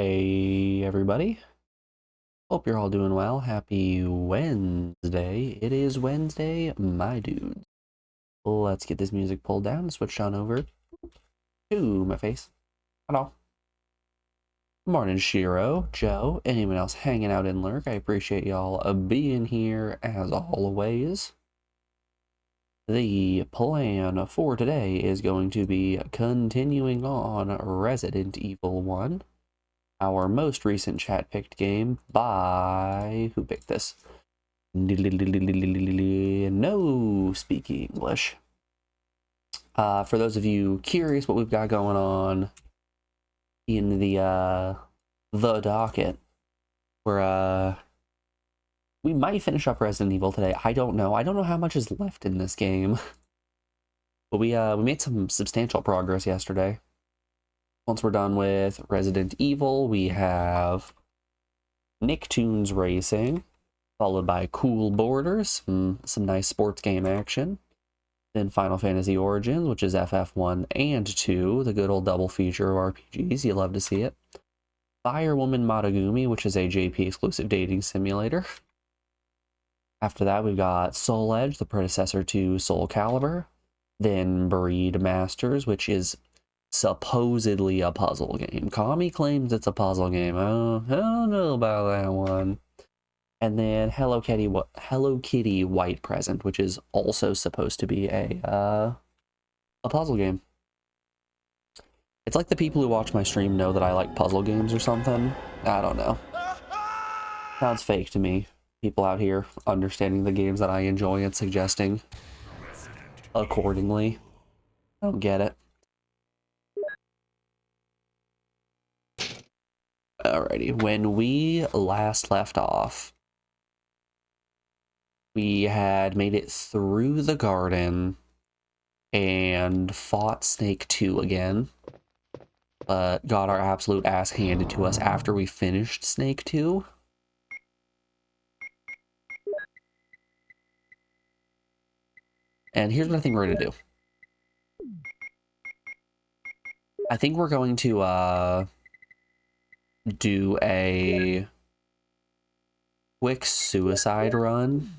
Hey everybody, hope you're all doing well. Happy Wednesday. It is Wednesday, my dudes. Let's get this music pulled down and switch on over to my face. Hello. Morning, Shiro, Joe, anyone else hanging out in Lurk. I appreciate y'all being here as always. The plan for today is going to be continuing on Resident Evil 1. Our most recent chat picked game by... who picked this? No speak English. For those of you curious what we've got going on in the docket, we might finish up Resident Evil today. I don't know. I don't know how much is left in this game. But we made some substantial progress yesterday. Once we're done with Resident Evil, we have Nicktoons Racing, followed by Cool Borders, some nice sports game action. Then Final Fantasy Origins, which is FF1 and 2, the good old double feature of RPGs. You love to see it. Firewoman Matagumi, which is a JP exclusive dating simulator. After that, we've got Soul Edge, the predecessor to Soul Calibur. Then Breed Masters, which is supposedly a puzzle game. Kami claims it's a puzzle game. I don't know about that one. And then Hello Kitty White Present, which is also supposed to be a puzzle game. It's like the people who watch my stream know that I like puzzle games or something. I don't know. Sounds fake to me. People out here understanding the games that I enjoy and suggesting accordingly. I don't get it. Alrighty, when we last left off, we had made it through the garden and fought Snake 2 again, but got our absolute ass handed to us after we finished Snake 2. And here's what I think we're going to do. I think we're going to do a quick suicide run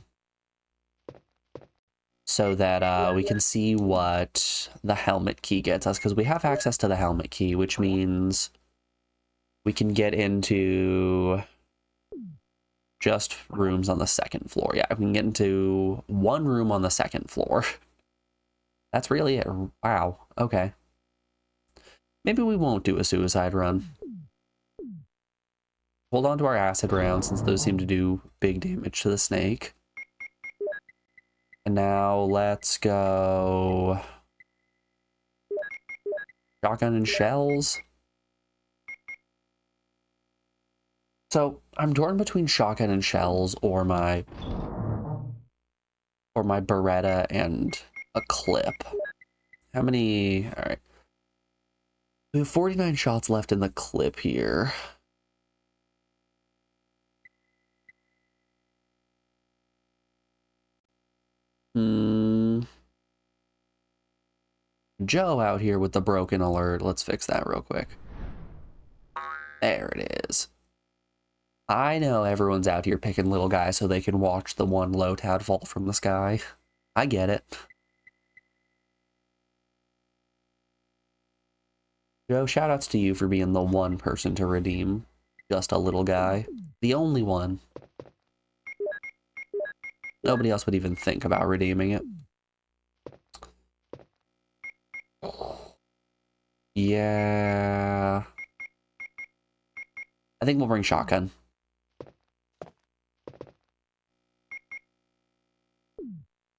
so that we can see what the helmet key gets us, because we have access to the helmet key, which means we can get into just rooms on the second floor. Yeah, we can get into one room on the second floor. That's really it. Wow. Okay. Maybe we won't do a suicide run. Hold on to our acid rounds, since those seem to do big damage to the snake. And now let's go shotgun and shells. So I'm torn between shotgun and shells or my Beretta and a clip. How many? All right. We have 49 shots left in the clip here. Joe out here with the broken alert. Let's fix that real quick. There it is. I know everyone's out here picking little guys so they can watch the one Lotad fall from the sky. I get it. Joe, shoutouts to you for being the one person to redeem just a little guy. The only one. Nobody else would even think about redeeming it. Yeah. I think we'll bring shotgun.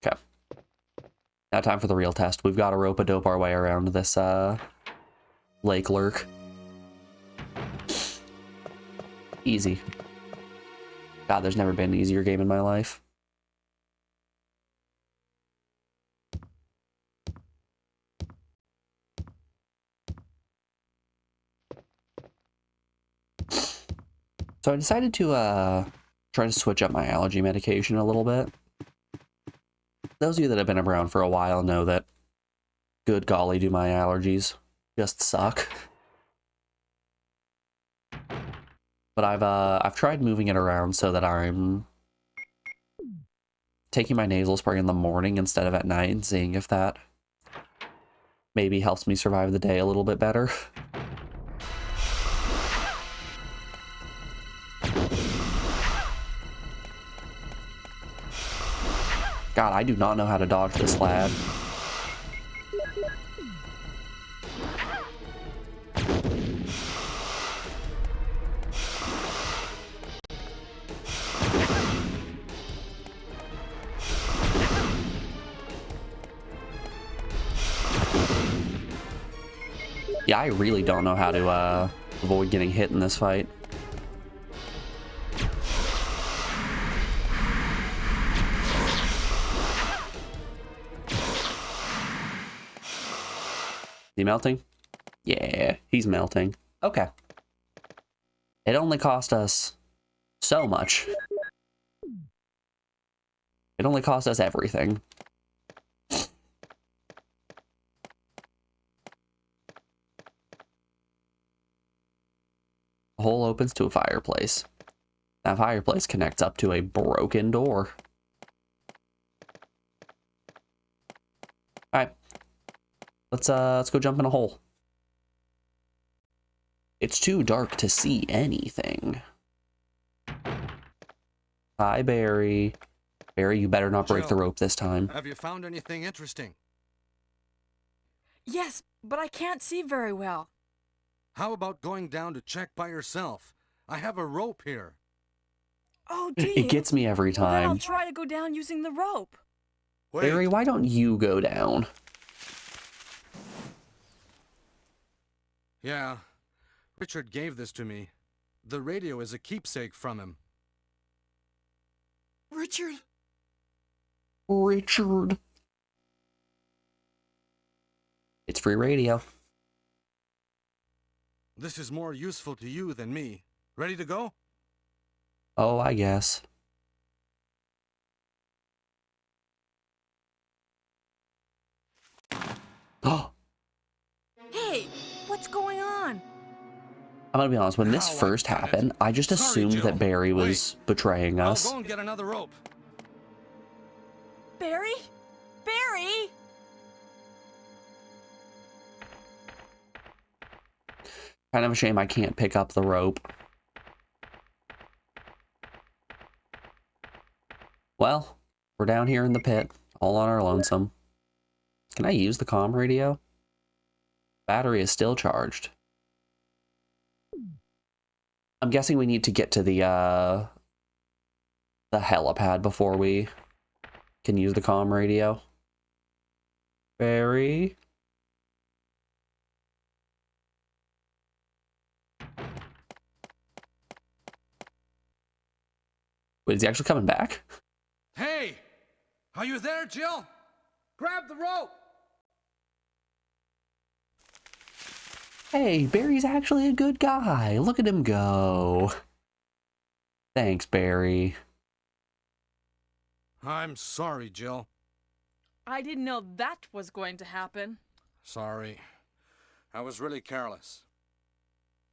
Okay. Now time for the real test. We've got to rope-a-dope our way around this lake lurk. Easy. God, there's never been an easier game in my life. So I decided to try to switch up my allergy medication a little bit. Those of you that have been around for a while know that, good golly, do my allergies just suck. But I've tried moving it around so that I'm taking my nasal spray in the morning instead of at night and seeing if that maybe helps me survive the day a little bit better. God, I do not know how to dodge this lad. Yeah, I really don't know how to avoid getting hit in this fight. Is he melting? Yeah, he's melting. Okay. It only cost us so much. It only cost us everything. The hole opens to a fireplace. That fireplace connects up to a broken door. Alright. Let's go jump in a hole. It's too dark to see anything. Hi, Barry. Barry, you better not break the rope this time. Have you found anything interesting? Yes, but I can't see very well. How about going down to check by yourself? I have a rope here. Oh, do you? It gets me every Well, then I'll time. try to go down using the rope. Wait. Barry, why don't you go down? Yeah, Richard gave this to me. The radio is a keepsake from him. Richard? Richard. It's free radio. This is more useful to you than me. Ready to go? Oh, I guess. Oh, Hey, what's going on? I'm gonna be honest, when this How I first got it. happened, I just Sorry, assumed Jill. that Barry was betraying I'll us. go and get another rope. Barry? Barry? Kind of a shame I can't pick up the rope. Well, we're down here in the pit, all on our lonesome. Can I use the comm radio? Battery is still charged. I'm guessing we need to get to the helipad before we can use the comm radio. Barry? Wait, is he actually coming back? Hey! Are you there, Jill? Grab the rope! Hey, Barry's actually a good guy. Look at him go. Thanks, Barry. I'm sorry, Jill. I didn't know that was going to happen. Sorry. I was really careless.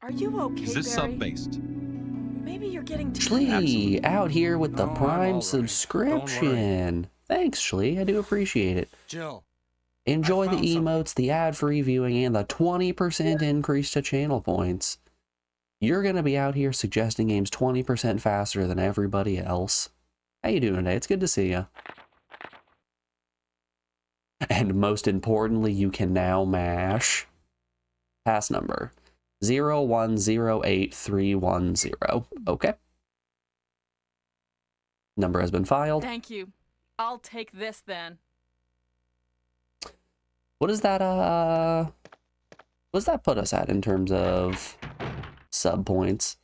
Are you okay, Is this Barry? sub-based? Maybe you're getting too... Schlee, out here with the No, I'm Prime all right. subscription. Thanks, Schlee. I do appreciate it. Jill, Enjoy the found something. emotes, the ad-free viewing, and the 20% increase to channel points. You're going to be out here suggesting games 20% faster than everybody else. How you doing today? It's good to see you. And most importantly, you can now mash pass number 0108310. Okay. Number has been filed. Thank you. I'll take this then. What does that put us at in terms of sub points?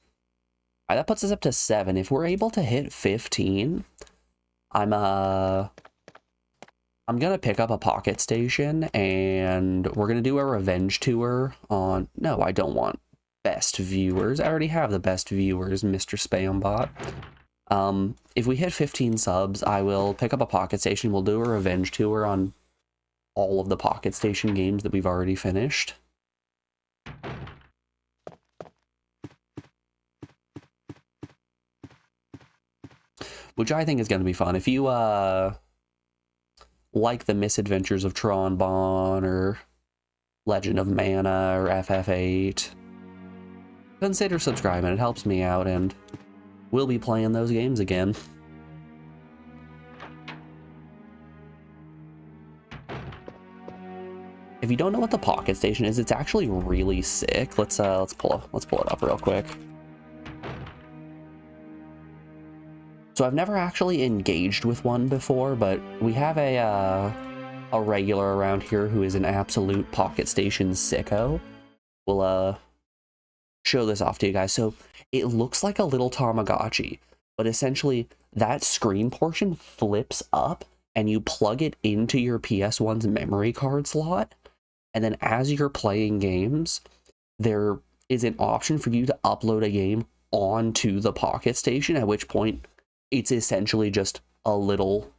All right, that puts us up to 7. If we're able to hit 15, I'm gonna pick up a pocket station and we're gonna do a revenge tour on... No, I don't want best viewers. I already have the best viewers, Mr. Spambot. If we hit 15 subs, I will pick up a pocket station. We'll do a revenge tour on all of the pocket station games that we've already finished. which I think is going to be fun. If you like the Misadventures of Tron Bon or Legend of Mana or FF8, consider subscribing. It helps me out, and we'll be playing those games again. If you don't know what the Pocket Station is, it's actually really sick. Let's pull it up real quick. So I've never actually engaged with one before, but we have a regular around here who is an absolute Pocket Station sicko. We'll show this off to you guys. So it looks like a little Tamagotchi, but essentially that screen portion flips up and you plug it into your PS1's memory card slot. And then as you're playing games, there is an option for you to upload a game onto the Pocket Station, at which point it's essentially just a little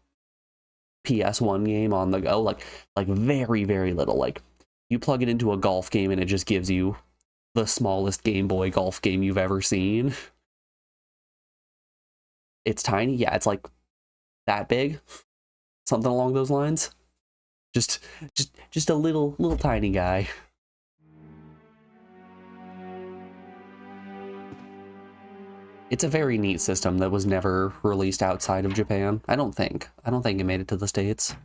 PS1 game on the go, like very, very little. Like you plug it into a golf game and it just gives you the smallest Game Boy golf game you've ever seen. It's tiny. Yeah, it's like that big. Something along those lines. Just a little tiny guy. It's a very neat system that was never released outside of Japan. I don't think it made it to the States.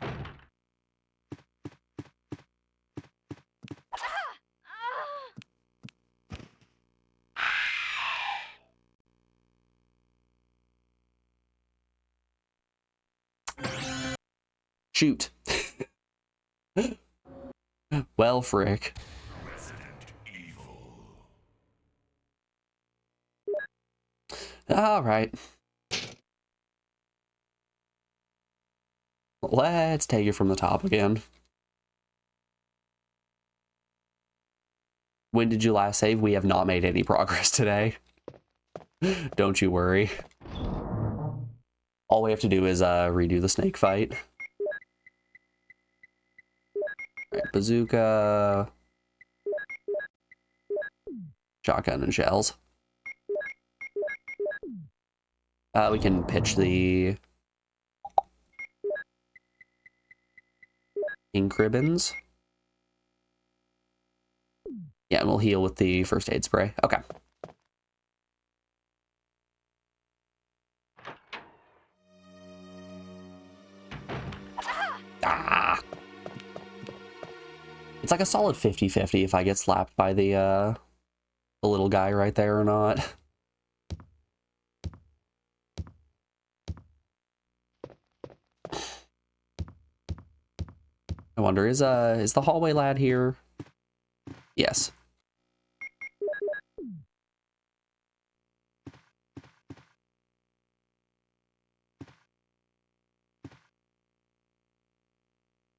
Shoot. Well, frick. All right. Let's take it from the top again. When did you last save? We have not made any progress today. Don't you worry. All we have to do is redo the snake fight. Right, bazooka. Shotgun and shells. We can pitch the ink ribbons. Yeah, and we'll heal with the first aid spray. Okay. Ah! It's like a solid 50-50 if I get slapped by the little guy right there or not. I wonder, is the hallway lad here? Yes.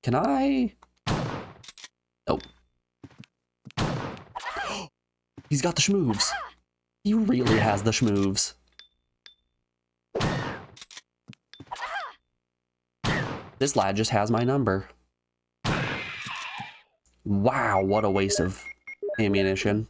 Can I? Nope. He's got the schmoves. He really has the schmoves. This lad just has my number. Wow, what a waste of ammunition.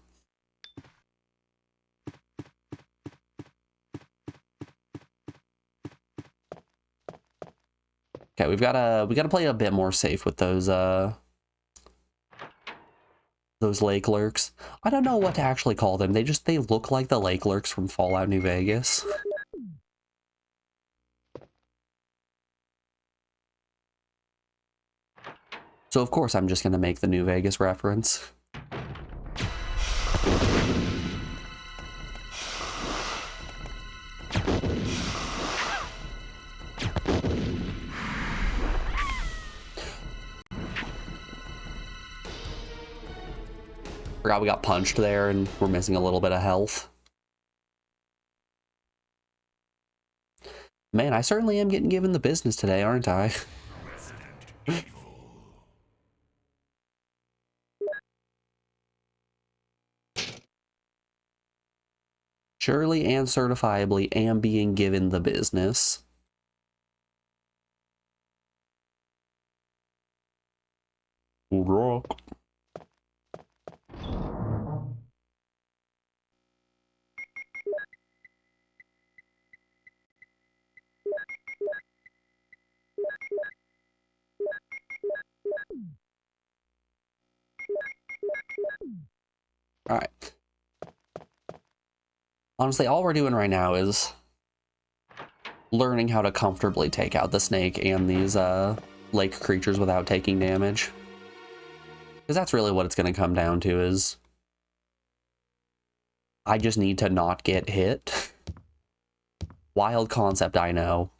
Okay, we gotta play a bit more safe with those lake lurks. I don't know what to actually call them. They look like the lake lurks from Fallout New Vegas. So of course I'm just gonna make the New Vegas reference. Forgot we got punched there and we're missing a little bit of health. Man, I certainly am getting given the business today, aren't I? Surely and certifiably am being given the business. Rock. All right. Honestly, all we're doing right now is learning how to comfortably take out the snake and these lake creatures without taking damage. Because that's really what it's going to come down to is I just need to not get hit. Wild concept, I know.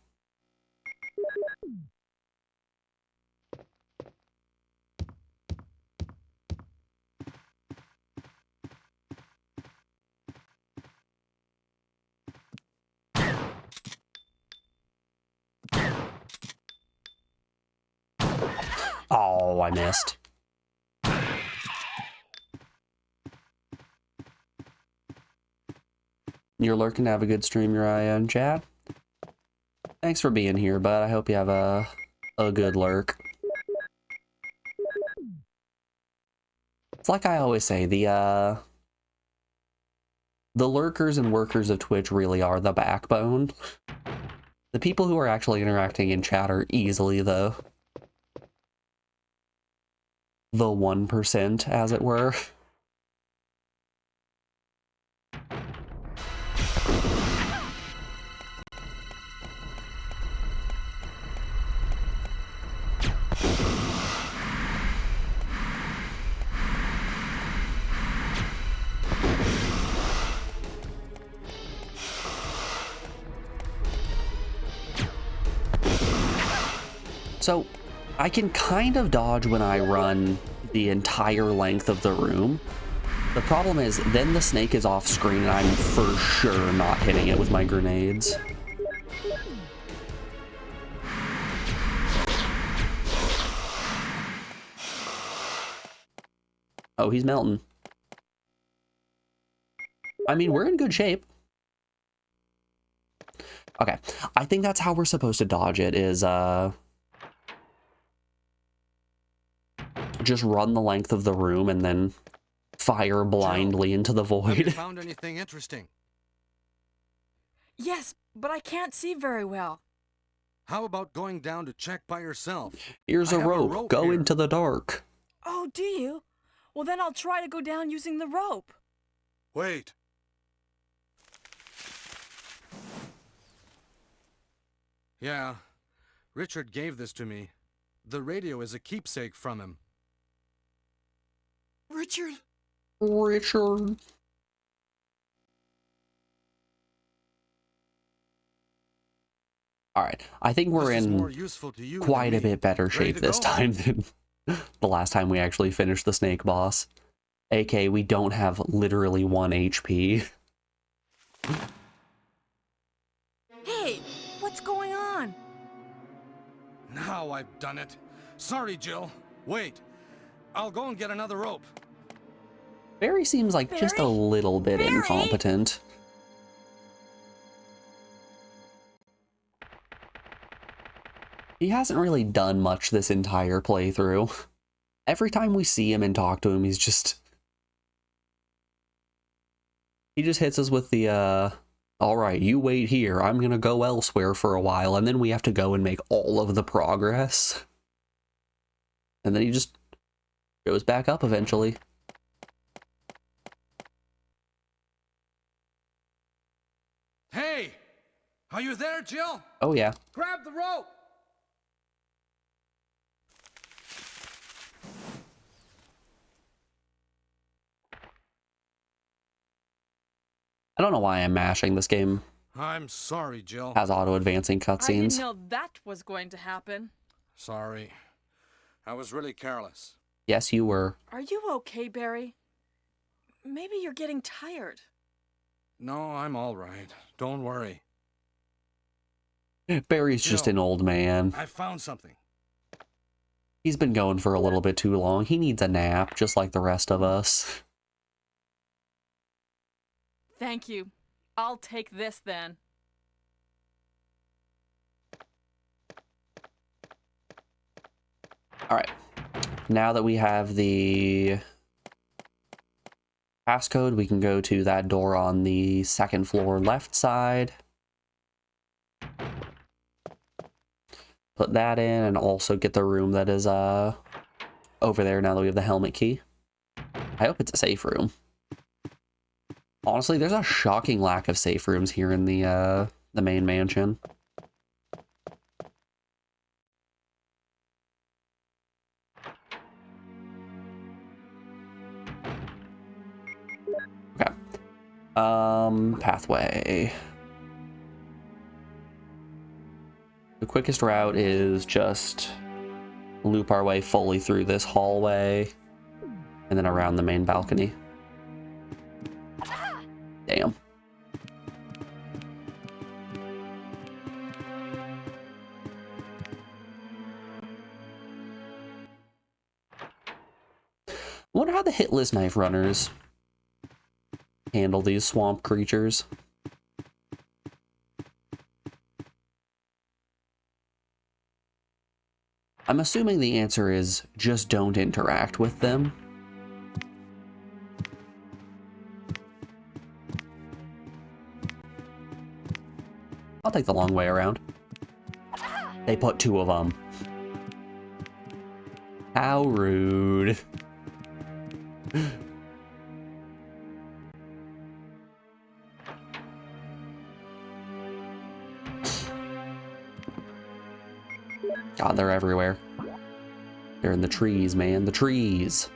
Oh, I missed. You're lurking to have a good stream, Uriah and Chad. Thanks for being here, bud. I hope you have a good lurk. It's like I always say, the lurkers and workers of Twitch really are the backbone. The people who are actually interacting in chat are easily the 1%, as it were. So, I can kind of dodge when I run the entire length of the room. The problem is, then the snake is off screen and I'm for sure not hitting it with my grenades. Oh, he's melting. I mean, we're in good shape. Okay, I think that's how we're supposed to dodge it, is, just run the length of the room and then fire blindly into the void. Have you found anything interesting? Yes, but I can't see very well. How about going down to check by yourself? Here's I a have rope. Go here. into the dark. Oh, do you? Well, then I'll try to go down using the rope. Wait. Yeah, Richard gave this to me. The radio is a keepsake from him. Richard? Richard. All right, I think we're This is in more useful to you quite than a me. bit better Ready shape to this go? time than the last time we actually finished the snake boss. AK, we don't have literally 1 HP. Hey, what's going on? Now I've done it. Sorry, Jill. Wait. I'll go and get another rope. Barry seems like just a Barry? little bit Barry? incompetent. He hasn't really done much this entire playthrough. Every time we see him and talk to him, he's just... He just hits us with the, alright, you wait here, I'm gonna go elsewhere for a while, and then we have to go and make all of the progress. And then he just goes back up eventually. Hey! Are you there, Jill? Oh yeah. Grab the rope! I don't know why I'm mashing. This game I'm sorry, Jill. has auto-advancing I didn't cutscenes. know that was going to happen. Sorry. I was really careless. Yes, you were. Are you okay, Barry? Maybe you're getting tired. No, I'm all right. Don't worry. Barry's just Jill, an old man. I found something. He's been going for a little bit too long. He needs a nap, just like the rest of us. Thank you. I'll take this then. Alright. Now that we have the passcode, we can go to that door on the second floor left side. Put that in and also get the room that is over there now that we have the helmet key. I hope it's a safe room. Honestly, there's a shocking lack of safe rooms here in the main mansion. Okay. Pathway. The quickest route is just loop our way fully through this hallway and then around the main balcony. Damn. I wonder how the hitless knife runners handle these swamp creatures. I'm assuming the answer is just don't interact with them. I'll take the long way around. They put 2 of them. How rude. God, they're everywhere. They're in the trees, man. The trees.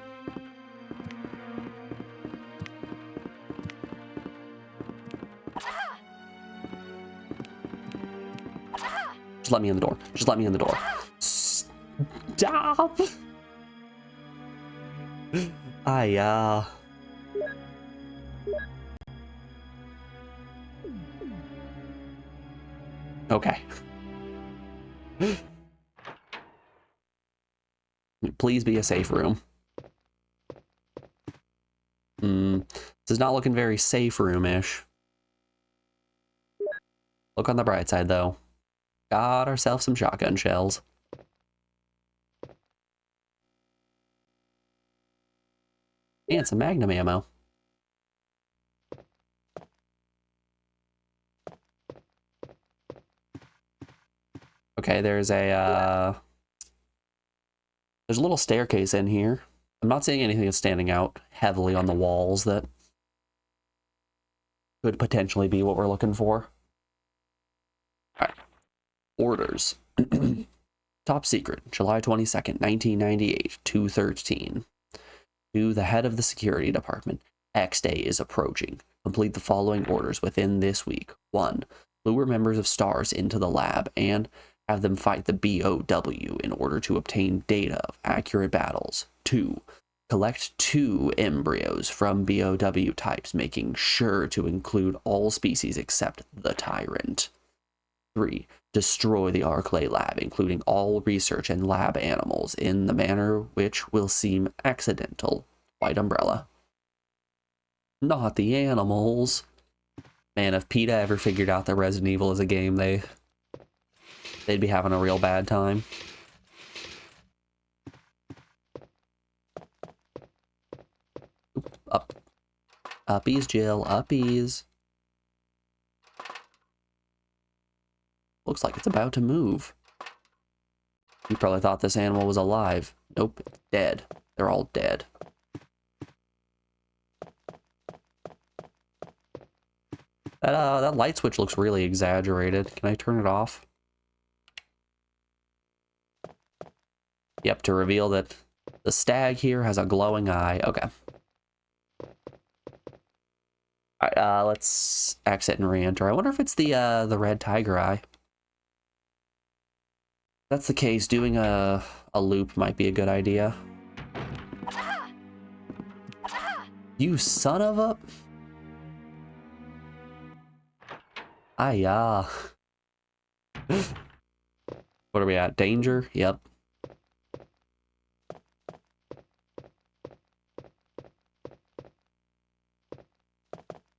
Just let me in the door. Just let me in the door. Stop! Okay. Please be a safe room. This is not looking very safe room-ish. Look on the bright side, though. Got ourselves some shotgun shells. And some magnum ammo. Okay, there's a little staircase in here. I'm not seeing anything that's standing out heavily on the walls that could potentially be what we're looking for. All right. Orders. Top secret, July 22nd, 1998, 2:13. To the head of the security department, X Day is approaching. Complete the following orders within this week. 1. Lure members of STARS into the lab and have them fight the BOW in order to obtain data of accurate battles. 2. Collect 2 embryos from BOW types, making sure to include all species except the Tyrant. 3. Destroy the Arclay lab, including all research and lab animals, in the manner which will seem accidental. White umbrella. Not the animals. Man, if PETA ever figured out that Resident Evil is a game, they'd be having a real bad time. Up. Uppies, Jill. Uppies. Looks like it's about to move. You probably thought this animal was alive. Nope, it's dead. They're all dead. That light switch looks really exaggerated. Can I turn it off? Yep, to reveal that the stag here has a glowing eye. Okay. Alright, let's exit and re-enter. I wonder if it's the red tiger eye. If that's the case, doing a loop might be a good idea. You son of a... What are we at? Danger? Yep.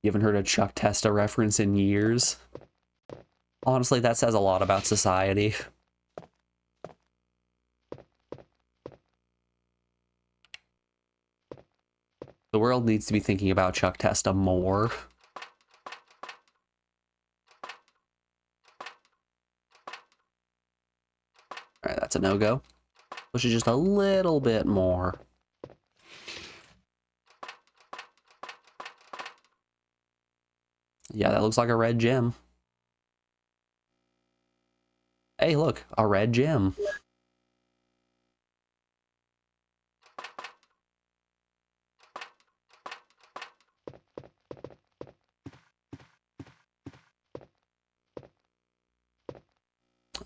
You haven't heard a Chuck Testa reference in years? Honestly, that says a lot about society. The world needs to be thinking about Chuck Testa more. Alright, that's a no-go. Push it just a little bit more. Yeah, that looks like a red gem. Hey, look, a red gem.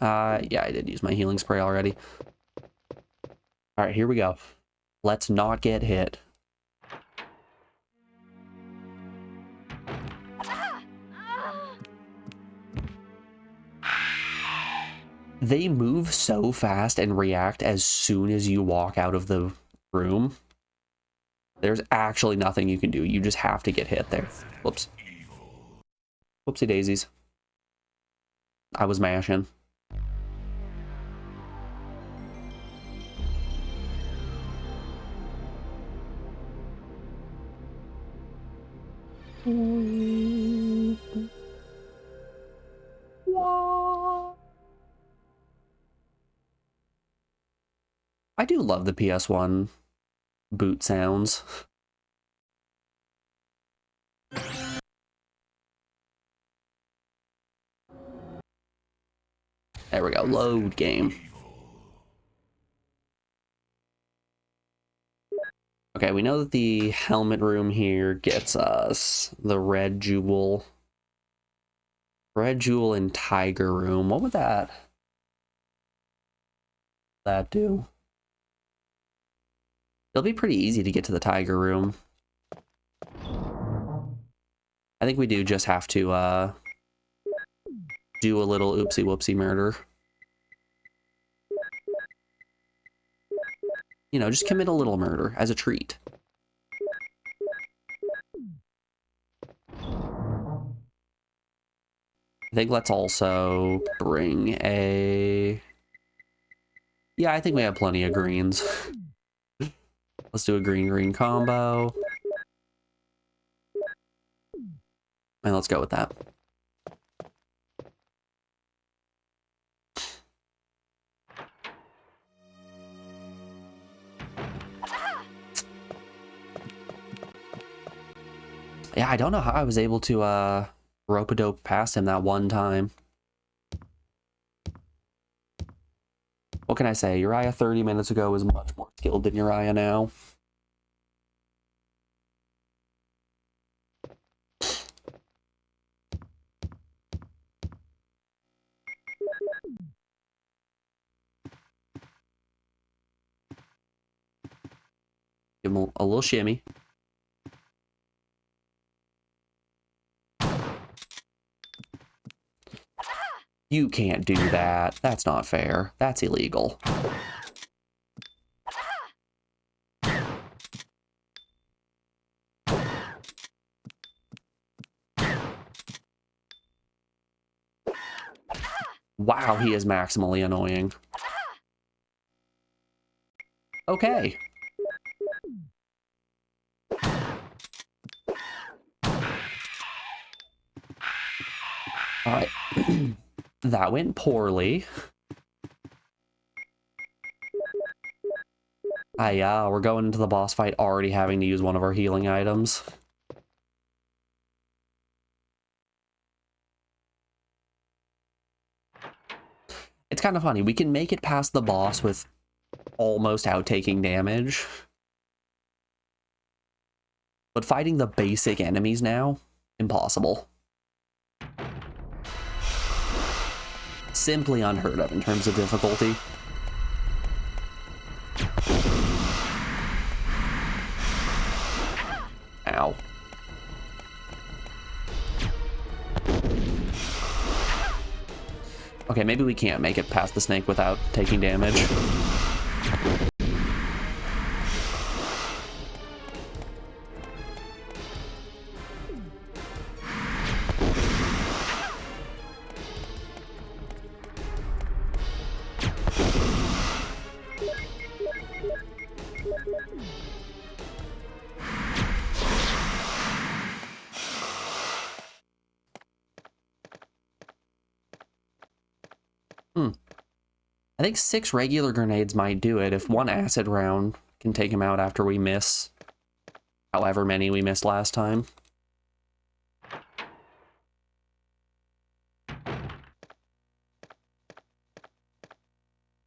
Yeah, I did use my healing spray already. All right, here we go. Let's not get hit. They move so fast and react as soon as you walk out of the room. There's actually nothing you can do. You just have to get hit there. Whoops. Whoopsie daisies. I was mashing. I do love the PS1 boot sounds. There we go. Load game. Okay, we know that the helmet room here gets us the red jewel. Red jewel and tiger room. What would that do? It'll be pretty easy to get to the tiger room. I think we do just have to do a little oopsie whoopsie murder. You know, just commit a little murder as a treat. I think let's also bring a... Yeah, I think we have plenty of greens. Let's do a green-green combo. And let's go with that. Yeah, I don't know how I was able to rope-a-dope past him that one time. What can I say? Uriah 30 minutes ago was much more skilled than Uriah now. Give him a little shimmy. You can't do that. That's not fair. That's illegal. Wow, he is maximally annoying. Okay. All right. That went poorly. We're going into the boss fight already having to use one of our healing items. It's kind of funny. We can make it past the boss with almost out taking damage. But fighting the basic enemies now, impossible. Simply unheard of in terms of difficulty. Ow. Okay, maybe we can't make it past the snake without taking damage. I think 6 regular grenades might do it if one acid round can take him out after we miss however many we missed last time.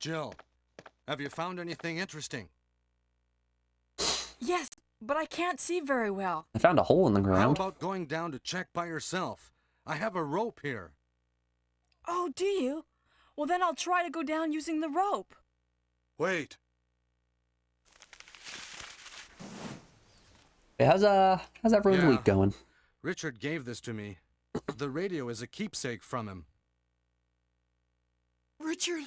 Jill, have you found anything interesting? Yes, but I can't see very well. I found a hole in the How ground. about going down to check by yourself? I have a rope here. Oh, do you? Well, then I'll try to go down using the rope. Wait. Hey, how's everyone's Yeah. week going? Richard gave this to me. The radio is a keepsake from him. Richard?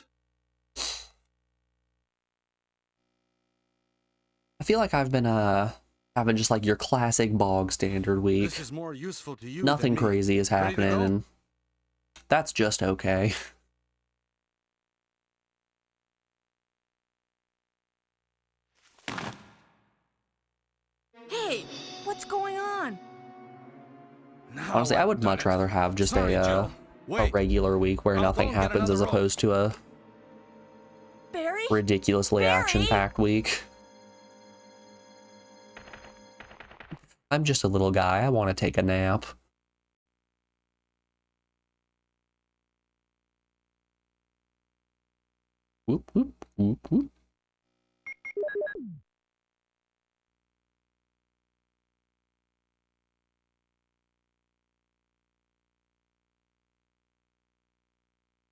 I feel like I've been having just like your classic bog standard week. This is more useful to you Nothing than me. crazy is Ready to happening, go? and that's just okay. Hey, what's going on? Now Honestly, I I've would done much it. rather have just Sorry, a Jill. Wait. regular week where I'll nothing go and get happens as another rope. opposed to a Barry? ridiculously Barry? action-packed week. I'm just a little guy. I want to take a nap. Whoop, whoop, whoop, whoop.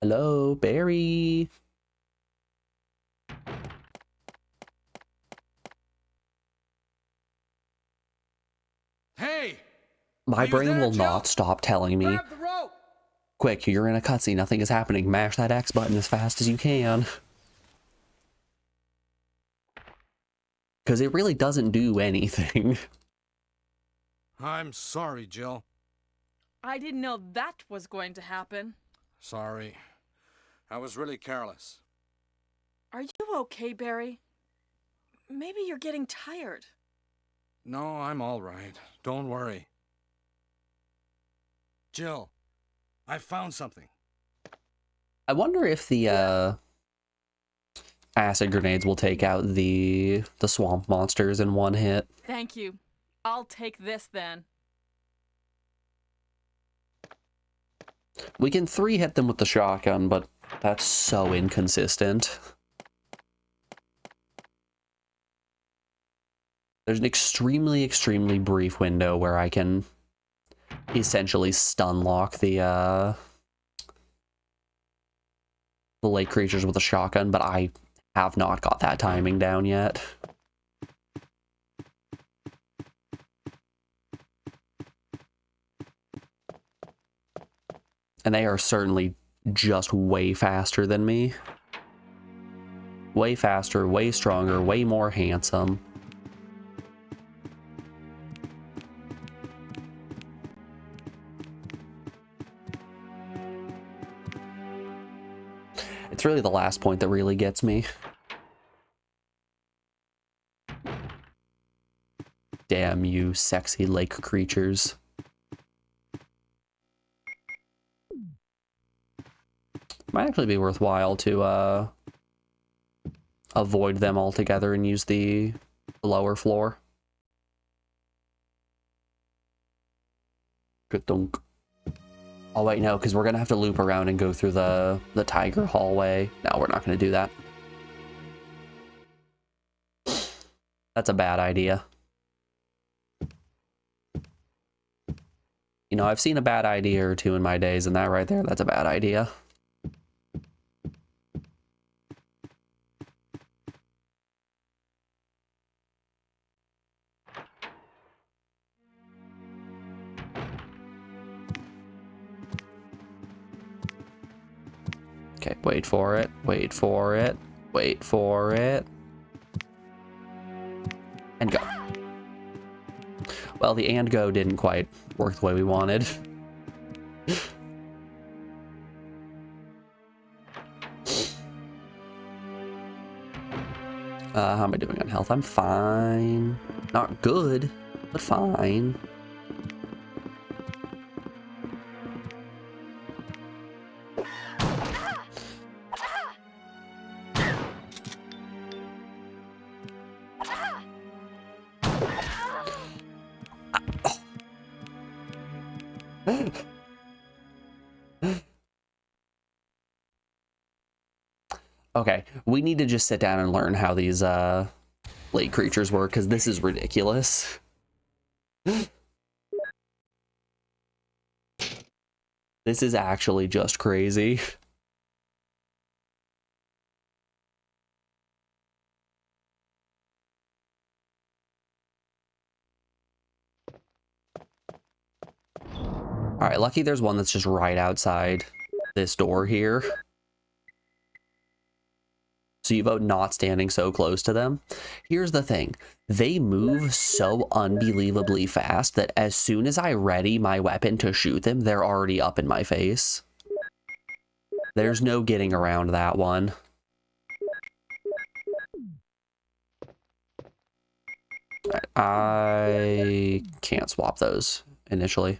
Hello, Barry. Hey! My Are you brain there, will Jill? not stop telling me. Grab the rope! Quick, you're in a cutscene. Nothing is happening. Mash that X button as fast as you can. Because it really doesn't do anything. I'm sorry, Jill. I didn't know that was going to happen. Sorry. I was really careless. Are you okay, Barry? Maybe you're getting tired. No, I'm all right. Don't worry. Jill, I found something. I wonder if the acid grenades will take out the swamp monsters in one hit. Thank you. I'll take this then. We can 3-hit them with the shotgun, but that's so inconsistent. There's an extremely, extremely brief window where I can essentially stun lock the lake creatures with a shotgun, but I have not got that timing down yet. And they are certainly just way faster than me. Way faster, way stronger, way more handsome. It's really the last point that really gets me. Damn you, sexy lake creatures. Might actually be worthwhile to avoid them altogether and use the lower floor. Good dunk. Oh wait, no, because we're gonna have to loop around and go through the tiger hallway. No, we're not gonna do that. That's a bad idea. You know, I've seen a bad idea or two in my days, and that right there, that's a bad idea. Okay, wait for it, wait for it, wait for it. And go. Well, the and go didn't quite work the way we wanted. How am I doing on health? I'm fine. Not good, but fine. Okay, we need to just sit down and learn how these lake creatures work, because this is ridiculous. This is actually just crazy. All right, lucky there's one that's just right outside this door here. So you vote not standing so close to them. Here's the thing. They move so unbelievably fast that as soon as I ready my weapon to shoot them, they're already up in my face. There's no getting around that one. I can't swap those initially.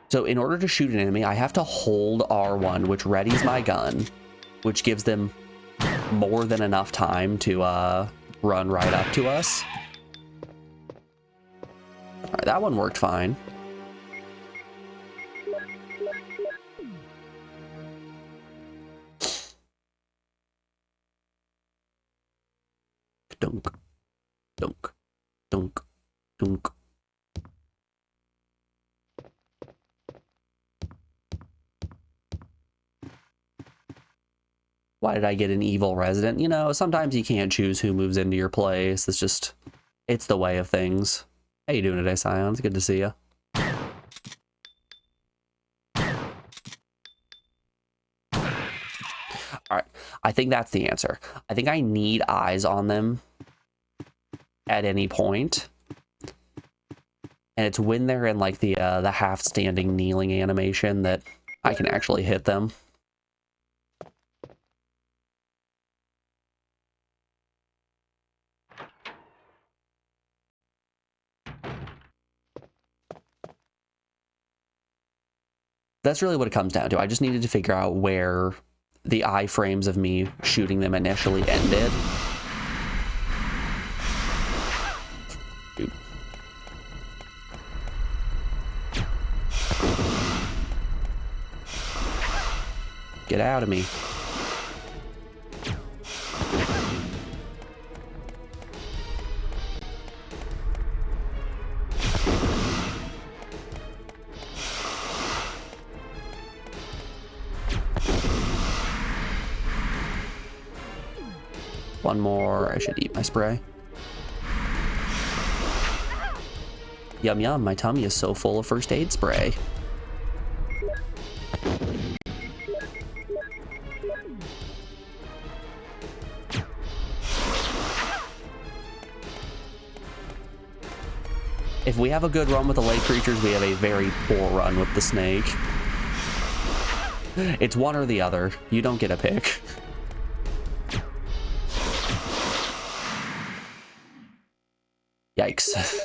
So in order to shoot an enemy, I have to hold R1, which readies my gun, which gives them more than enough time to run right up to us. All right, that one worked fine. Dunk, dunk, dunk, dunk. Why did I get an evil resident? You know, sometimes you can't choose who moves into your place. It's just, it's the way of things. How you doing today, Scion? It's good to see you. All right, I think that's the answer. I think I need eyes on them at any point. And it's when they're in like the half-standing kneeling animation that I can actually hit them. That's really what it comes down to. I just needed to figure out where the iframes of me shooting them initially ended. Dude. Get out of me. One more. I should eat my spray. Yum yum, my tummy is so full of first aid spray. If we have a good run with the lake creatures, we have a very poor run with the snake. It's one or the other. You don't get a pick. Yikes.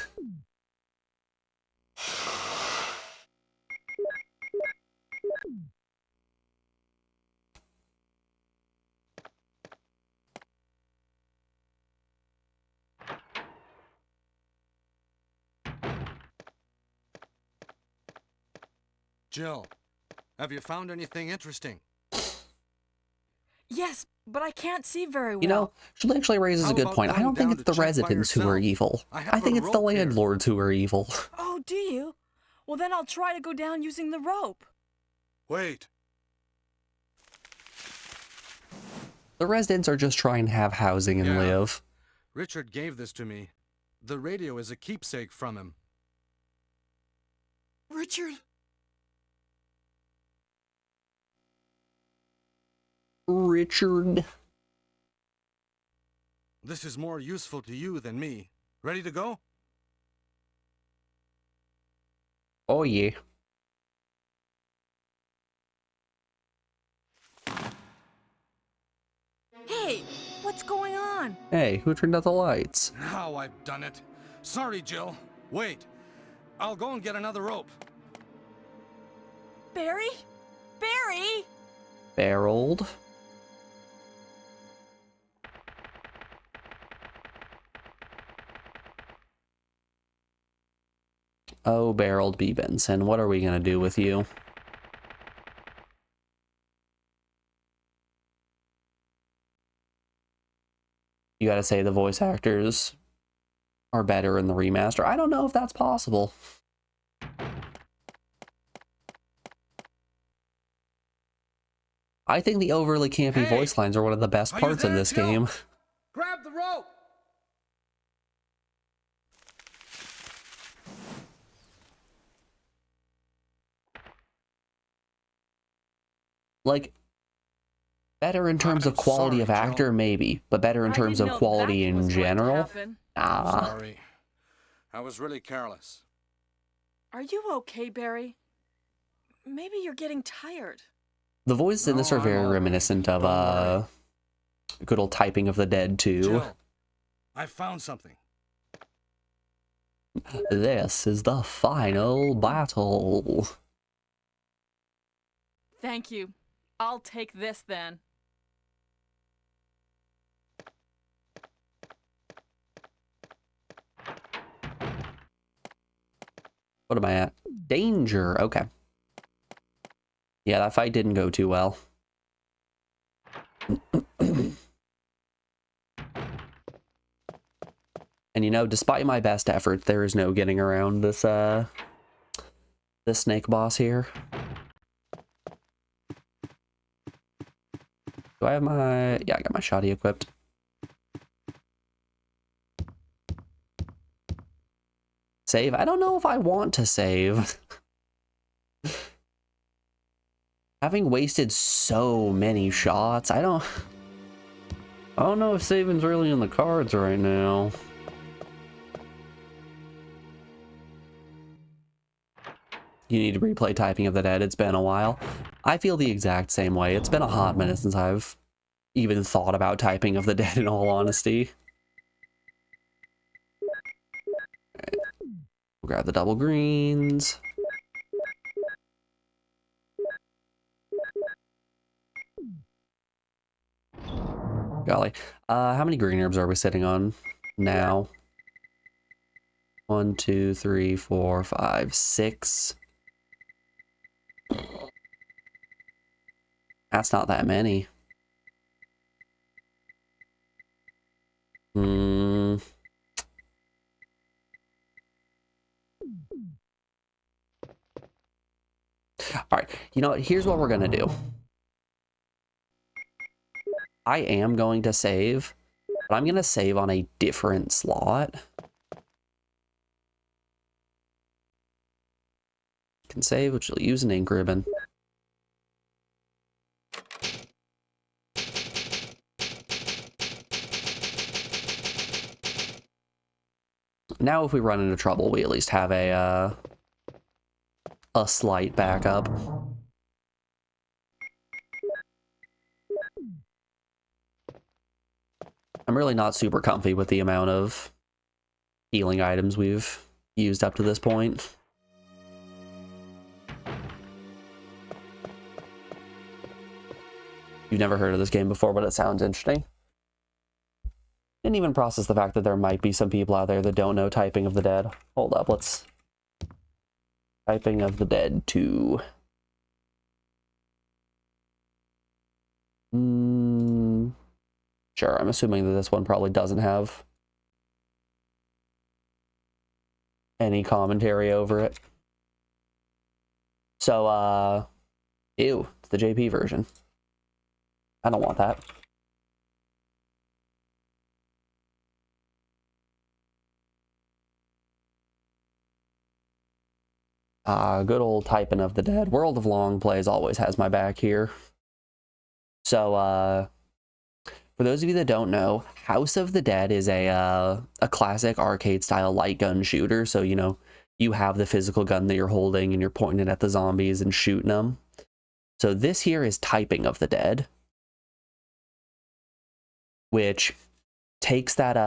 Jill, have you found anything interesting? Yes, but I can't see very well. You know, she actually raises How a good about point. I going don't think down it's to the check by residents who are yourself? evil. I have I think a it's the rope here. landlords who are evil. Oh, do you? Well, then I'll try to go down using the rope. Wait. The residents are just trying to have housing and Yeah. live. Richard gave this to me. The radio is a keepsake from him. Richard? Richard. This is more useful to you than me. Ready to go? Oh, yeah. Hey, what's going on? Hey, who turned out the lights? Now I've done it. Sorry, Jill. Wait. I'll go and get another rope. Barry? Barry? Barreled. Oh, Barreled B. Benson, what are we gonna do with you? You gotta say the voice actors are better in the remaster. I don't know if that's possible. I think the overly campy voice lines are one of the best parts of this game. Grab the rope! Like, better in terms of quality of actor, maybe, but better in terms of quality in general? Nah. Sorry. I was really careless. Are you okay, Barry? Maybe you're getting tired. The voices in this are very reminiscent of, good old Typing of the Dead, too. Jill, I found something. This is the final battle. Thank you. I'll take this then. What am I at? Danger. Okay. Yeah, that fight didn't go too well. And you know, despite my best effort, there is no getting around this this snake boss here. Do I have my... Yeah, I got my shoddy equipped. Save? I don't know if I want to save. Having wasted so many shots, I don't know if saving's really in the cards right now. You need to replay Typing of the Dead. It's been a while. I feel the exact same way. It's been a hot minute since I've even thought about Typing of the Dead, in all honesty. Right. We'll grab the double greens. Golly. How many green herbs are we sitting on now? 1, 2, 3, 4, 5, 6. That's not that many. Alright, you know what? Here's what we're gonna do. I am going to save, but I'm gonna save on a different slot. Can save, which will use an ink ribbon. Now if we run into trouble, we at least have a slight backup. I'm really not super comfy with the amount of healing items we've used up to this point. You've never heard of this game before, but it sounds interesting. Didn't even process the fact that there might be some people out there that don't know Typing of the Dead. Hold up, let's... Typing of the Dead 2. Sure, I'm assuming that this one probably doesn't have any commentary over it. So, ew, it's the JP version. I don't want that. Good old Typing of the Dead. World of Long Plays always has my back here. So, for those of you that don't know, House of the Dead is a classic arcade-style light gun shooter. So, you know, you have the physical gun that you're holding and you're pointing it at the zombies and shooting them. So this here is Typing of the Dead, which takes that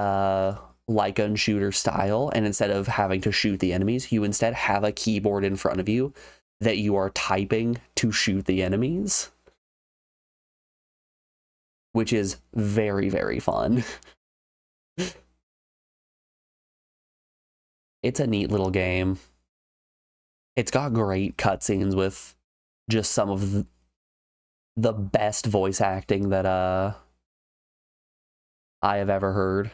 light gun shooter style, and instead of having to shoot the enemies, you instead have a keyboard in front of you that you are typing to shoot the enemies, which is very, very fun. It's a neat little game. It's got great cutscenes with just some of the best voice acting that I have ever heard.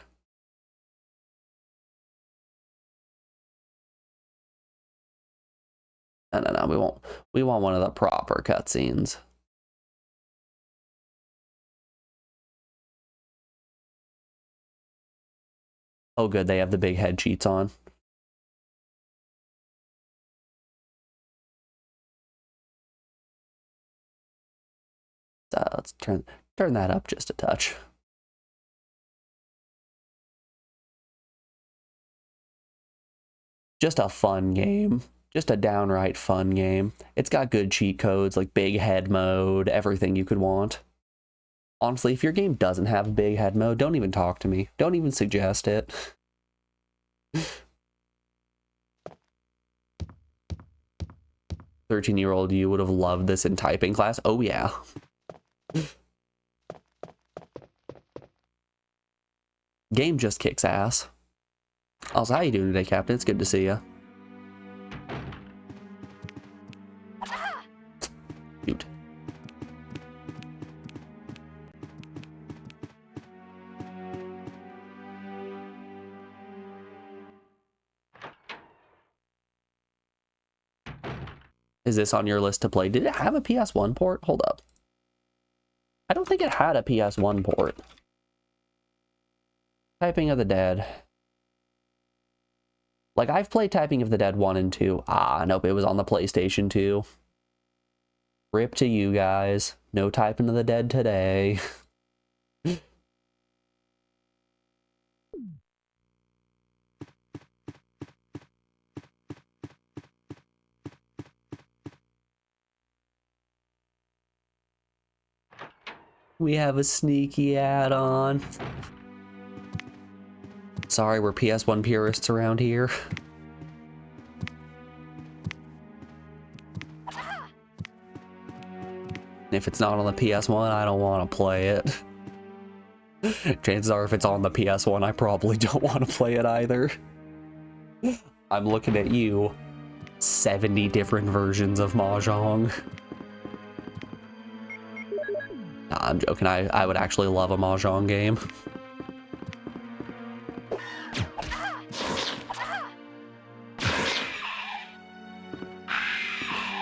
No, we won't. We want one of the proper cutscenes. Oh, good. They have the big head cheats on. Let's turn that up just a touch. Just a fun game. Just a downright fun game. It's got good cheat codes, like big head mode, everything you could want. Honestly, if your game doesn't have big head mode, don't even talk to me. Don't even suggest it. 13-year-old you would have loved this in typing class. Oh, yeah. Game just kicks ass. Also, how you doing today, Captain? It's good to see you. Shoot. Is this on your list to play? Did it have a PS1 port? Hold up. I don't think it had a PS1 port. Typing of the Dead. Like, I've played Typing of the Dead 1 and 2. Ah, nope, it was on the PlayStation 2. Rip to you guys. No Typing of the Dead today. We have a sneaky add-on. Sorry, we're PS1 purists around here. If it's not on the PS1, I don't want to play it. Chances are if it's on the PS1, I probably don't want to play it either. I'm looking at you. 70 different versions of Mahjong. Nah, I'm joking. I would actually love a Mahjong game.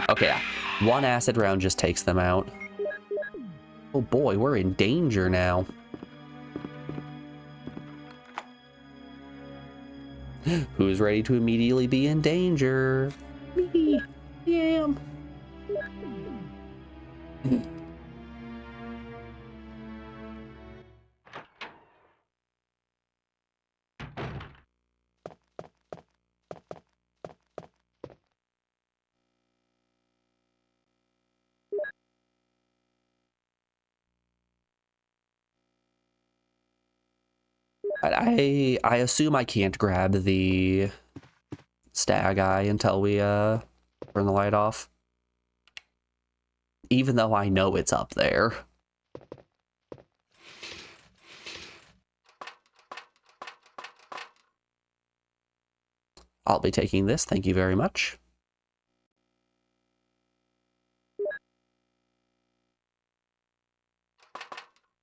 Okay, yeah. One acid round just takes them out. Oh boy, we're in danger now. Who's ready to immediately be in danger? Me. Yam. I assume I can't grab the stag eye until we turn the light off. Even though I know it's up there. I'll be taking this, thank you very much.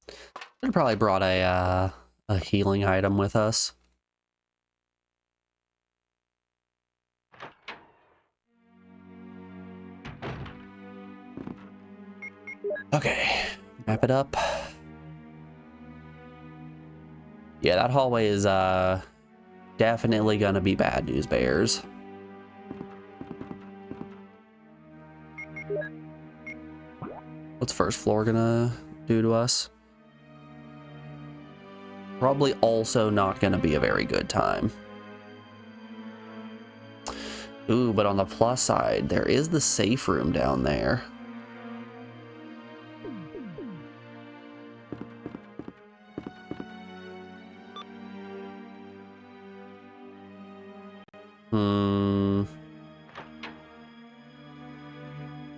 Should have probably brought a healing item with us. Okay, wrap it up. Yeah, that hallway is definitely gonna be bad news bears. What's first floor gonna do to us? Probably also not gonna be a very good time. Ooh, but on the plus side, there is the safe room down there.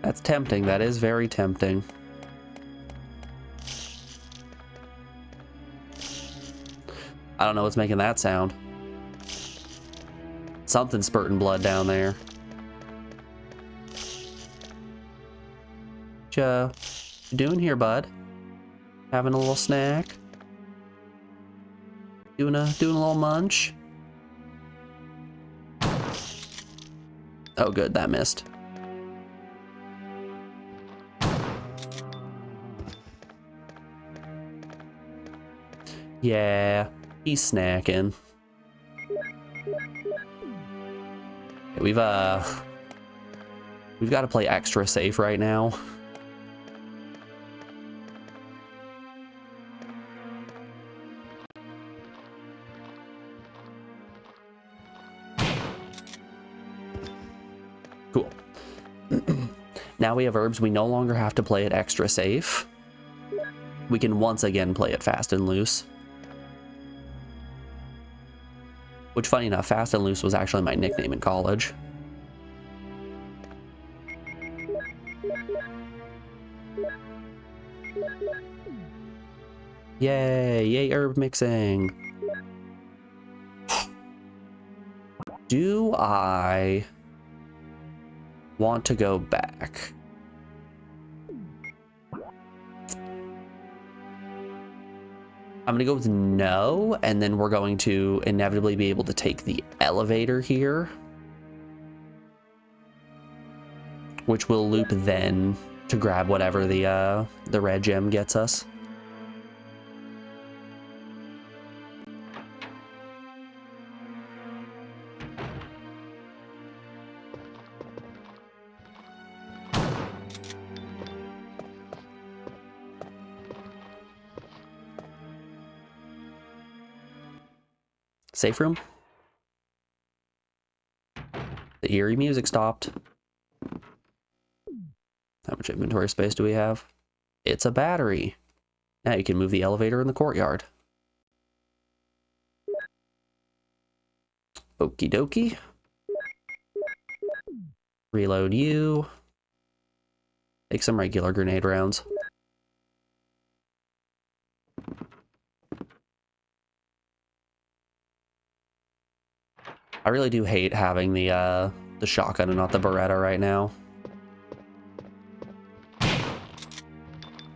That's tempting. That is very tempting. I don't know what's making that sound. Something's spurting blood down there. What you doing here, bud? Having a little snack? Doing a little munch. Oh, good, that missed. Yeah, he's snacking. We've got to play extra safe right now. Cool. Now we have herbs. We no longer have to play it extra safe. We can once again play it fast and loose. Which, funny enough, fast and loose was actually my nickname in college. Yay, yay herb mixing. Do I want to go back? I'm gonna go with no, and then we're going to inevitably be able to take the elevator here, which will loop then to grab whatever the red gem gets us. Safe room. The eerie music stopped. How much inventory space do we have? It's a battery. Now you can move the elevator in the courtyard. Okie dokie. Reload you. Take some regular grenade rounds. I really do hate having the shotgun and not the Beretta right now.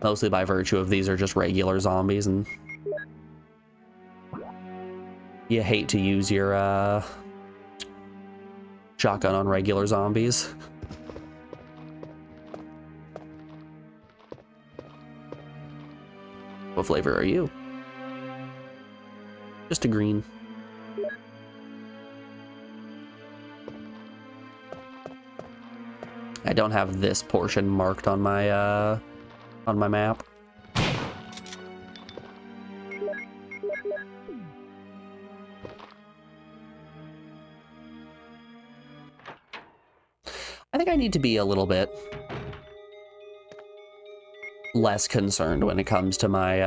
Mostly by virtue of these are just regular zombies, and you hate to use your shotgun on regular zombies. What flavor are you? Just a green. I don't have this portion marked on my map. I think I need to be a little bit less concerned when it comes to my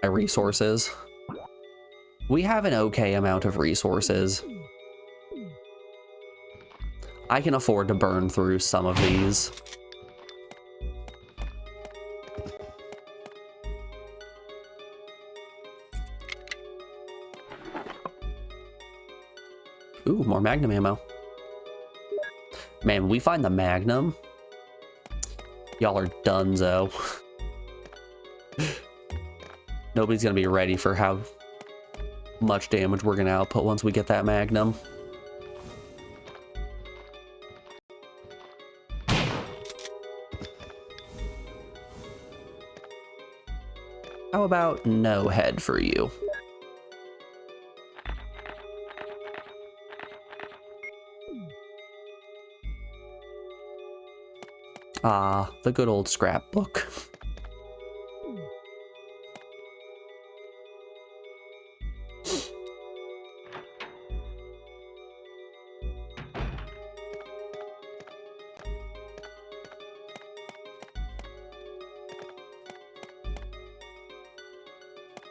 my resources. We have an okay amount of resources. I can afford to burn through some of these. Ooh, more Magnum ammo. Man, when we find the Magnum, y'all are donezo. Nobody's gonna be ready for how much damage we're gonna output once we get that Magnum. How about no head for you? Ah, the good old scrapbook.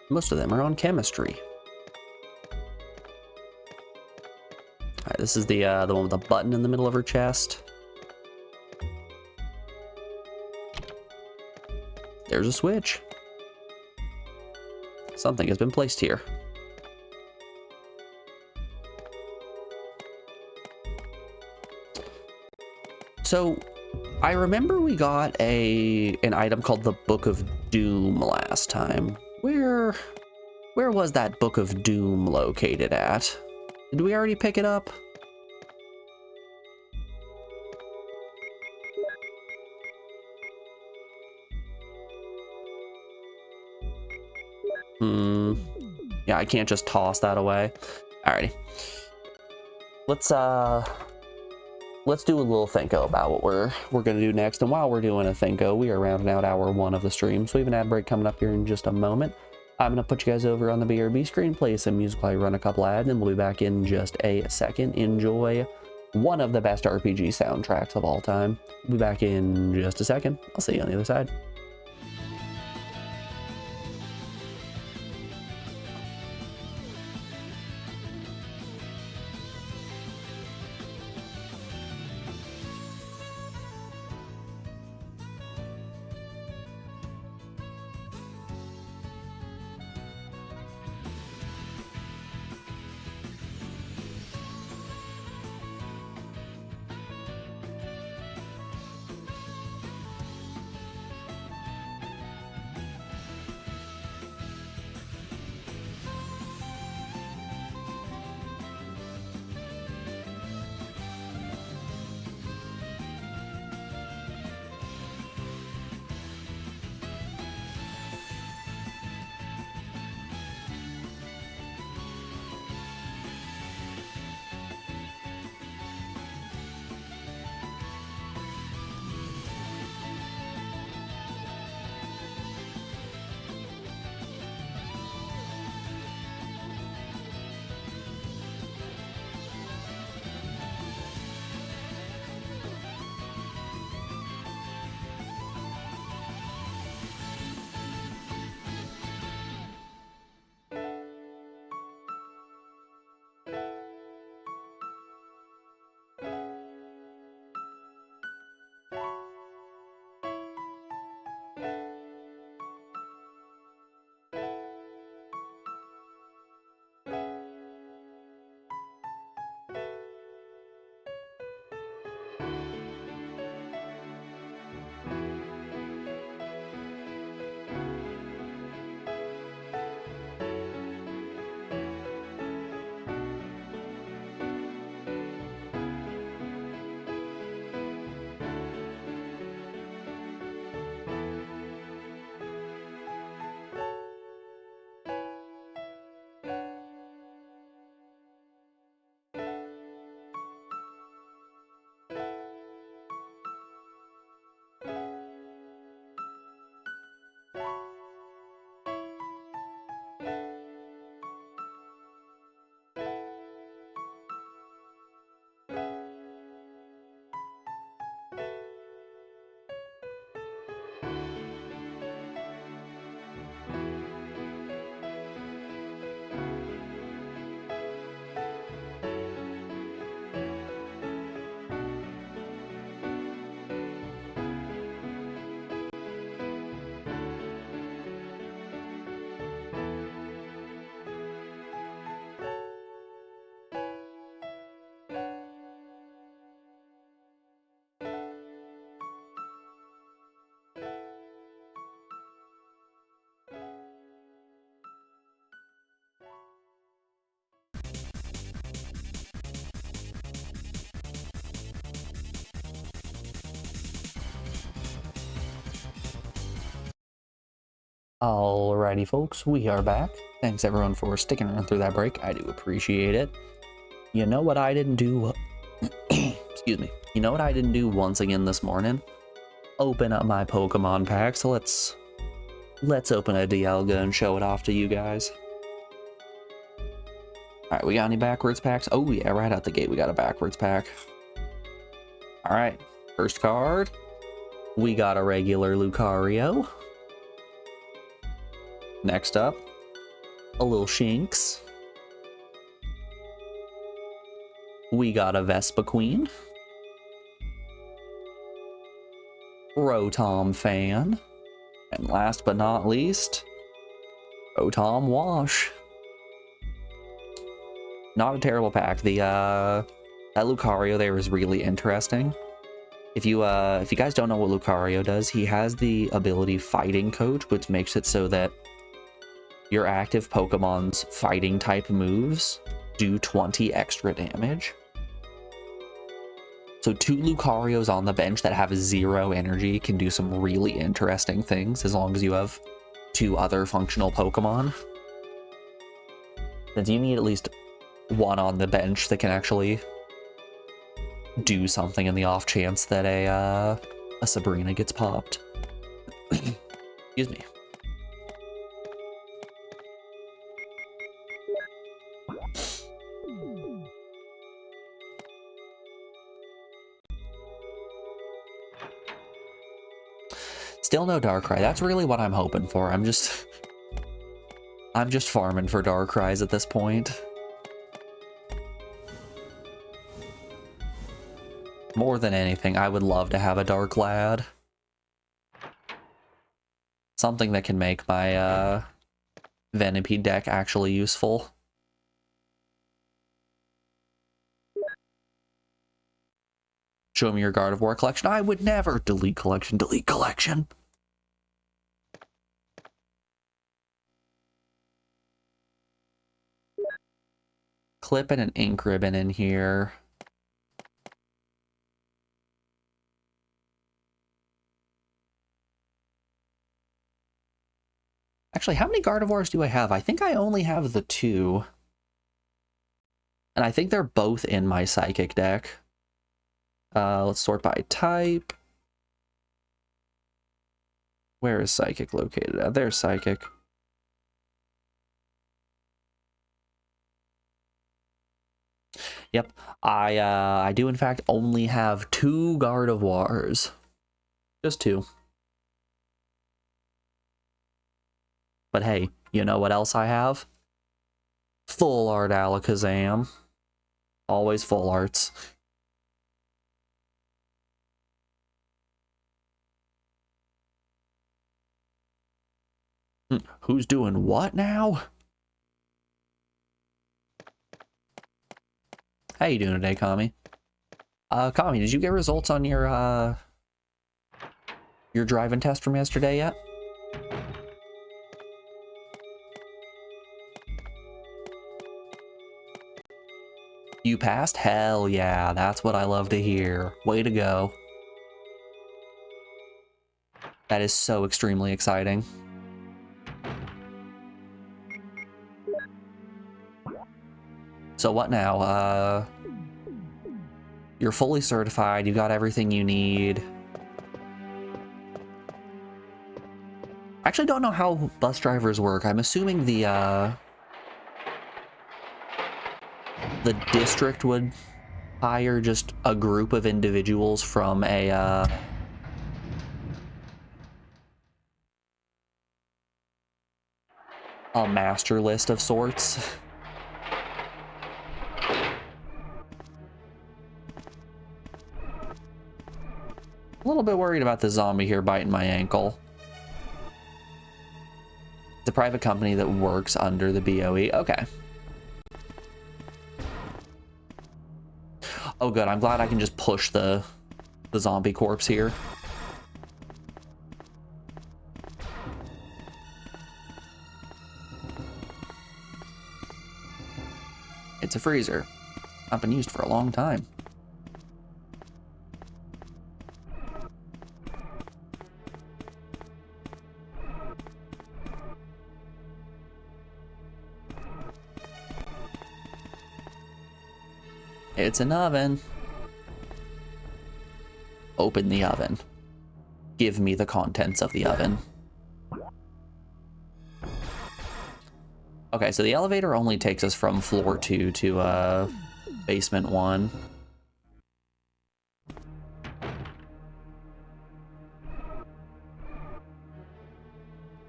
Most of them are on chemistry. Alright, this is the one with the button in the middle of her chest. There's a switch. Something has been placed here. So, I remember we got an item called the Book of Doom last time. Where Where was that Book of Doom located at? Did we already pick it up? Yeah, I can't just toss that away. Alrighty. Let's do a little thinko about what we're gonna do next. And while we're doing a thinko, we are rounding out hour 1 of the stream. So we have an ad break coming up here in just a moment. I'm gonna put you guys over on the BRB screen, play some music while I run a couple ads, and we'll be back in just a second. Enjoy one of the best RPG soundtracks of all time. We'll be back in just a second. I'll see you on the other side. Alrighty, folks, we are back. Thanks everyone for sticking around through that break. I do appreciate it. You know what I didn't do? Excuse me. You know what I didn't do once again this morning? Open up my Pokemon pack. So let's open a Dialga and show it off to you guys. Alright, we got any backwards packs? Oh yeah, right out the gate we got a backwards pack. Alright, first card. We got a regular Lucario. Next up, a little Shinx. We got a Vespa Queen. Rotom Fan. And last but not least, Rotom Wash. Not a terrible pack. That Lucario there is really interesting. If you guys don't know what Lucario does, he has the ability Fighting Coach, which makes it so that your active Pokemon's fighting type moves do 20 extra damage. So 2 Lucarios on the bench that have 0 energy can do some really interesting things as long as you have 2 other functional Pokemon. Since you need at least 1 on the bench that can actually do something in the off chance that a Sabrina gets popped. Excuse me. Still no Darkrai. That's really what I'm hoping for. I'm just farming for Darkrai's at this point. More than anything, I would love to have a Dark Lad. Something that can make my Venipede deck actually useful. Show me your Gardevoir collection. I would never delete collection, delete collection. Clipping an ink ribbon in here. Actually, how many Gardevoirs do I have? I think I only have the 2. And I think they're both in my Psychic deck. Let's sort by type. Where is Psychic located at? There's Psychic. Yep, I do in fact only have 2 Gardevoirs. Just 2. But hey, you know what else I have? Full art Alakazam. Always full arts. Who's doing what now? How you doing today, Kami? Kami, did you get results on your driving test from yesterday yet? You passed? Hell yeah, that's what I love to hear. Way to go. That is so extremely exciting. So what now? You're fully certified, you got everything you need. I actually don't know how bus drivers work. I'm assuming the district would hire just a group of individuals from a master list of sorts. A little bit worried about the zombie here biting my ankle. The private company that works under the BOE. Okay. Oh good, I'm glad I can just push the zombie corpse here. It's a freezer. Not been used for a long time. It's an oven. Open the oven. Give me the contents of the oven. Okay, so the elevator only takes us from floor 2 to basement 1.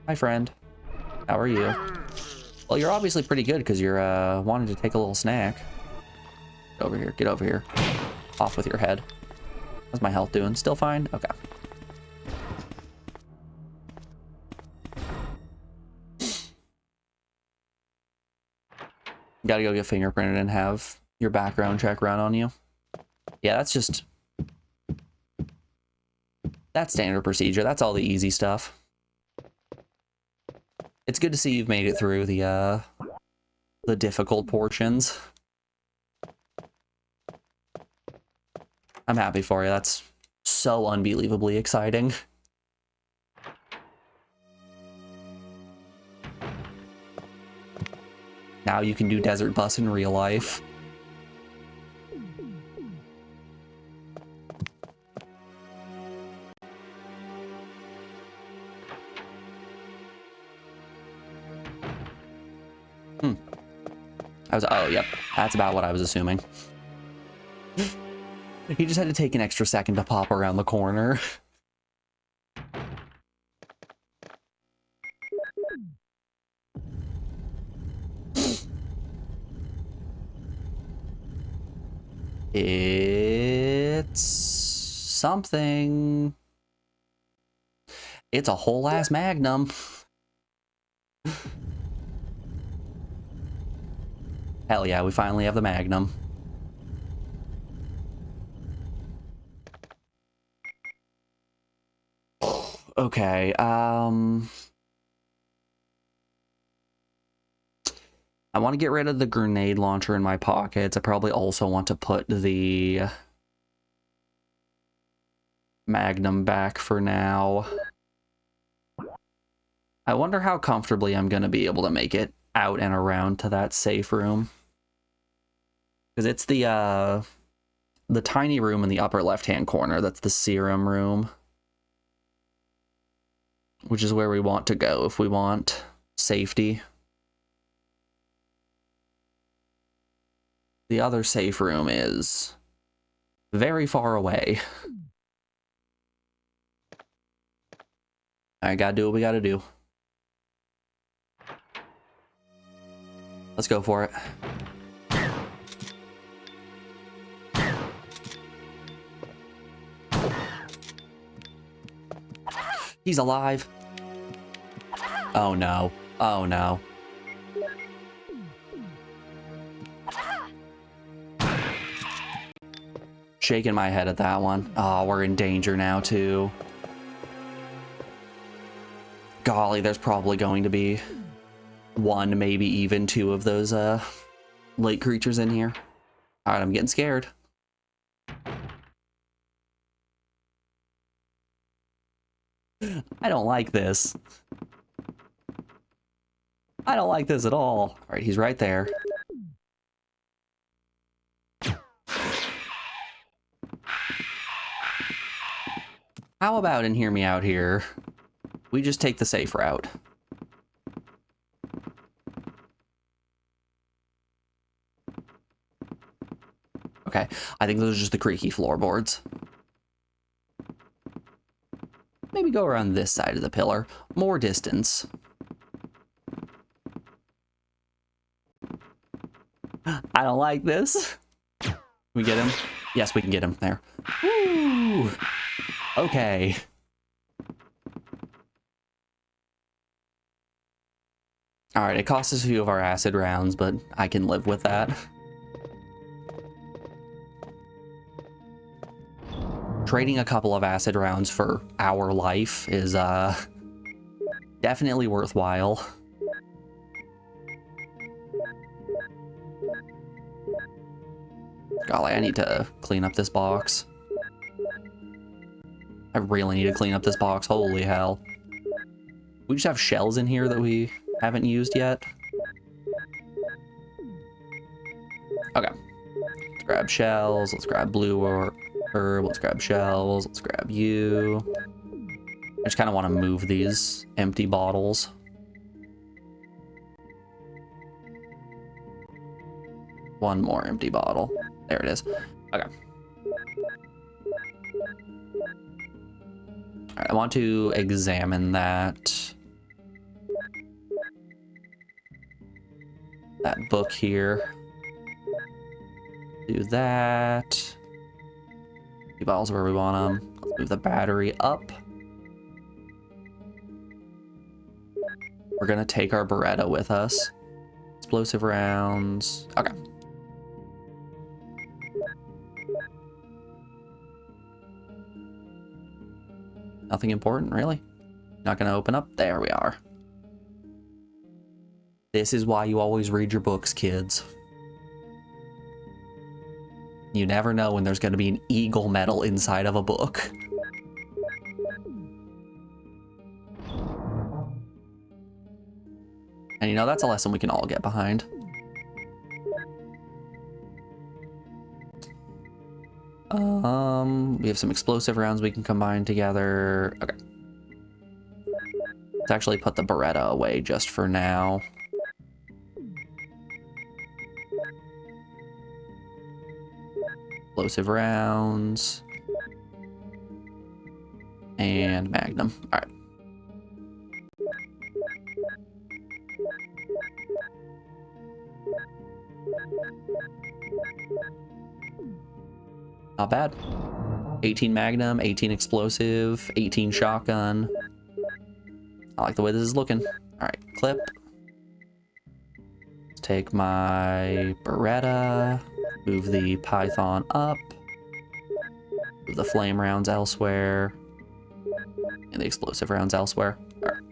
Hi, friend. How are you? Well, you're obviously pretty good because you're wanting to take a little snack. Get over here. Get over here. Off with your head. How's my health doing? Still fine? Okay. Gotta go get fingerprinted and have your background check run on you. Yeah, that's standard procedure. That's all the easy stuff. It's good to see you've made it through the difficult portions. I'm happy for you. That's so unbelievably exciting. Now you can do Desert Bus in real life. Oh, yep. That's about what I was assuming. He just had to take an extra second to pop around the corner. It's something. It's a whole ass Magnum. Hell yeah, we finally have the Magnum. Okay, I want to get rid of the grenade launcher in my pockets. I probably also want to put the Magnum back for now. I wonder how comfortably I'm going to be able to make it out and around to that safe room. Because it's the tiny room in the upper left-hand corner. That's the serum room. Which is where we want to go if we want safety. The other safe room is very far away. I gotta do what we gotta do. Let's go for it. He's alive. Oh no. Oh no. Shaking my head at that one. Oh, we're in danger now too. Golly, there's probably going to be one, maybe even two of those lake creatures in here. All right, I'm getting scared. I don't like this. I don't like this at all. All right, he's right there. How about, and hear me out here, we just take the safe route. Okay, I think those are just the creaky floorboards. Maybe go around this side of the pillar. More distance. I don't like this. Can we get him? Yes, we can get him there. Woo! Okay. Alright, it cost us a few of our acid rounds, but I can live with that. Trading a couple of acid rounds for our life is definitely worthwhile. Golly, I need to clean up this box. I really need to clean up this box, holy hell. We just have shells in here that we haven't used yet. Okay. Let's grab shells, let's grab blue herb, let's grab shells, let's grab you. I just kind of want to move these empty bottles. One more empty bottle. There it is. Okay. Alright, I want to examine that book here. Do that. The bottles where we want them. Let's move the battery up. We're gonna take our Beretta with us. Explosive rounds. Okay. Nothing important, really. Not gonna open up. There we are. This is why you always read your books, kids. You never know when there's going to be an eagle medal inside of a book. And you know, that's a lesson we can all get behind. We have some explosive rounds we can combine together. Okay. Let's actually put the Beretta away just for now. Explosive rounds. And Magnum. All right. Not bad. 18 Magnum, 18 explosive, 18 shotgun. I like the way this is looking. All right, clip. Let's take my Beretta, move the Python up, move the flame rounds elsewhere, and the explosive rounds elsewhere. All right.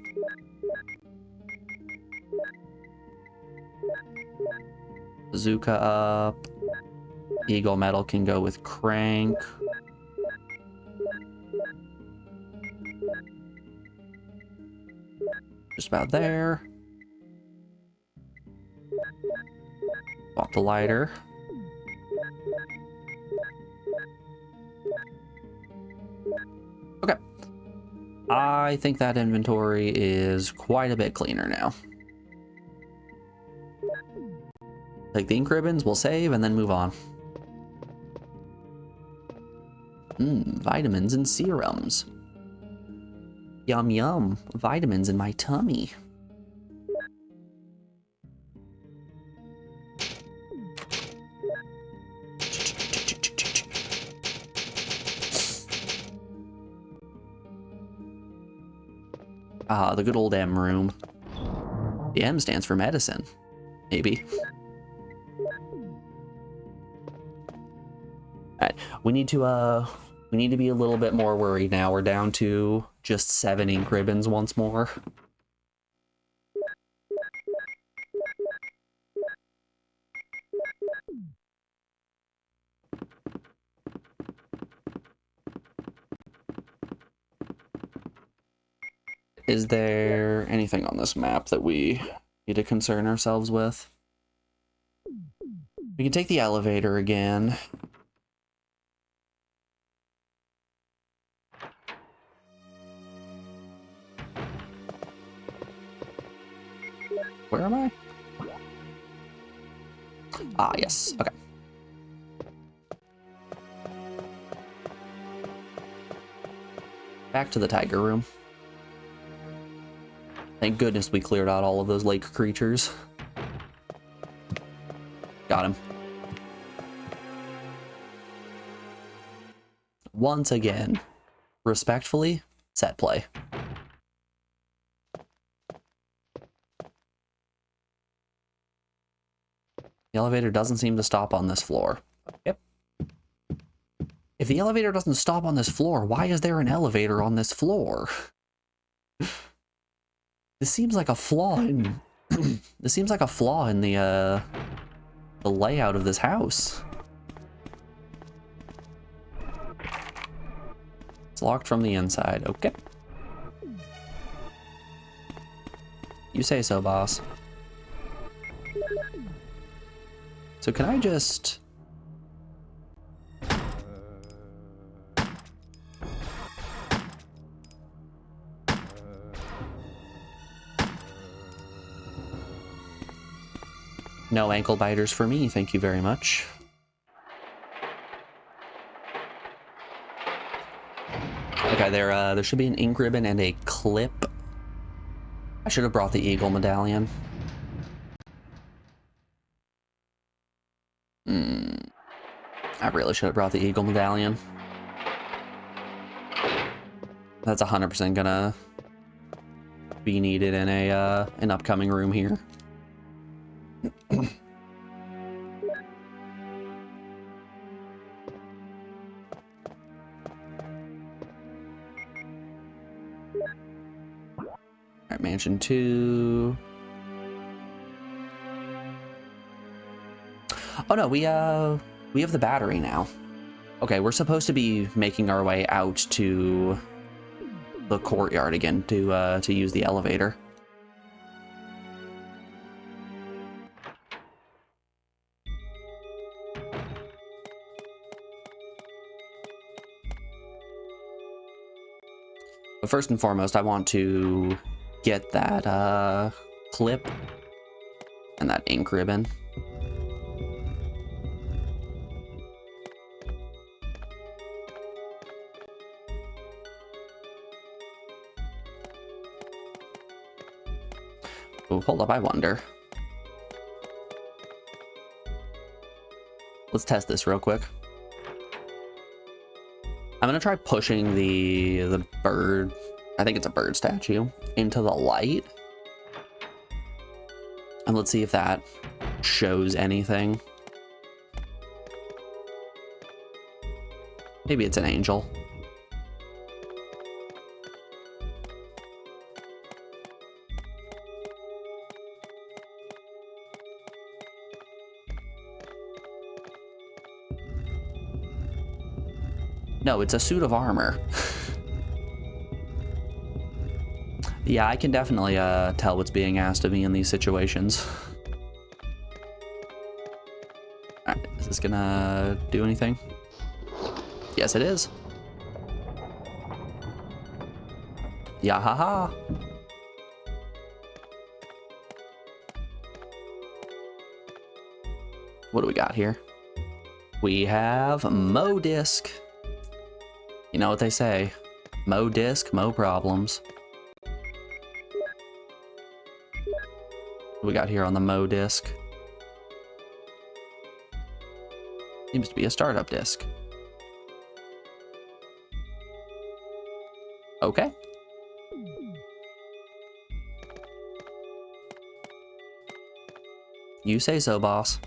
Bazooka up. Eagle medal can go with crank. Just about there. Walk the lighter. Okay. I think that inventory is quite a bit cleaner now. Take the ink ribbons, we'll save, and then move on. Vitamins and serums. Yum yum, vitamins in my tummy. Ah, the good old M room. The M stands for medicine. Maybe. Alright, we need to be a little bit more worried now. We're down to just 7 ink ribbons once more. Is there anything on this map that we need to concern ourselves with? We can take the elevator again. Where am I? Ah, yes. Okay. Back to the tiger room. Thank goodness we cleared out all of those lake creatures. Got him. Once again, respectfully, set play. The elevator doesn't seem to stop on this floor. Yep. If the elevator doesn't stop on this floor, why is there an elevator on this floor? This seems like a flaw in this seems like a flaw in the layout of this house. It's locked from the inside. Okay. You say so, boss. So can I just... No ankle biters for me, thank you very much. Okay, there should be an ink ribbon and a clip. I should have brought the eagle medallion. I really should have brought the eagle medallion. That's 100% gonna be needed in an upcoming room here. Alright, Mansion 2. Oh no, we have the battery now. Okay, we're supposed to be making our way out to the courtyard again to use the elevator. But first and foremost, I want to get that clip and that ink ribbon. Oh, hold up, I wonder. Let's test this real quick. I'm gonna try pushing the bird, I think it's a bird statue, into the light. And let's see if that shows anything. Maybe it's an angel. No, it's a suit of armor. Yeah, I can definitely tell what's being asked of me in these situations. Alright, is this gonna do anything? Yes, it is. Yeah, haha. What do we got here? We have Mo Disc. You know what they say, Mo Disc, Mo problems. What we got here on the Mo Disc? Seems to be a startup disc. Okay. You say so, boss.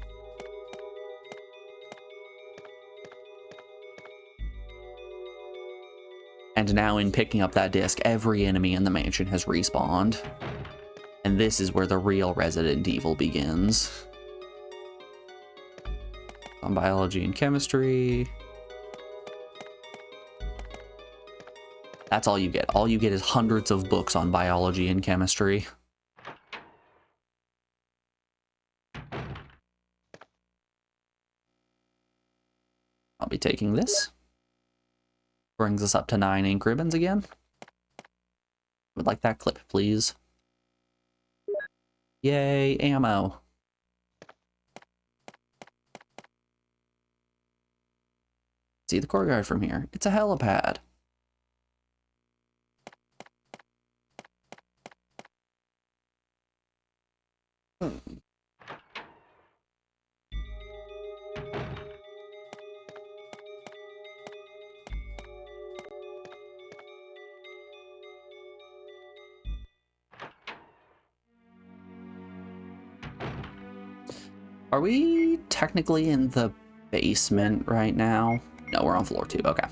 And now in picking up that disc, every enemy in the mansion has respawned. And this is where the real Resident Evil begins. On biology and chemistry. That's all you get. All you get is hundreds of books on biology and chemistry. I'll be taking this. Brings us up to 9 ink ribbons again. Would like that clip, please. Yay, ammo. See the courtyard from here. It's a helipad. Are we technically in the basement right now? No, we're on floor 2. Okay.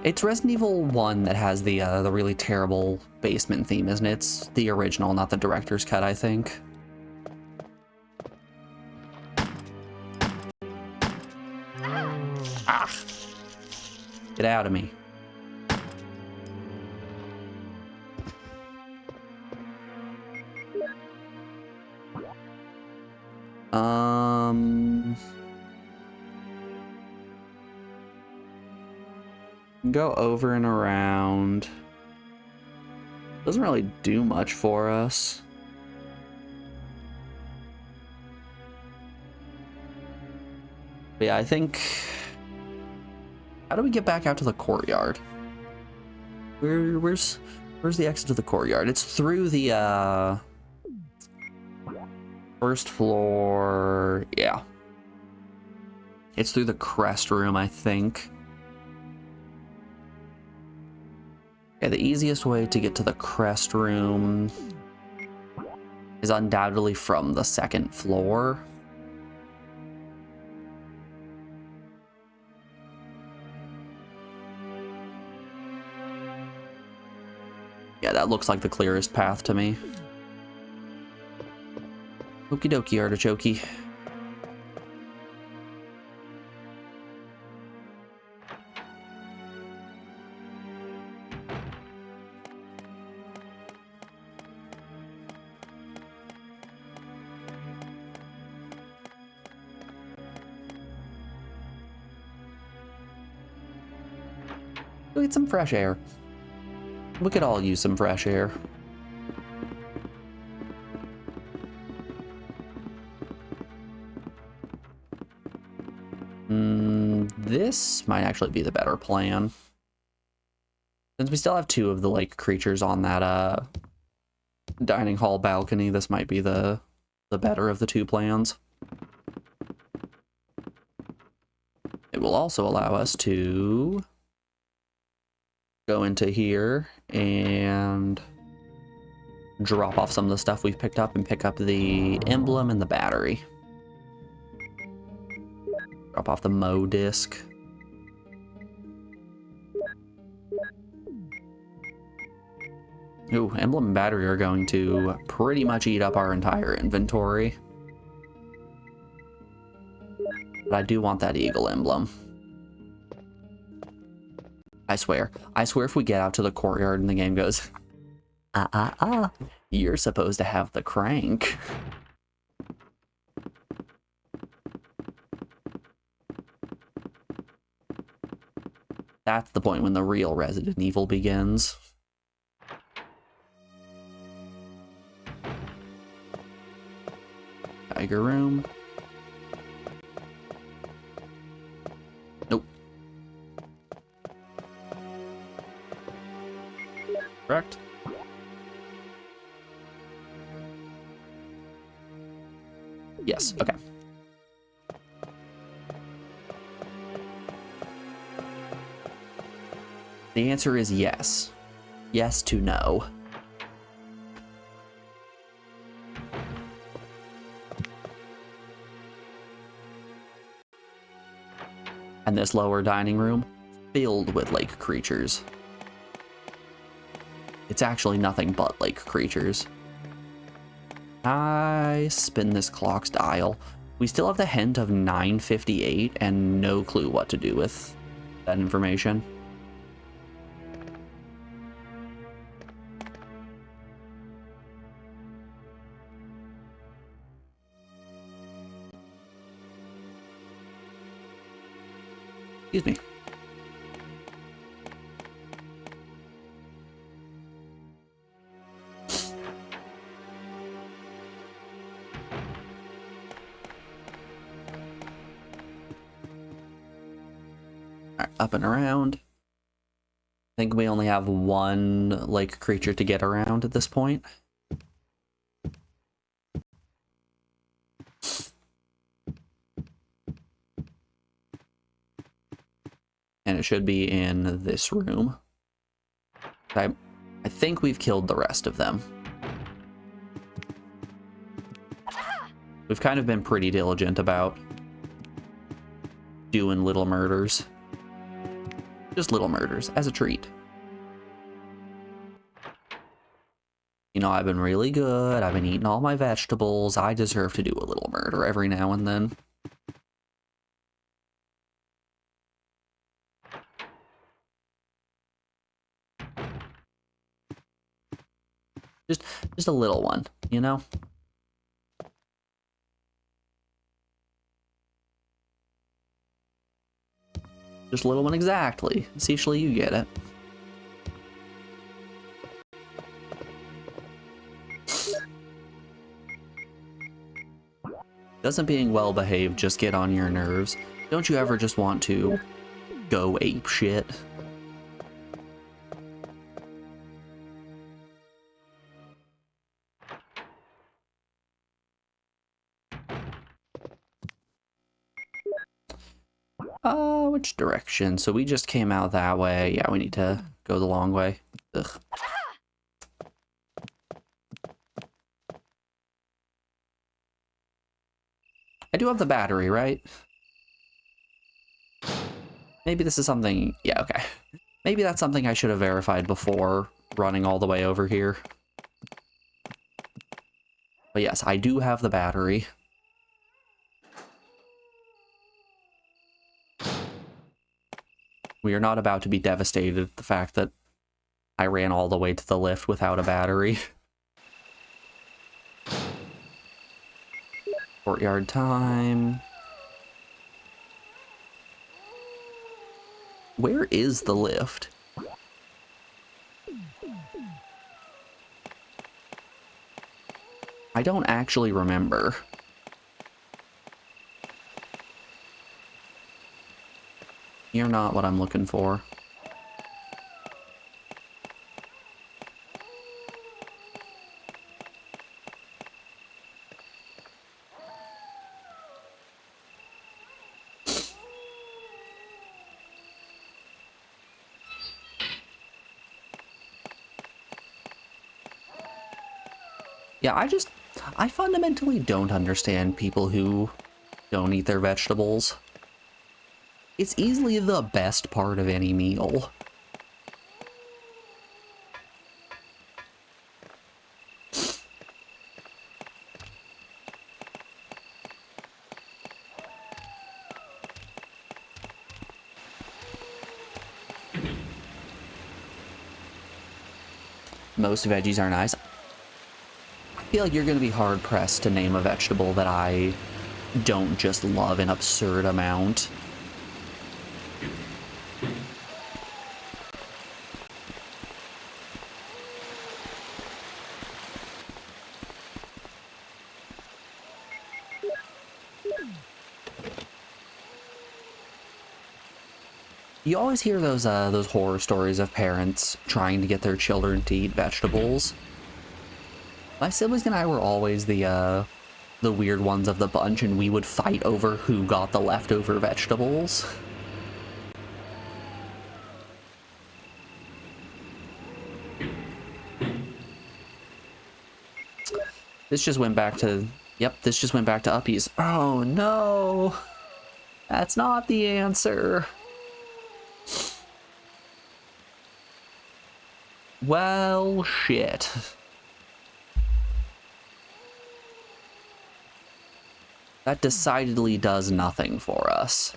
It's Resident Evil 1 that has the really terrible basement theme, isn't it? It's the original, not the director's cut, I think. Ah! Get out of me. Go over and around. Doesn't really do much for us. But yeah, I think... How do we get back out to the courtyard? Where's the exit to the courtyard? It's through the first floor. Yeah. It's through the crest room, I think. Yeah, the easiest way to get to the crest room is undoubtedly from the second floor. Yeah, that looks like the clearest path to me. Okie dokie, artichoke. Go get some fresh air. We could all use some fresh air. This might actually be the better plan. Since we still have two of the like creatures on that dining hall balcony, this might be the better of the two plans. It will also allow us to go into here and drop off some of the stuff we've picked up and pick up the emblem and the battery. Drop off the Mo disc. Ooh, emblem and battery are going to pretty much eat up our entire inventory. But I do want that eagle emblem. I swear if we get out to the courtyard and the game goes, you're supposed to have the crank. That's the point when the real Resident Evil begins. Tiger room. Nope. Correct. Yes, okay. The answer is yes. Yes to no. And this lower dining room, filled with lake creatures. It's actually nothing but lake creatures. I spin this clock's dial. We still have the hint of 9:58 and no clue what to do with that information. Excuse me. Alright, up and around. I think we only have one lake creature to get around at this point. And it should be in this room. I think we've killed the rest of them. We've kind of been pretty diligent about doing little murders. Just little murders, as a treat. You know, I've been really good, I've been eating all my vegetables, I deserve to do a little murder every now and then. Just a little one, you know? Just a little one exactly. Essentially, you get it. Doesn't being well behaved just get on your nerves? Don't you ever just want to go ape shit? Which direction? So we just came out that way. Yeah, we need to go the long way. Ugh. I do have the battery, right? Maybe this is something... Yeah, okay. Maybe that's something I should have verified before running all the way over here. But yes, I do have the battery. We are not about to be devastated at the fact that I ran all the way to the lift without a battery. Courtyard time. Where is the lift? I don't actually remember. You're not what I'm looking for. Yeah, I fundamentally don't understand people who don't eat their vegetables. It's easily the best part of any meal. Most veggies are nice. I feel like you're going to be hard-pressed to name a vegetable that I don't just love an absurd amount. You always hear those horror stories of parents trying to get their children to eat vegetables. My siblings and I were always the weird ones of the bunch, and we would fight over who got the leftover vegetables. This just went back to... Yep, this just went back to uppies. Oh no! That's not the answer. Well, shit. That decidedly does nothing for us.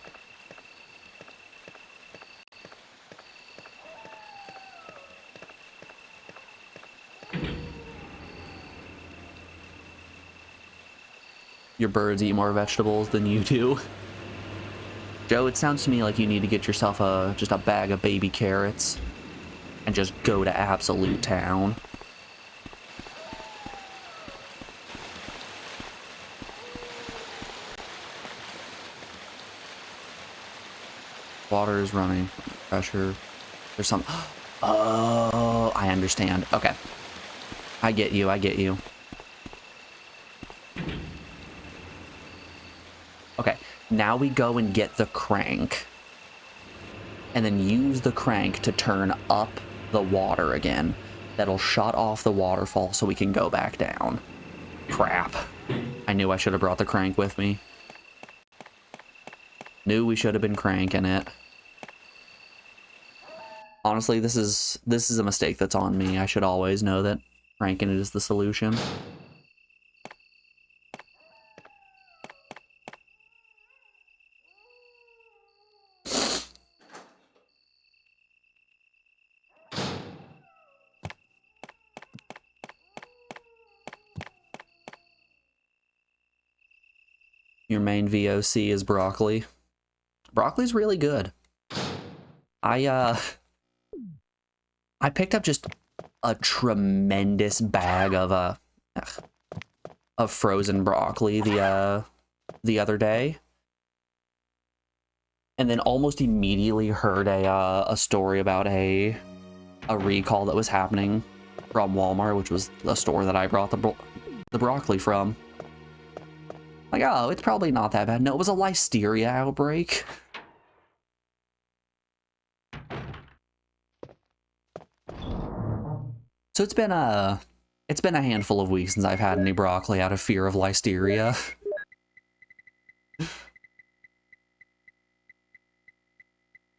Your birds eat more vegetables than you do. Joe, it sounds to me like you need to get yourself just a bag of baby carrots and just go to absolute town. Water is running. Pressure. There's some... Oh, I understand. Okay. I get you, I get you. Okay, now we go and get the crank. And then use the crank to turn up the water again. That'll shut off the waterfall so we can go back down. Crap. I knew I should have brought the crank with me. Knew we should have been cranking it. Honestly, this is a mistake that's on me. I should always know that cranking it is the solution. Your main VOC is broccoli. Broccoli's really good. I picked up just a tremendous bag of frozen broccoli the other day, and then almost immediately heard a story about a recall that was happening from Walmart, which was the store that I brought the broccoli from. Like, oh, it's probably not that bad. No, it was a listeria outbreak. So it's been a handful of weeks since I've had any broccoli out of fear of listeria.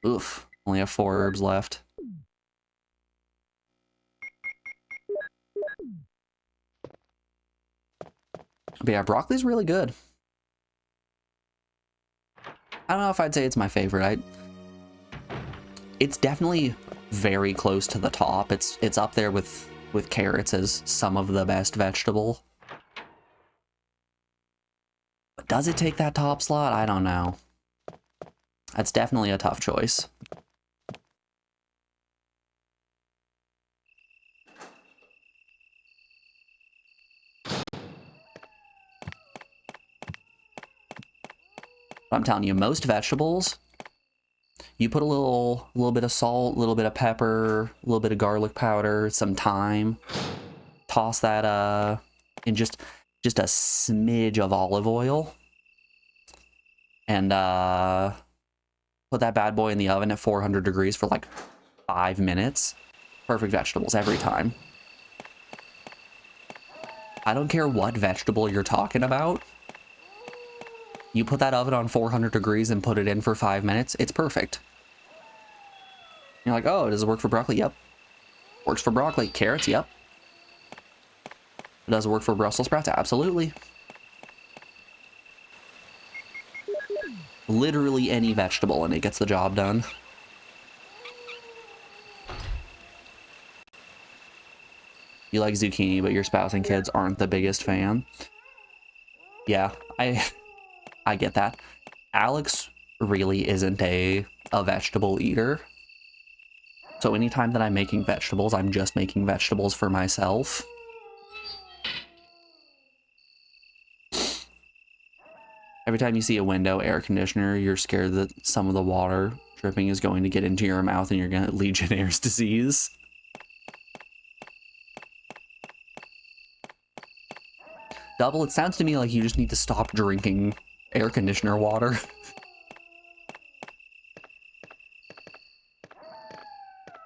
Oof, only have 4 herbs left. But yeah, broccoli's really good. I don't know if I'd say it's my favorite. It's definitely very close to the top. It's up there with carrots as some of the best vegetable. But does it take that top slot? I don't know. That's definitely a tough choice. I'm telling you, most vegetables, you put a little bit of salt, a little bit of pepper, a little bit of garlic powder, some thyme, toss that in just a smidge of olive oil, and put that bad boy in the oven at 400 degrees for like 5 minutes. Perfect vegetables every time. I don't care what vegetable you're talking about. You put that oven on 400 degrees and put it in for 5 minutes, it's perfect. You're like, oh, does it work for broccoli? Yep. Works for broccoli. Carrots? Yep. Does it work for Brussels sprouts? Absolutely. Literally any vegetable and it gets the job done. You like zucchini, but your spouse and kids aren't the biggest fan. Yeah, I get that. Alex really isn't a vegetable eater. So anytime that I'm making vegetables, I'm just making vegetables for myself. Every time you see a window air conditioner, you're scared that some of the water dripping is going to get into your mouth and you're going to get Legionnaire's disease. Double, it sounds to me like you just need to stop drinking air conditioner water.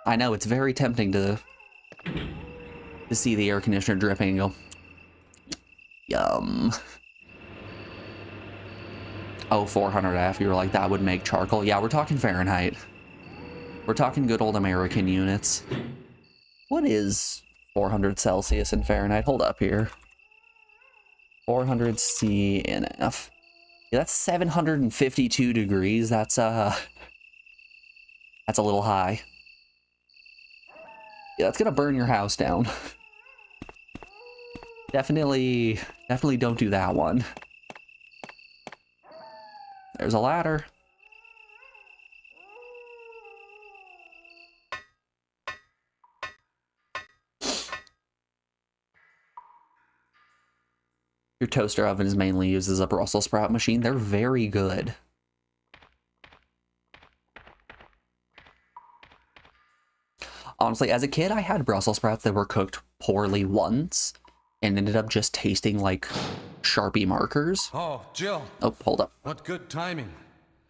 I know, it's very tempting to see the air conditioner dripping and go, yum. Oh, 400F, you were like, that would make charcoal. Yeah, we're talking Fahrenheit. We're talking good old American units. What is 400 Celsius in Fahrenheit? Hold up here. 400 C in F. Yeah, that's 752 degrees. That's a little high. Yeah, that's gonna burn your house down. Definitely don't do that one. There's a ladder. Your toaster oven is mainly used as a Brussels sprout machine. They're very good. Honestly, as a kid, I had Brussels sprouts that were cooked poorly once and ended up just tasting like Sharpie markers. Oh, Jill. Oh, hold up. What good timing.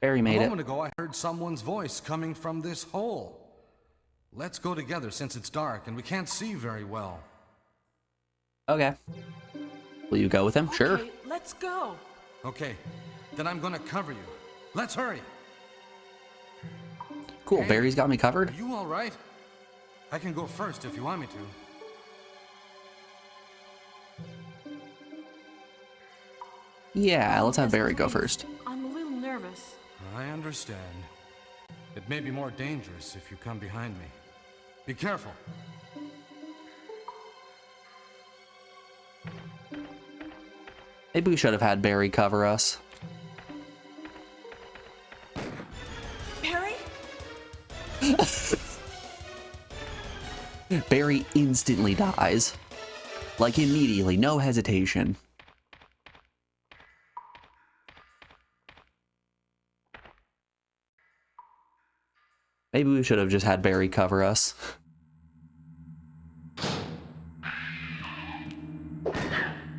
Barry made A it. moment ago, I heard someone's voice coming from this hole. Let's go together since it's dark and we can't see very well. Okay. Will you go with him? Sure. Okay, let's go. Okay, then I'm gonna cover you. Let's hurry. Cool, Hey, Barry's got me covered. Are you all right? I can go first if you want me to. Yeah, let's have Yes, Barry go please. first. I'm a little nervous. I understand. It may be more dangerous if you come behind me. Be careful. Maybe we should have had Barry cover us. Barry? Barry instantly dies. Like immediately, no hesitation. Maybe we should have just had Barry cover us.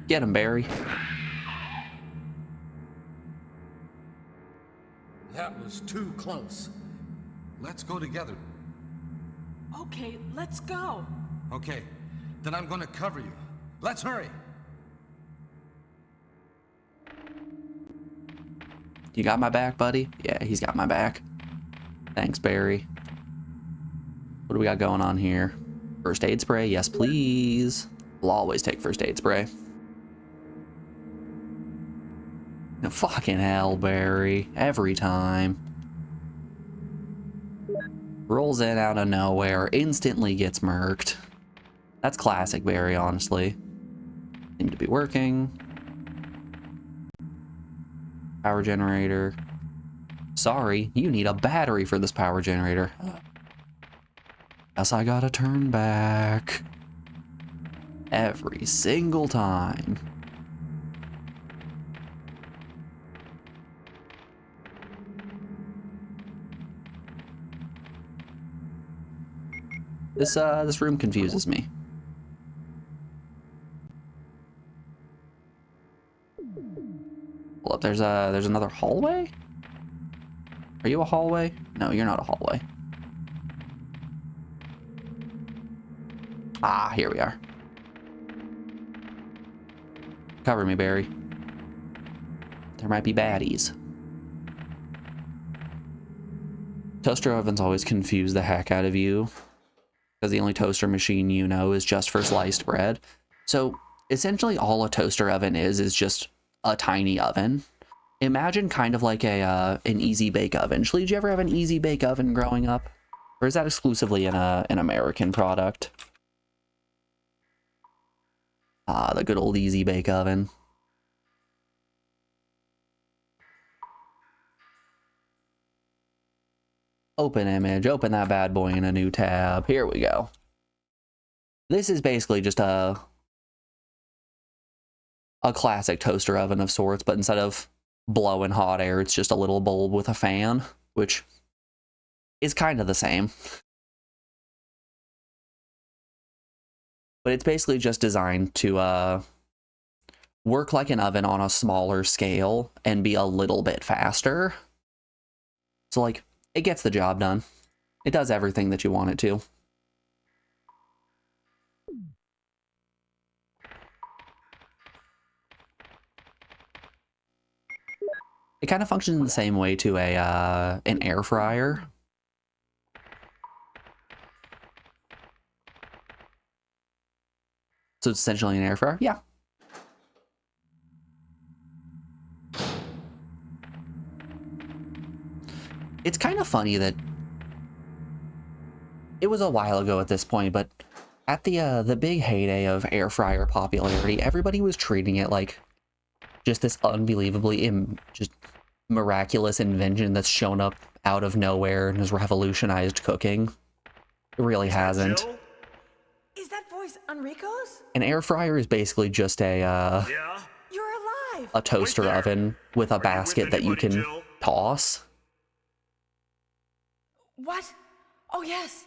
Get him, Barry. That was too close. Let's go together. Okay, let's go. Okay, then I'm gonna cover you. Let's hurry. You got my back, buddy? Yeah, he's got my back. Thanks, Barry. What do we got going on here? First aid spray? Yes, please. We'll always take first aid spray. Fucking hell, Barry. Every time. Rolls in out of nowhere, instantly gets murked. That's classic Barry, honestly. Seem to be working. Power generator. Sorry, you need a battery for this power generator. Guess I gotta turn back. Every single time. This room confuses me. Hold up, there's another hallway? Are you a hallway? No, you're not a hallway. Ah, here we are. Cover me, Barry. There might be baddies. Toaster ovens always confuse the heck out of you, because the only toaster machine you know is just for sliced bread. So essentially all a toaster oven is just a tiny oven. Imagine kind of like an easy bake oven. Shlee, did you ever have an easy bake oven growing up? Or is that exclusively an American product? Ah, the good old easy bake oven. Open image, open that bad boy in a new tab. Here we go. This is basically just a classic toaster oven of sorts, but instead of blowing hot air, it's just a little bulb with a fan, which is kind of the same. But it's basically just designed to work like an oven on a smaller scale and be a little bit faster. So, like, it gets the job done. It does everything that you want it to. It kind of functions in the same way to an air fryer. So it's essentially an air fryer? Yeah. It's kind of funny that it was a while ago at this point, but at the big heyday of air fryer popularity, everybody was treating it like just this unbelievably just miraculous invention that's shown up out of nowhere and has revolutionized cooking. It really hasn't. Is that voice Enrico's? An air fryer is basically just You're alive! a toaster oven with a basket that you can toss. What? Oh, yes.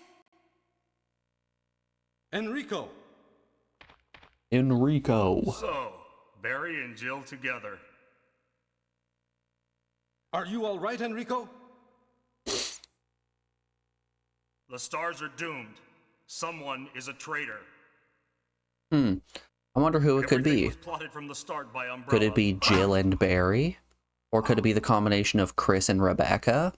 Enrico! Enrico. So, Barry and Jill together. Are you all right, Enrico? The stars are doomed. Someone is a traitor. I wonder who it could Everything be. was plotted from the start by Umbrella. Could it be Jill and Barry? Or could it be the combination of Chris and Rebecca?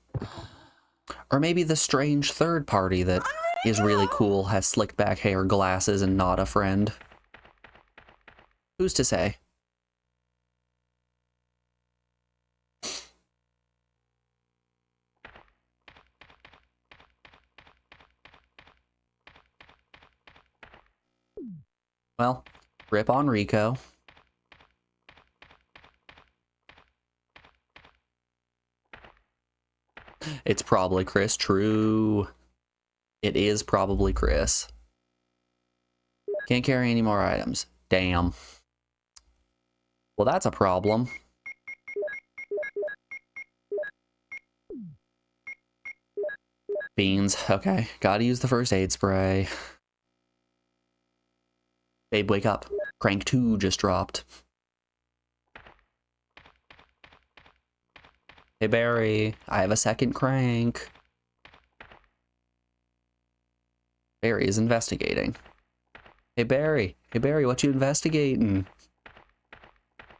Or maybe the strange third party that is really cool, has slicked back hair, glasses, and not a friend? Who's to say? Well, rip on Rico. It's probably Chris. True. It is probably Chris. Can't carry any more items. Damn. Well, that's a problem. Beans. Okay, gotta use the first aid spray. Babe, wake up. Crank 2 just dropped. Hey, Barry, I have a second crank. Barry is investigating. Hey, Barry. Hey, Barry, what you investigating?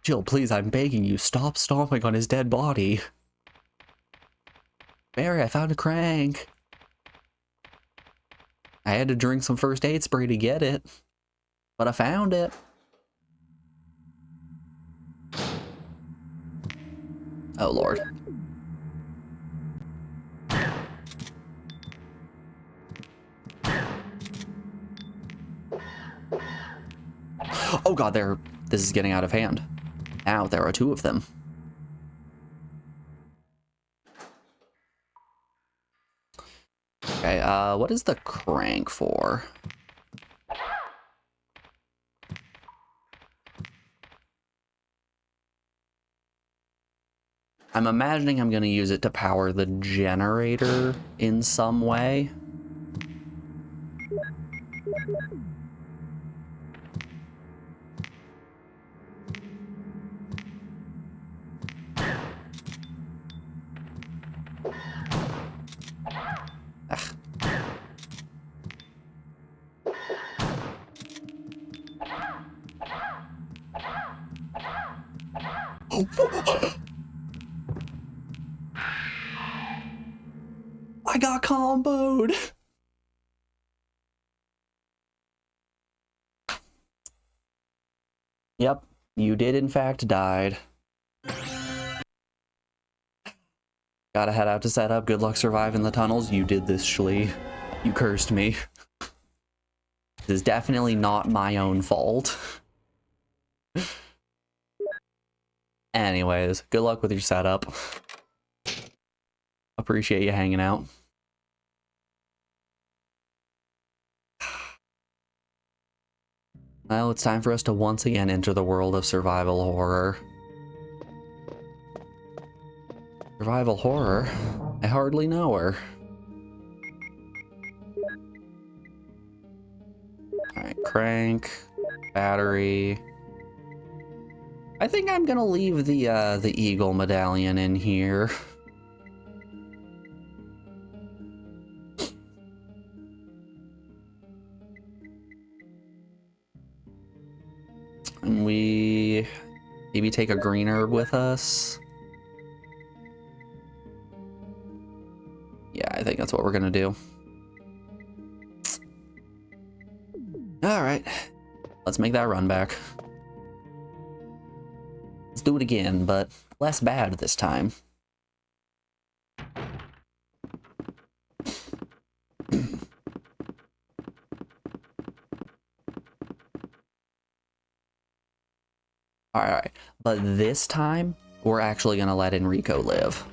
Jill, please, I'm begging you, stop stomping on his dead body. Barry, I found a crank. I had to drink some first aid spray to get it, but I found it. Oh, Lord. Oh, God, this is getting out of hand. Now there are two of them. Okay, what is the crank for? I'm imagining I'm going to use it to power the generator in some way. Ugh. I got comboed. Yep, you did in fact died. Gotta head out to set up. Good luck surviving the tunnels. You did this, Shlee. You cursed me. This is definitely not my own fault. Anyways, good luck with your setup. Appreciate you hanging out. Well, it's time for us to once again enter the world of survival horror. Survival horror? I hardly know her. Alright, crank, battery. I think I'm gonna leave the eagle medallion in here. And we maybe take a green herb with us. Yeah, I think that's what we're gonna do. Alright, let's make that run back. Let's do it again, but less bad this time. Alright, but this time, we're actually gonna let Enrico live.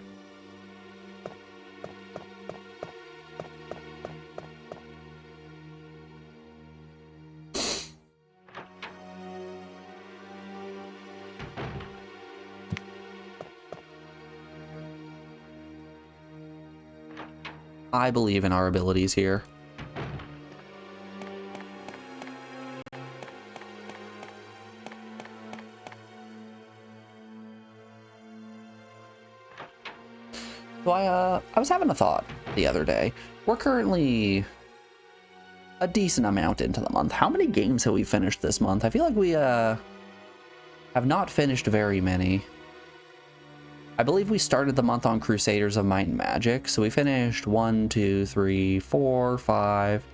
I believe in our abilities here. So I was having a thought the other day. We're currently a decent amount into the month. How many games have we finished this month? I feel like we have not finished very many. I believe we started the month on Crusaders of Might and Magic, so we finished 1, 2, 3, 4, 5,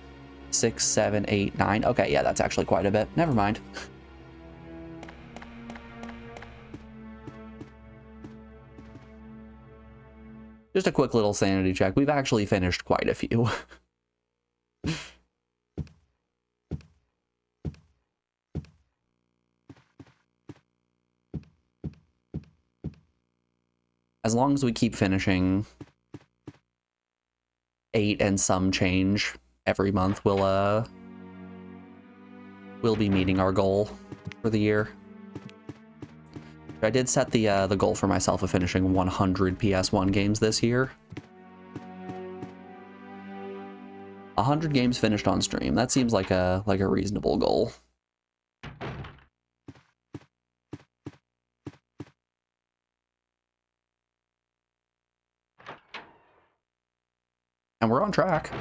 6, 7, 8, 9. Okay, yeah, that's actually quite a bit. Never mind. Just a quick little sanity check. We've actually finished quite a few. As long as we keep finishing 8 and some change every month, we'll be meeting our goal for the year. I did set the goal for myself of finishing 100 PS1 games this year. 100 games finished on stream. That seems like a reasonable goal. And we're on track.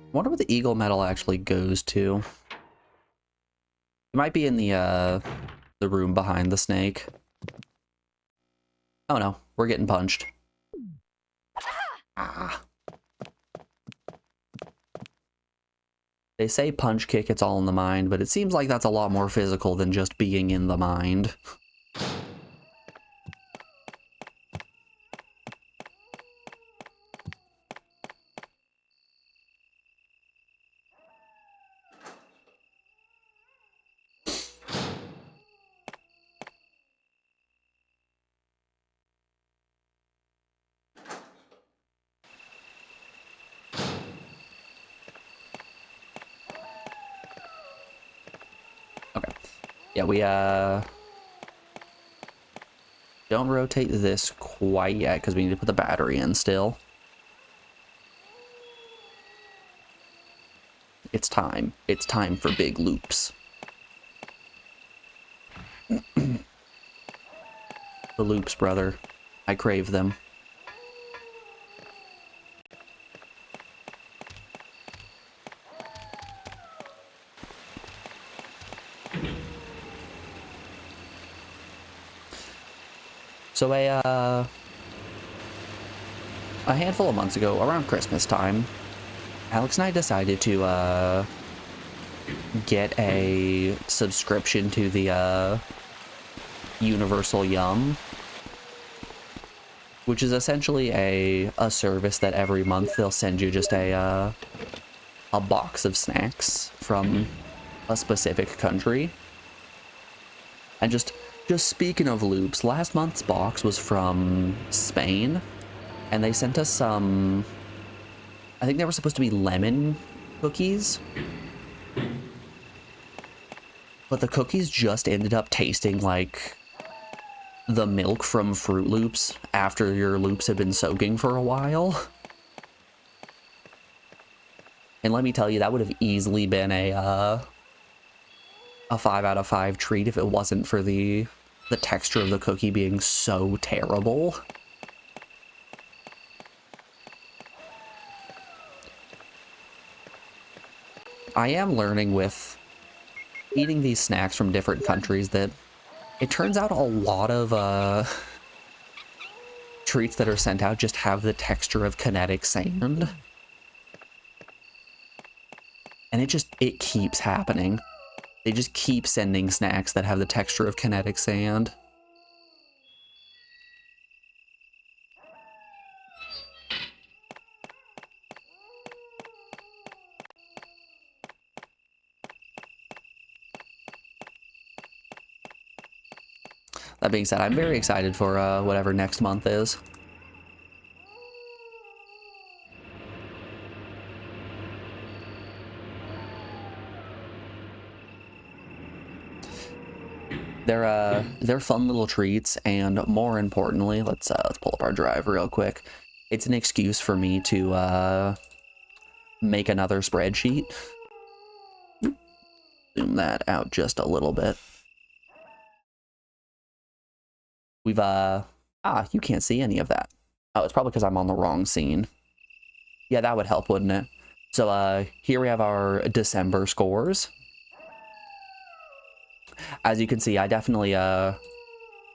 I wonder what the Eagle medal actually goes to. It might be in the room behind the snake. Oh no, we're getting punched. Ah. They say punch kick, it's all in the mind, but it seems like that's a lot more physical than just being in the mind. Okay. Yeah, we don't rotate this quite yet because we need to put the battery in still. It's time. It's time for big loops. The loops, brother. I crave them. So a handful of months ago, around Christmas time, Alex and I decided to get a subscription to the Universal Yum, which is essentially a service that every month they'll send you just a box of snacks from a specific country. And just speaking of loops, last month's box was from Spain, and they sent us some, I think they were supposed to be lemon cookies, but the cookies just ended up tasting like the milk from Fruit Loops after your loops had been soaking for a while. And let me tell you, that would have easily been a 5 out of 5 treat if it wasn't for the texture of the cookie being so terrible. I am learning with eating these snacks from different countries that it turns out a lot of treats that are sent out just have the texture of kinetic sand. And it keeps happening. They just keep sending snacks that have the texture of kinetic sand. That being said, I'm very excited for whatever next month is. They're fun little treats, and more importantly, let's pull up our drive real quick. It's an excuse for me to make another spreadsheet. Zoom that out just a little bit. We've you can't see any of that. Oh, it's probably because I'm on the wrong scene. Yeah, that would help, wouldn't it? So here we have our December scores. As you can see, I definitely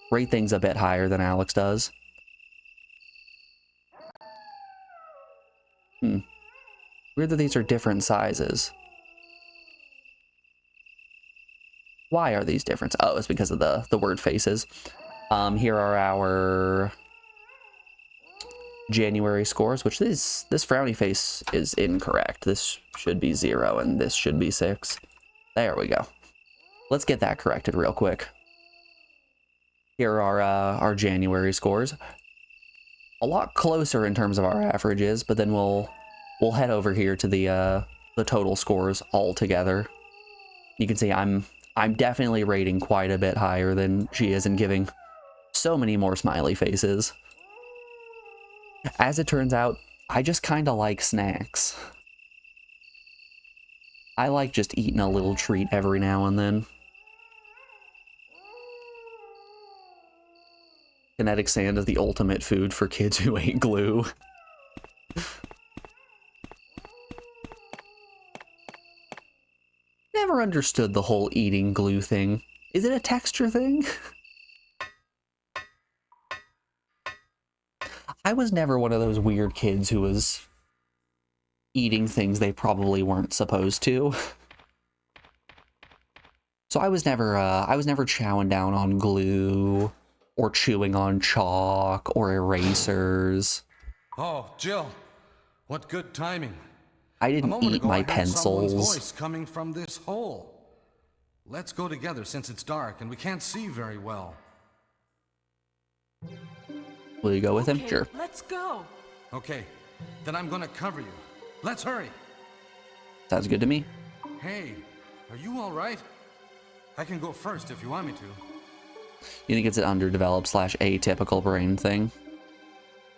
rate things a bit higher than Alex does. Weird that these are different sizes. Why are these different? Oh, it's because of the word faces. Here are our January scores, which this frowny face is incorrect. This should be 0 and this should be 6. There we go. Let's get that corrected real quick. Here are our January scores. A lot closer in terms of our averages, but then we'll head over here to the total scores all together. You can see I'm definitely rating quite a bit higher than she is and giving so many more smiley faces. As it turns out, I just kind of like snacks. I like just eating a little treat every now and then. Kinetic sand is the ultimate food for kids who ate glue. never understood the whole eating glue thing. Is it a texture thing? I was never one of those weird kids who was eating things they probably weren't supposed to. So I was never chowing down on glue or chewing on chalk or erasers. Oh, Jill, what good timing. I A didn't moment eat ago, my I heard someone's pencils. voice coming from this hole. Let's go together since it's dark and we can't see very well. Will you go with him? Okay, Sure. let's go. Okay, then I'm gonna cover you. Let's hurry. Sounds good to me. Hey, are you all right? I can go first if you want me to. You think it's an underdeveloped / atypical brain thing?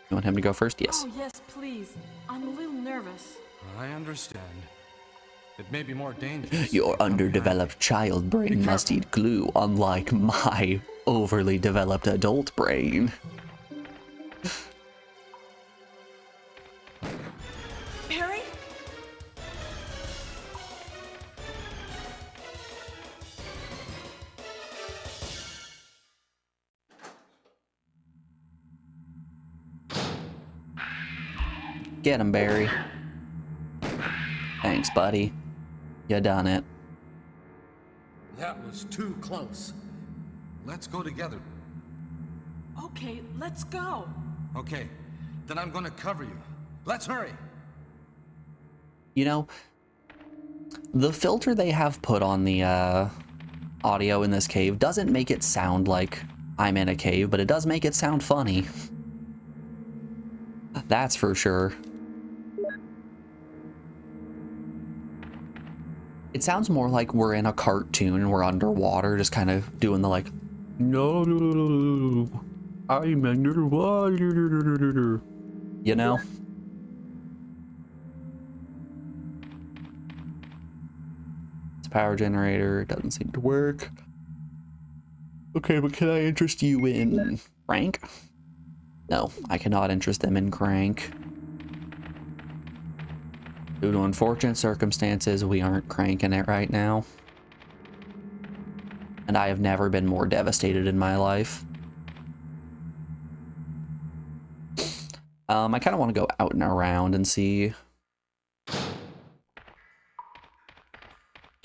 You want him to go first? Yes. Oh, yes, please. I'm a little nervous. I understand. It may be more dangerous. Your if I'm underdeveloped child brain must careful. eat glue, unlike my overly developed adult brain. Barry? Get him, Barry. Thanks, buddy. You done it. That was too close. Let's go together. Okay, let's go. Okay, then I'm gonna cover you. Let's hurry. You know, the filter they have put on the audio in this cave doesn't make it sound like I'm in a cave, but it does make it sound funny. That's for sure. It sounds more like we're in a cartoon and we're underwater, just kind of doing the like, no, I'm underwater. You know? It's a power generator. It doesn't seem to work. Okay, but can I interest you in Crank? No, I cannot interest them in Crank. Due to unfortunate circumstances, we aren't cranking it right now. And I have never been more devastated in my life. I kind of want to go out and around and see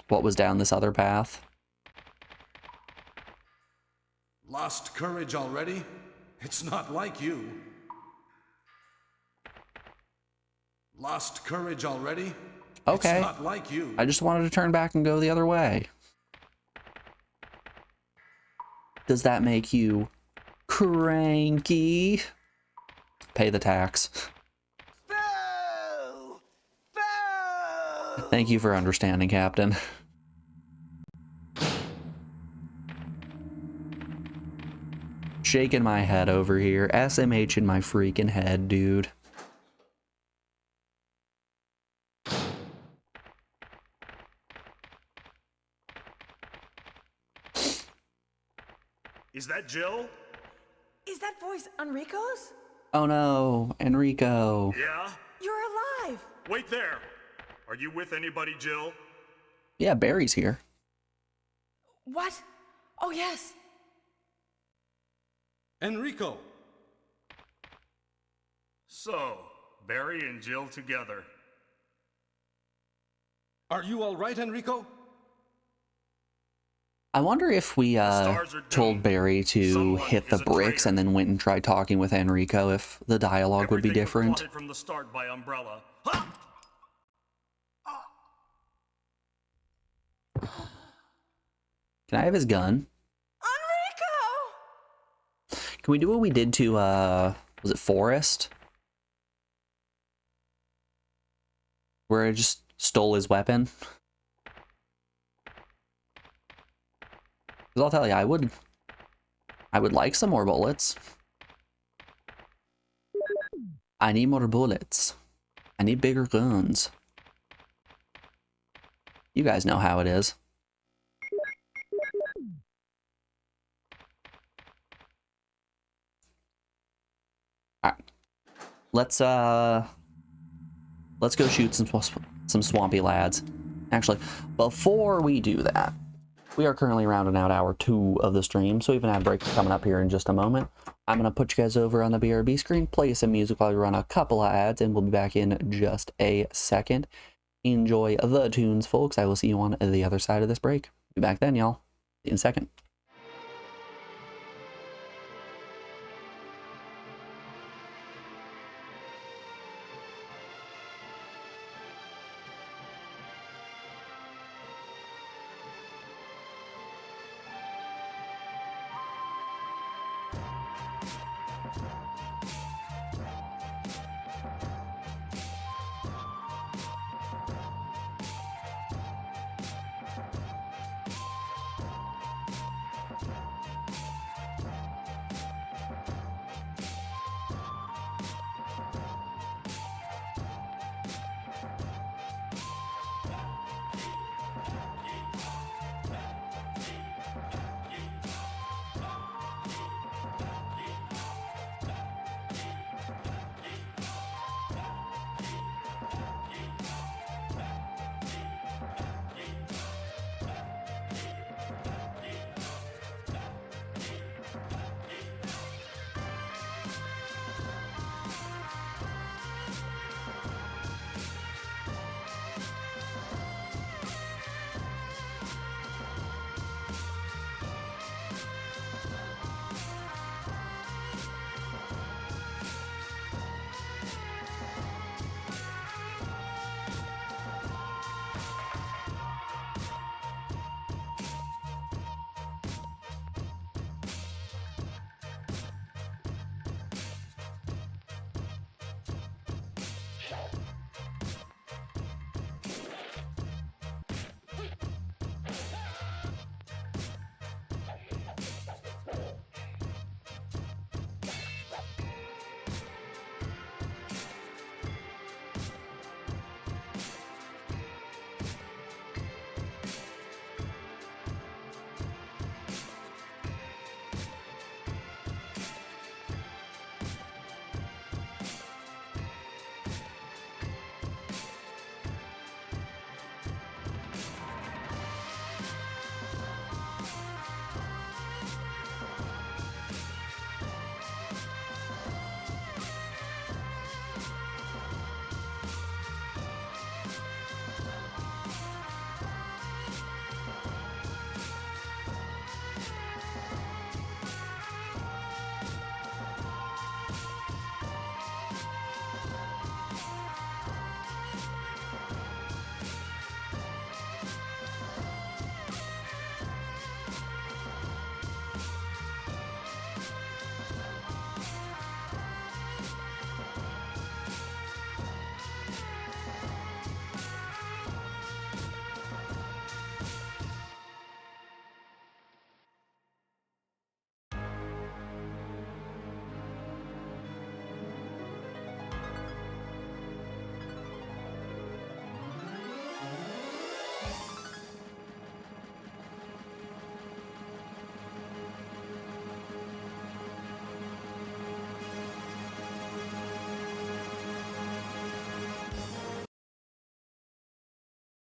what was down this other path. Lost courage already? It's not like you. Lost courage already? Okay. It's not like you. I just wanted to turn back and go the other way. Does that make you cranky? Pay the tax. Boo! Boo! Thank you for understanding, Captain. Shaking my head over here. SMH in my freaking head, dude. Is that Jill? Is that voice Enrico's? Oh no, Enrico. Yeah? You're alive! Wait there. Are you with anybody, Jill? Yeah, Barry's here. What? Oh, yes. Enrico! So, Barry and Jill together. Are you all right, Enrico? I wonder if we stars are told doomed. Barry to Someone hit the is a bricks traitor. and then went and tried talking with Enrico, if the dialogue would be Everything was different. plotted from the start by Umbrella. Ha! Can I have his gun? Enrico! Can we do what we did to, was it Forrest? Where I just stole his weapon? Because I'll tell you, I would like some more bullets. I need more bullets. I need bigger guns. You guys know how it is. Alright. Let's go shoot some swampy lads. Actually, before we do that, we are currently rounding out hour 2 of the stream, so we have an ad break coming up here in just a moment. I'm going to put you guys over on the BRB screen, play some music while we run a couple of ads, and we'll be back in just a second. Enjoy the tunes, folks. I will see you on the other side of this break. Be back then, y'all. See you in a second.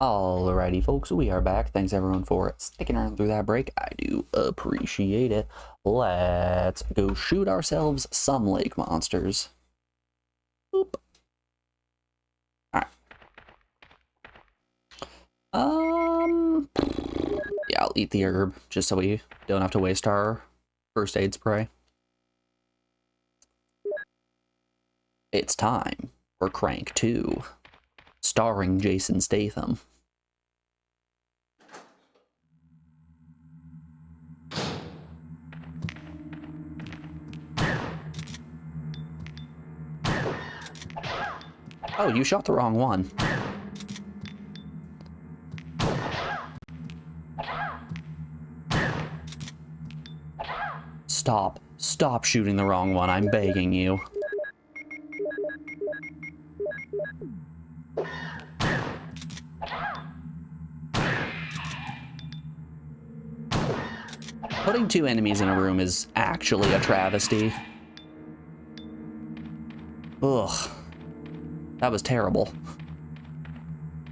Alrighty, folks, we are back. Thanks everyone for sticking around through that break. I do appreciate it. Let's go shoot ourselves some lake monsters. Boop. Alright. Yeah, I'll eat the herb just so we don't have to waste our first aid spray. It's time for Crank 2, starring Jason Statham. Oh, you shot the wrong one. Stop. Stop shooting the wrong one, I'm begging you. Putting two enemies in a room is actually a travesty. Ugh. That was terrible.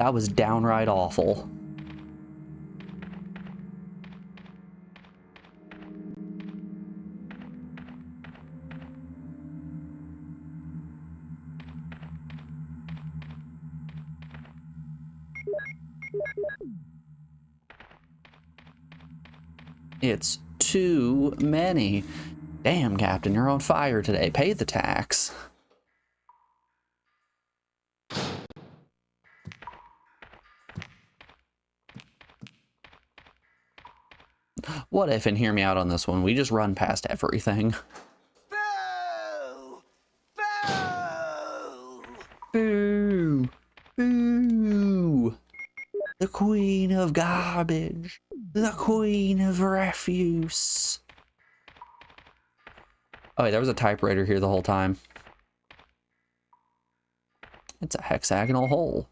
That was downright awful. It's too many. Damn, Captain, you're on fire today. Pay the tax. What if, and hear me out on this one, we just run past everything? Boo! Boo! Boo! Boo! The queen of garbage. The queen of refuse. Oh, wait, there was a typewriter here the whole time. It's a hexagonal hole.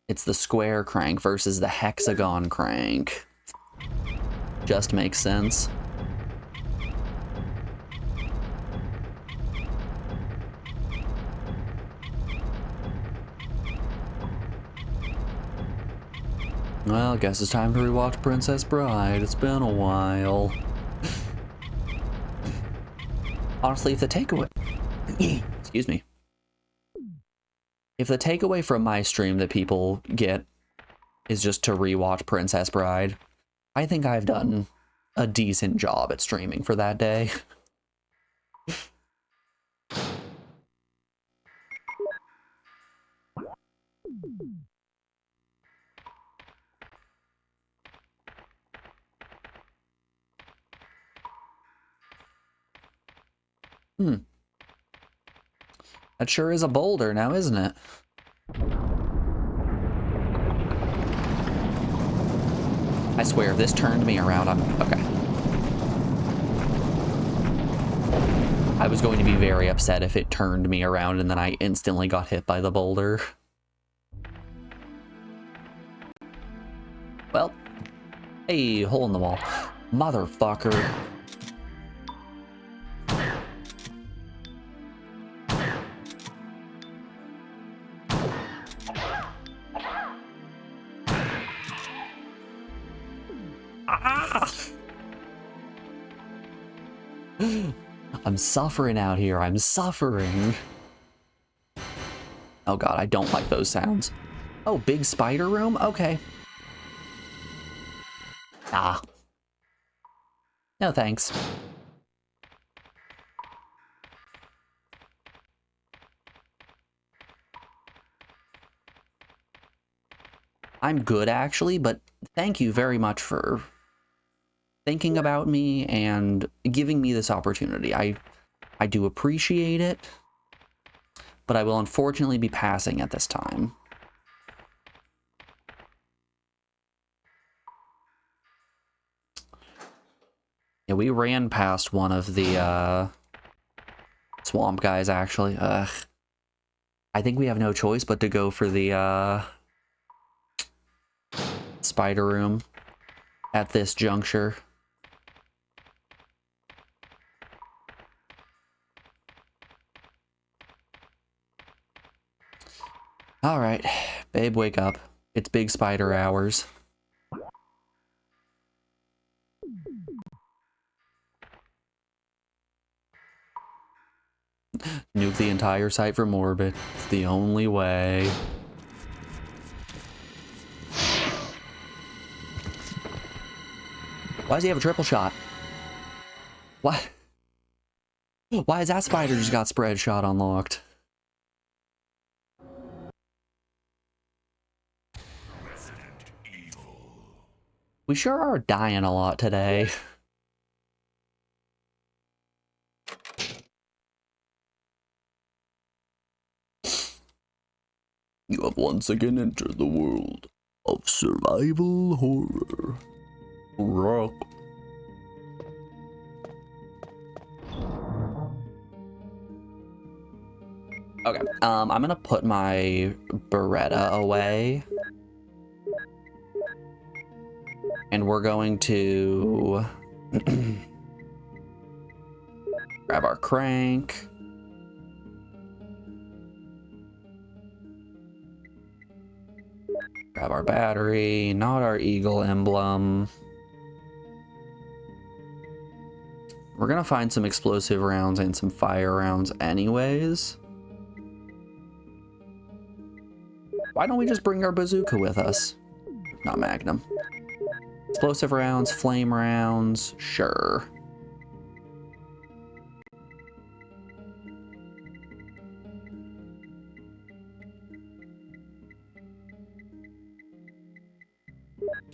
It's the square crank versus the hexagon crank. Just makes sense. Well, I guess it's time to rewatch Princess Bride. It's been a while. Honestly, if the takeaway... Excuse me. If the takeaway from my stream that people get is just to rewatch Princess Bride, I think I've done a decent job at streaming for that day. That sure is a boulder now, isn't it? I swear, if this turned me around, I'm... Okay. I was going to be very upset if it turned me around and then I instantly got hit by the boulder. Well. Hey, hole in the wall. Motherfucker. I'm suffering out here. I'm suffering. Oh god, I don't like those sounds. Oh, big spider room? Okay. Ah. No thanks. I'm good actually, but thank you very much for thinking about me and giving me this opportunity. I do appreciate it, but I will unfortunately be passing at this time. Yeah, we ran past one of the swamp guys actually. Ugh. I think we have no choice but to go for the spider room at this juncture. All right, babe, wake up. It's big spider hours. Nuke the entire site from orbit. It's the only way. Why does he have a triple shot? What? Why is that spider just got spread shot unlocked? We sure are dying a lot today. You have once again entered the world of survival horror. Rock. Okay, I'm gonna put my Beretta away. And we're going to Grab our crank. Grab our battery, not our eagle emblem. We're gonna find some explosive rounds and some fire rounds anyways. Why don't we just bring our bazooka with us? Not Magnum. Explosive rounds, flame rounds, sure.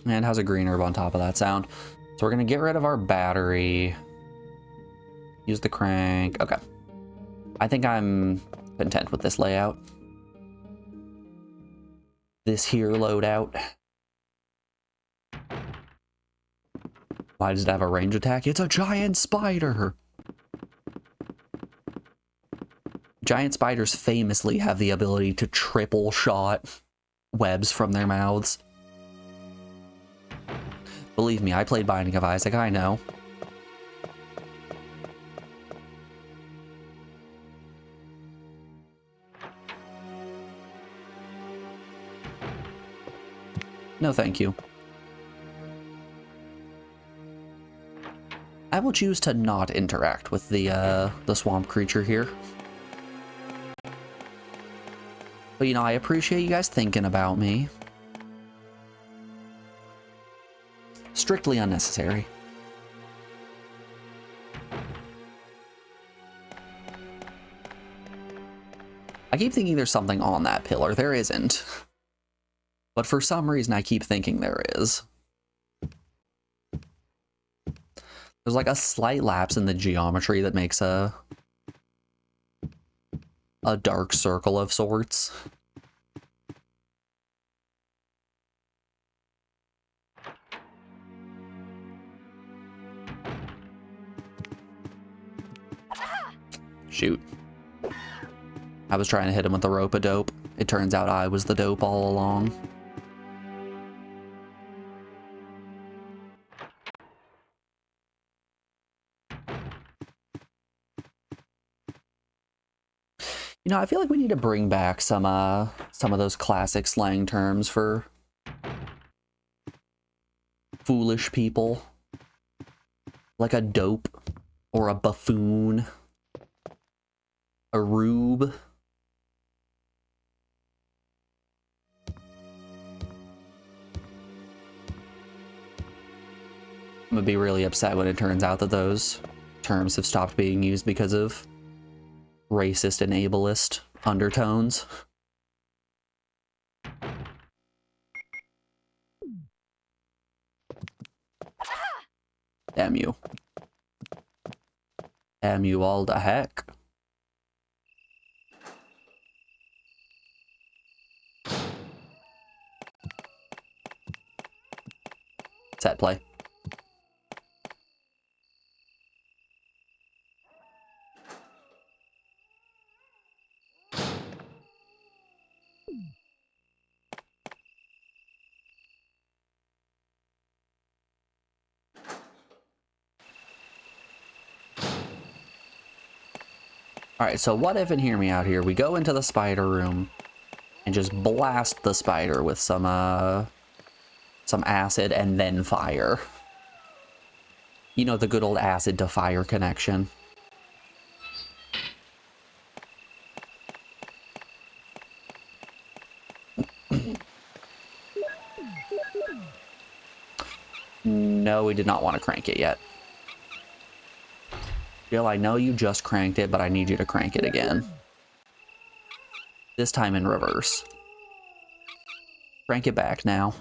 And it has a green herb on top of that sound. So we're gonna get rid of our battery. Use the crank. Okay. I think I'm content with this layout. This here loadout. Why does it have a range attack? It's a giant spider! Giant spiders famously have the ability to triple shot webs from their mouths. Believe me, I played Binding of Isaac, I know. No, thank you. I will choose to not interact with the swamp creature here. But, you know, I appreciate you guys thinking about me. Strictly unnecessary. I keep thinking there's something on that pillar. There isn't. But for some reason, I keep thinking there is. There's like a slight lapse in the geometry that makes a dark circle of sorts. Shoot. I was trying to hit him with the rope-a-dope. It turns out I was the dope all along. You know, I feel like we need to bring back some of those classic slang terms for foolish people. Like a dope or a buffoon. A rube. I'm gonna be really upset when it turns out that those terms have stopped being used because of racist and ableist undertones. Damn you. Damn you all to heck. Set play. Alright, so what if, and hear me out here, we go into the spider room and just blast the spider with some acid and then fire. You know, the good old acid to fire connection. No, we did not want to crank it yet. Jill, I know you just cranked it, but I need you to crank it again. This time in reverse. Crank it back now.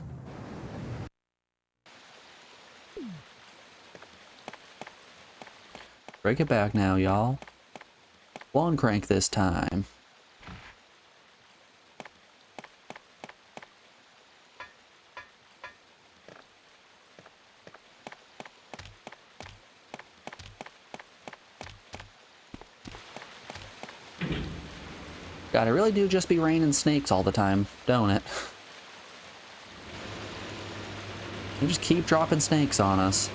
Crank it back now, y'all. One crank this time. God, it really do just be raining snakes all the time, don't it? You just keep dropping snakes on us.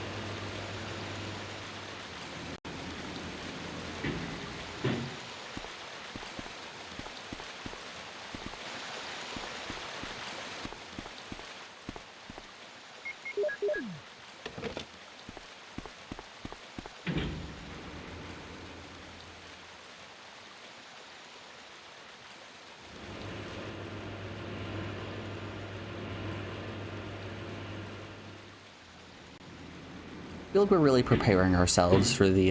feel like we're really preparing ourselves for the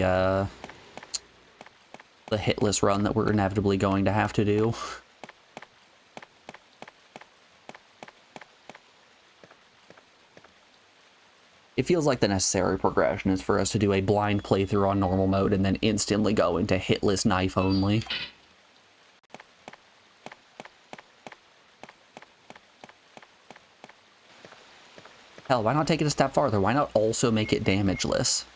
hitless run that we're inevitably going to have to do. It feels like the necessary progression is for us to do a blind playthrough on normal mode and then instantly go into hitless knife only. Hell, why not take it a step farther? Why not also make it damageless?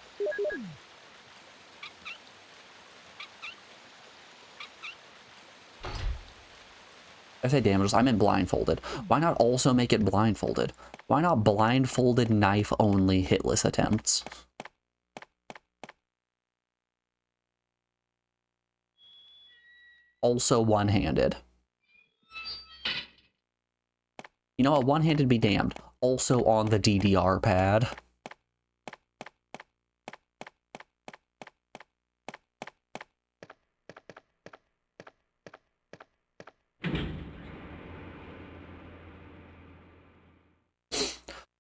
I say damageless, I meant blindfolded. Why not also make it blindfolded? Why not blindfolded knife only hitless attempts? Also one-handed. You know what? One-handed be damned. Also on the DDR pad.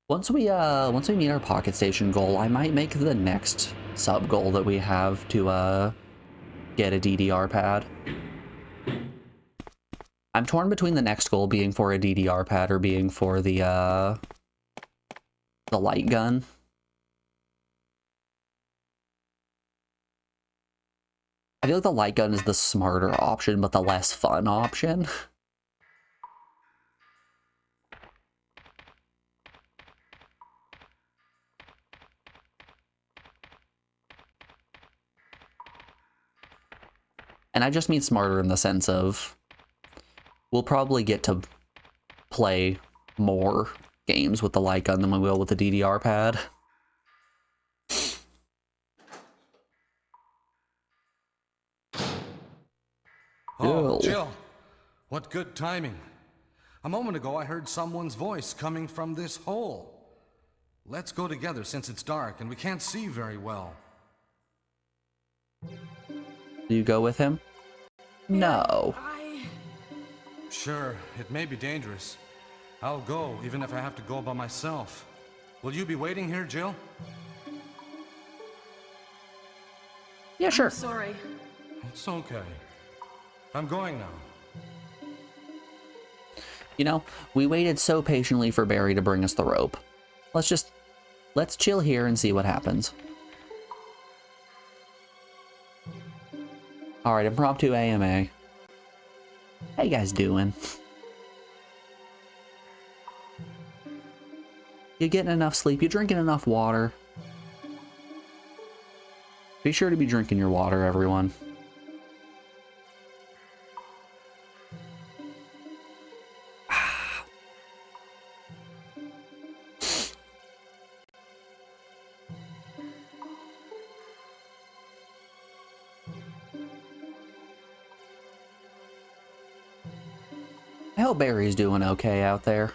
Once we meet our pocket station goal, I might make the next sub goal that we have to get a DDR pad. I'm torn between the next goal being for a DDR pad or being for the light gun. I feel like the light gun is the smarter option, but the less fun option. And I just mean smarter in the sense of we'll probably get to play more games with the light gun than we will with the DDR pad. Oh, Jill, what good timing. A moment ago I heard someone's voice coming from this hole. Let's go together since it's dark and we can't see very well. Do you go with him? No. Sure, it may be dangerous. I'll go, even if I have to go by myself. Will you be waiting here, Jill? Yeah, sure. I'm sorry. It's okay. I'm going now. You know, we waited so patiently for Barry to bring us the rope. Let's chill here and see what happens. Alright, impromptu AMA. How you guys doing? You getting enough sleep? You drinking enough water? Be sure to be drinking your water, everyone. I hope Barry's doing okay out there.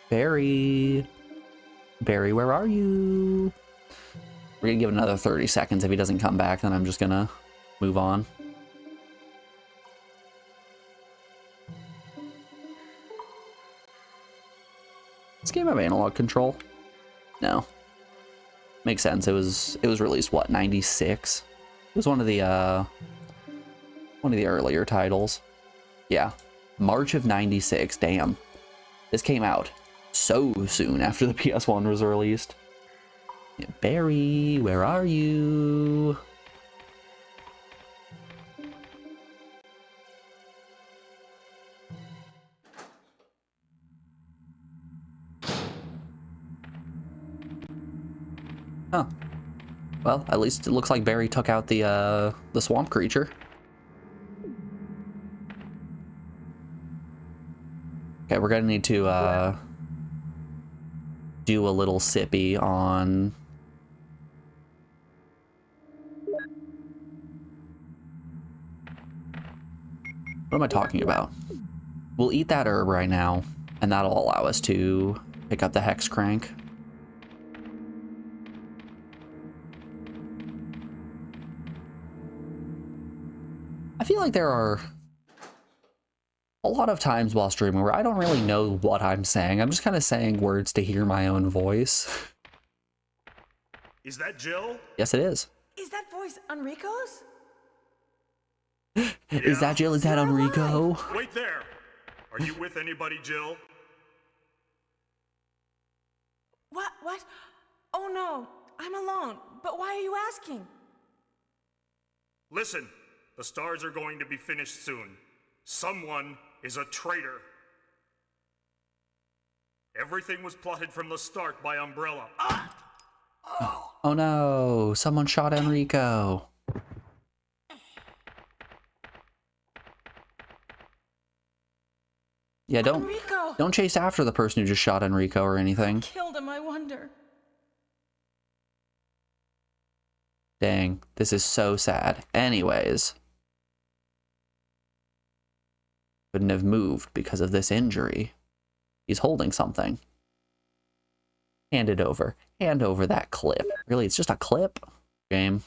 Barry, where are you? We're gonna give it another 30 seconds. If he doesn't come back, then I'm just gonna move on. This game have analog control? No. Makes sense. It was released what, 96? It was one of the earlier titles. Yeah. March of 96. Damn. This came out so soon after the PS1 was released. Yeah, Barry, where are you? Huh. Well, at least it looks like Barry took out the swamp creature. Okay, we're gonna need to do a little sippy on... What am I talking about? We'll eat that herb right now, and that'll allow us to pick up the hex crank. I feel like there are a a lot of times while streaming where I don't really know what I'm saying. I'm just kind of saying words to hear my own voice. Is that Jill? Yes, it is. Is that voice Enrico's? Is that Jill? Is that You're Enrico? Wait there! Are you with anybody, Jill? What? Oh no, I'm alone. But why are you asking? Listen, the stars are going to be finished soon. Someone is a traitor. Everything was plotted from the start by Umbrella. Oh no, someone shot Enrico. Yeah, Enrico! don't chase after the person who just shot Enrico or anything. Killed him, I wonder. Dang, this is so sad. Anyways. Couldn't have moved because of this injury. He's holding something. Hand it over. Hand over that clip. Really, it's just a clip? Game.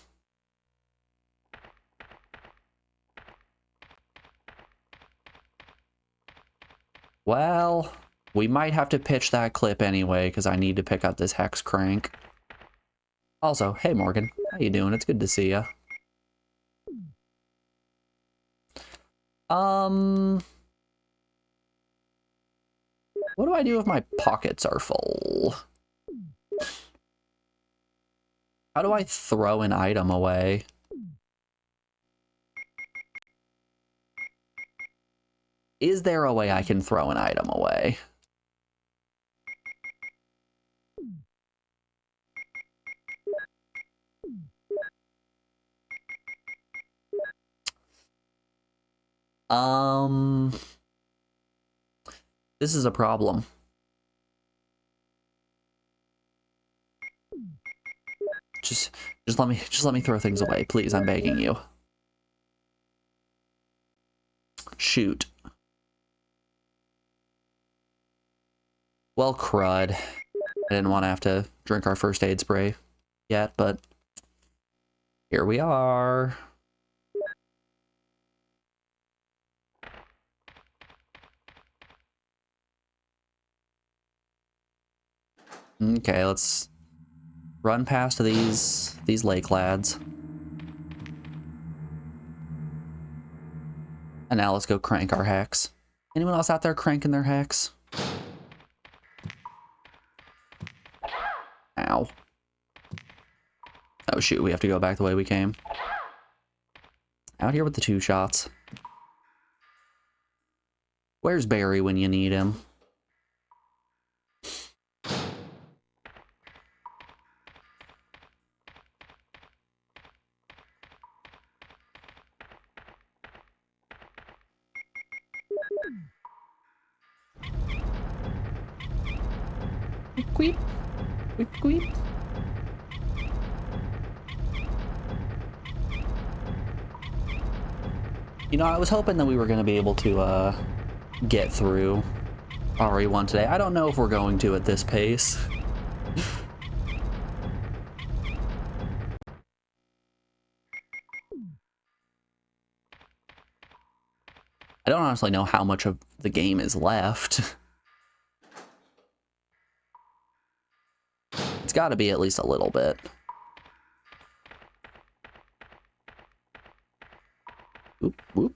Well, we might have to pitch that clip anyway, because I need to pick up this hex crank. Also, hey Morgan, how you doing? It's good to see ya. What do I do if my pockets are full? How do I throw an item away? Is there a way I can throw an item away? This is a problem. Just let me throw things away, please. I'm begging you. Shoot. Well, crud. I didn't want to have to drink our first aid spray yet, but here we are. Okay, let's run past these lake lads. And now let's go crank our hex. Anyone else out there cranking their hex? Ow. Oh shoot, we have to go back the way we came. Out here with the 2 shots. Where's Barry when you need him? Queep. Queep, queep. You know, I was hoping that we were going to be able to get through RE1 today. I don't know if we're going to at this pace. I don't honestly know how much of the game is left. It's got to be at least a little bit. Whoop, whoop.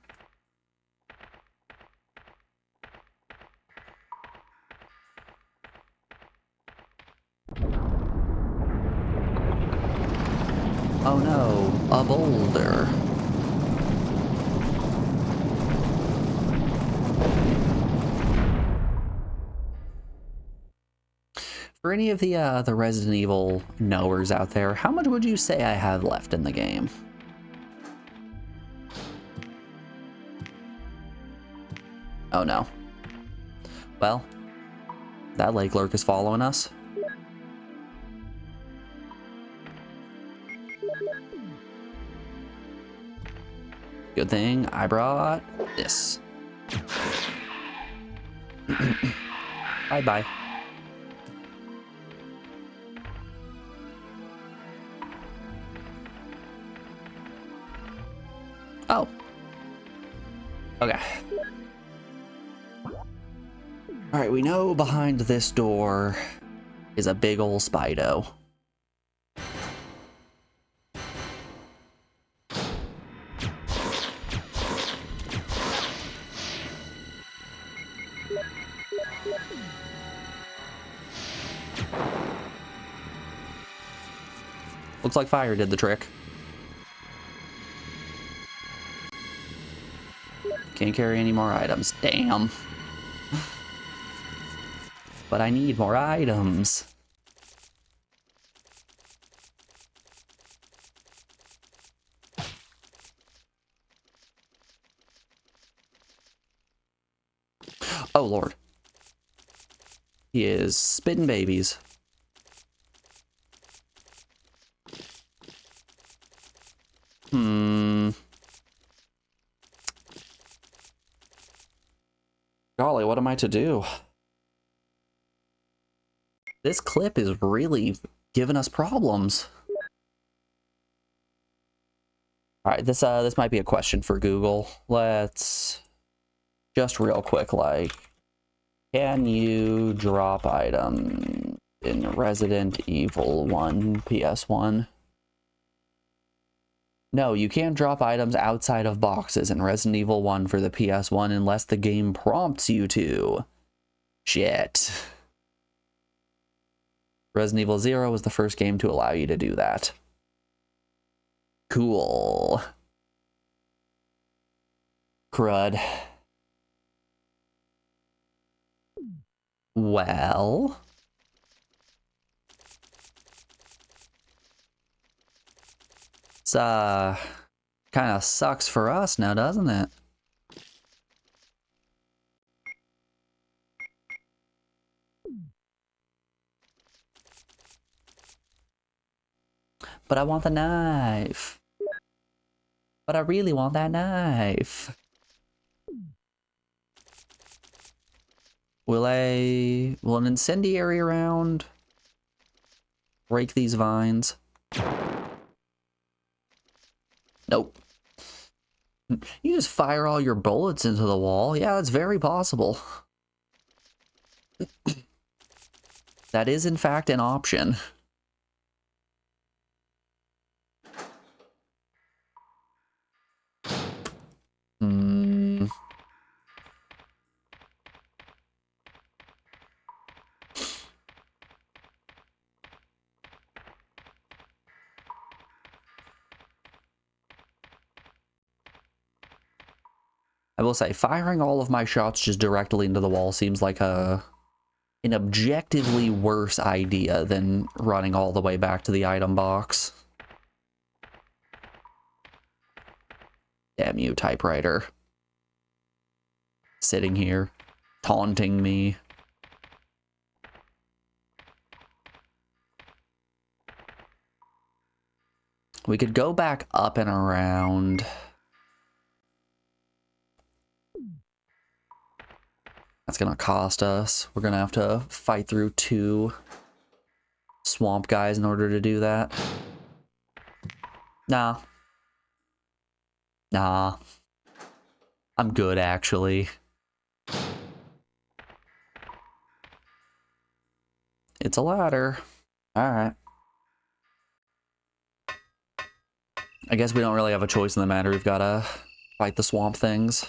Oh no, a boulder. For any of the Resident Evil knowers out there, how much would you say I have left in the game? Oh no. Well, that lake lurk is following us. Good thing I brought this. Bye-bye. Oh. Okay. Alright, we know behind this door is a big ol' Spido. Looks like fire did the trick. Can't carry any more items. Damn. But I need more items. Oh, Lord. He is spitting babies. Golly, what am I to do? This clip is really giving us problems. All right, this might be a question for Google. Let's just real quick, like, can you drop item in Resident Evil 1 PS1? No, you can't drop items outside of boxes in Resident Evil 1 for the PS1 unless the game prompts you to. Shit. Resident Evil 0 was the first game to allow you to do that. Cool. Crud. Well... It's, kind of sucks for us now, doesn't it? But I want the knife. But I really want that knife. Will an incendiary round break these vines? Nope. You just fire all your bullets into the wall. Yeah, that's very possible. That is, in fact, an option. I will say, firing all of my shots just directly into the wall seems like an objectively worse idea than running all the way back to the item box. Damn you, typewriter. Sitting here, taunting me. We could go back up and around. That's gonna cost us. We're gonna have to fight through 2 swamp guys in order to do that. Nah. Nah. I'm good, actually. It's a ladder. Alright. I guess we don't really have a choice in the matter. We've gotta fight the swamp things.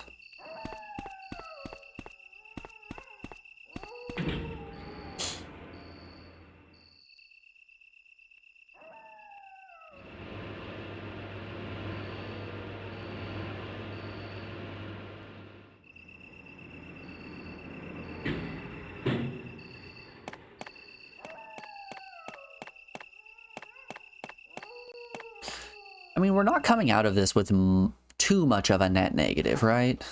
I mean, we're not coming out of this with too much of a net negative, right?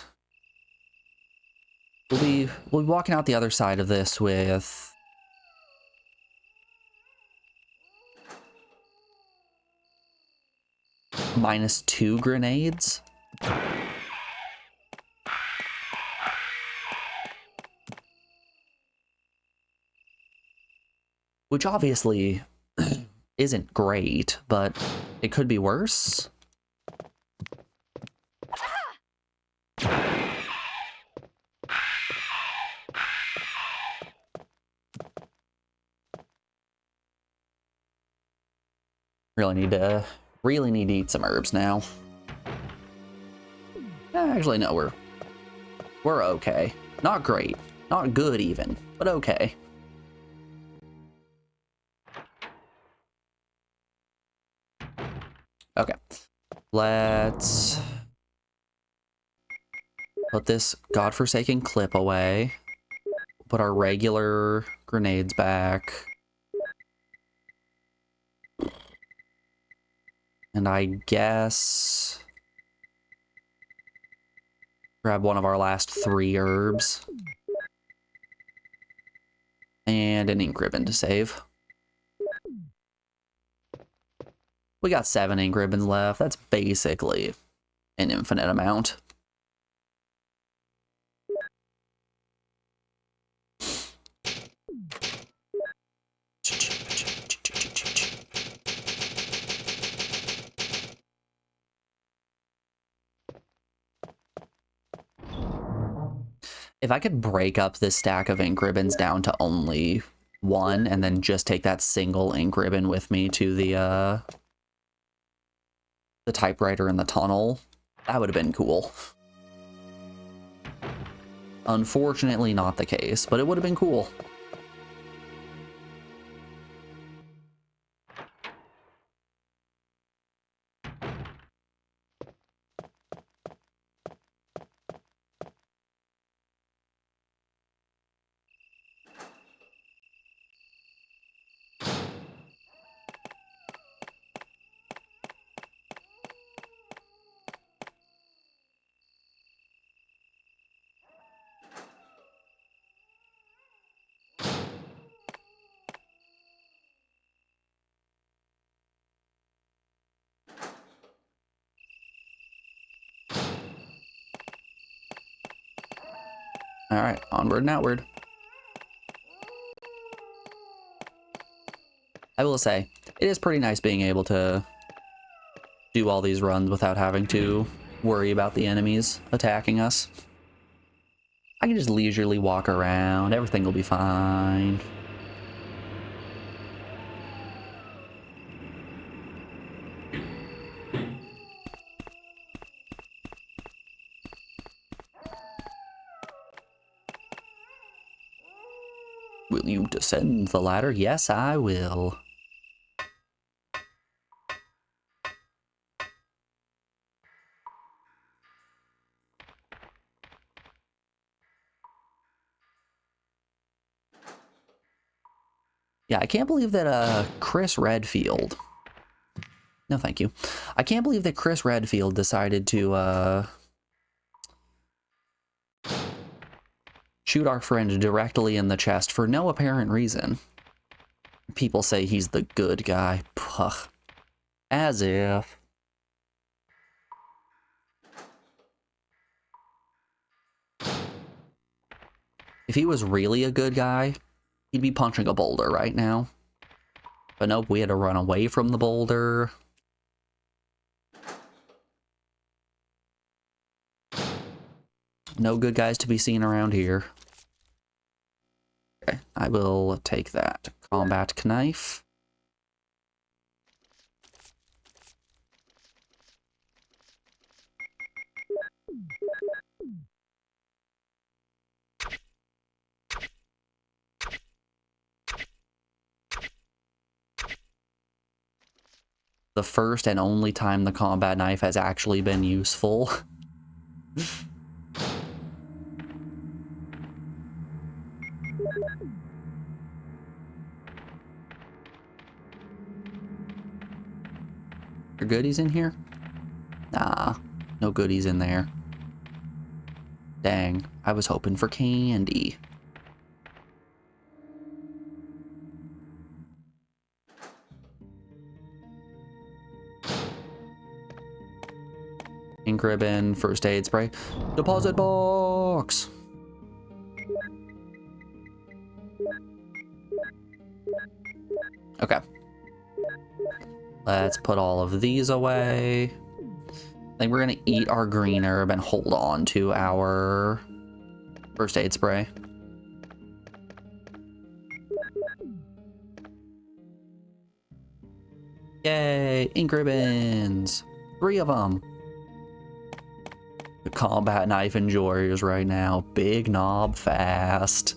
We'll be walking out the other side of this with -2 grenades. Which obviously isn't great, but it could be worse. Really need to eat some herbs now. Actually, no, we're okay. Not great. Not good even, but okay. Okay. Let's put this godforsaken clip away. Put our regular grenades back. And I guess grab one of our last 3 herbs. And an ink ribbon to save. We got 7 ink ribbons left. That's basically an infinite amount. If I could break up this stack of ink ribbons down to only 1 and then just take that single ink ribbon with me to the typewriter in the tunnel, that would have been cool. Unfortunately not the case, but it would have been cool. All right, onward and outward. I will say, it is pretty nice being able to do all these runs without having to worry about the enemies attacking us. I can just leisurely walk around, everything will be fine. Will you descend the ladder? Yes, I will. Yeah, I can't believe that Chris Redfield... No, thank you. I can't believe that Chris Redfield decided to shoot our friend directly in the chest for no apparent reason. People say he's the good guy. Puh. As if. If he was really a good guy, he'd be punching a boulder right now. But nope, we had to run away from the boulder. No good guys to be seen around here. Okay, I will take that combat knife. The first and only time the combat knife has actually been useful. Are goodies in here? Nah, no goodies in there. Dang, I was hoping for candy. Ink ribbon, first aid spray, deposit box. Okay. Let's put all of these away. I think we're gonna eat our green herb and hold on to our first aid spray. Yay, ink ribbons. 3 of them. The combat knife enjoyers right now. Big knob fast.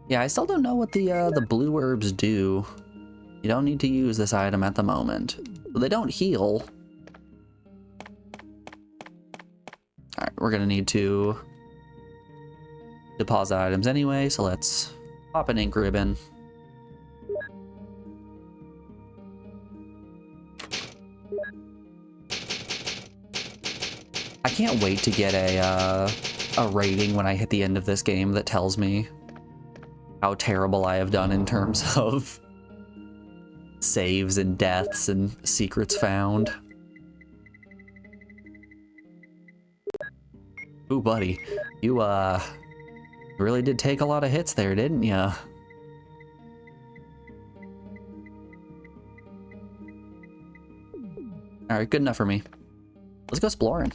Yeah, I still don't know what the blue herbs do. You don't need to use this item at the moment. They don't heal. Alright, we're gonna need to deposit items anyway, so let's pop an ink ribbon. I can't wait to get a rating when I hit the end of this game that tells me how terrible I have done in terms of saves and deaths and secrets found. Ooh, buddy, you really did take a lot of hits there, didn't ya? Alright, good enough for me. Let's go exploring.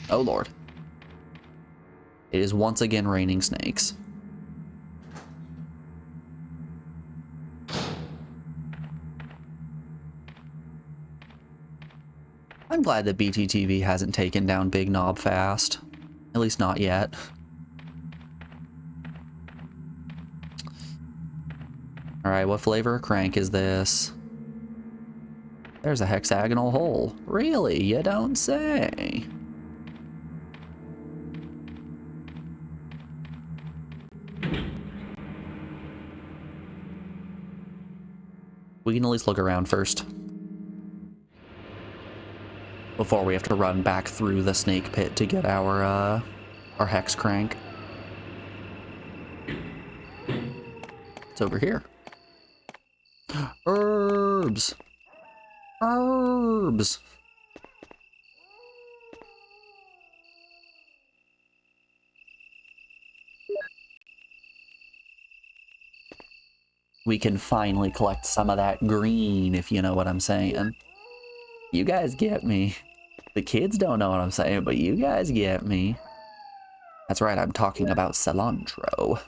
Oh lord. It is once again raining snakes. I'm glad that BTTV hasn't taken down Big Knob fast. At least not yet. Alright, what flavor of crank is this? There's a hexagonal hole. Really? You don't say. We can at least look around first. Before we have to run back through the snake pit to get our hex crank. It's over here. Herbs! Herbs! We can finally collect some of that green, if you know what I'm saying. You guys get me. The kids don't know what I'm saying, but you guys get me. That's right, I'm talking about cilantro.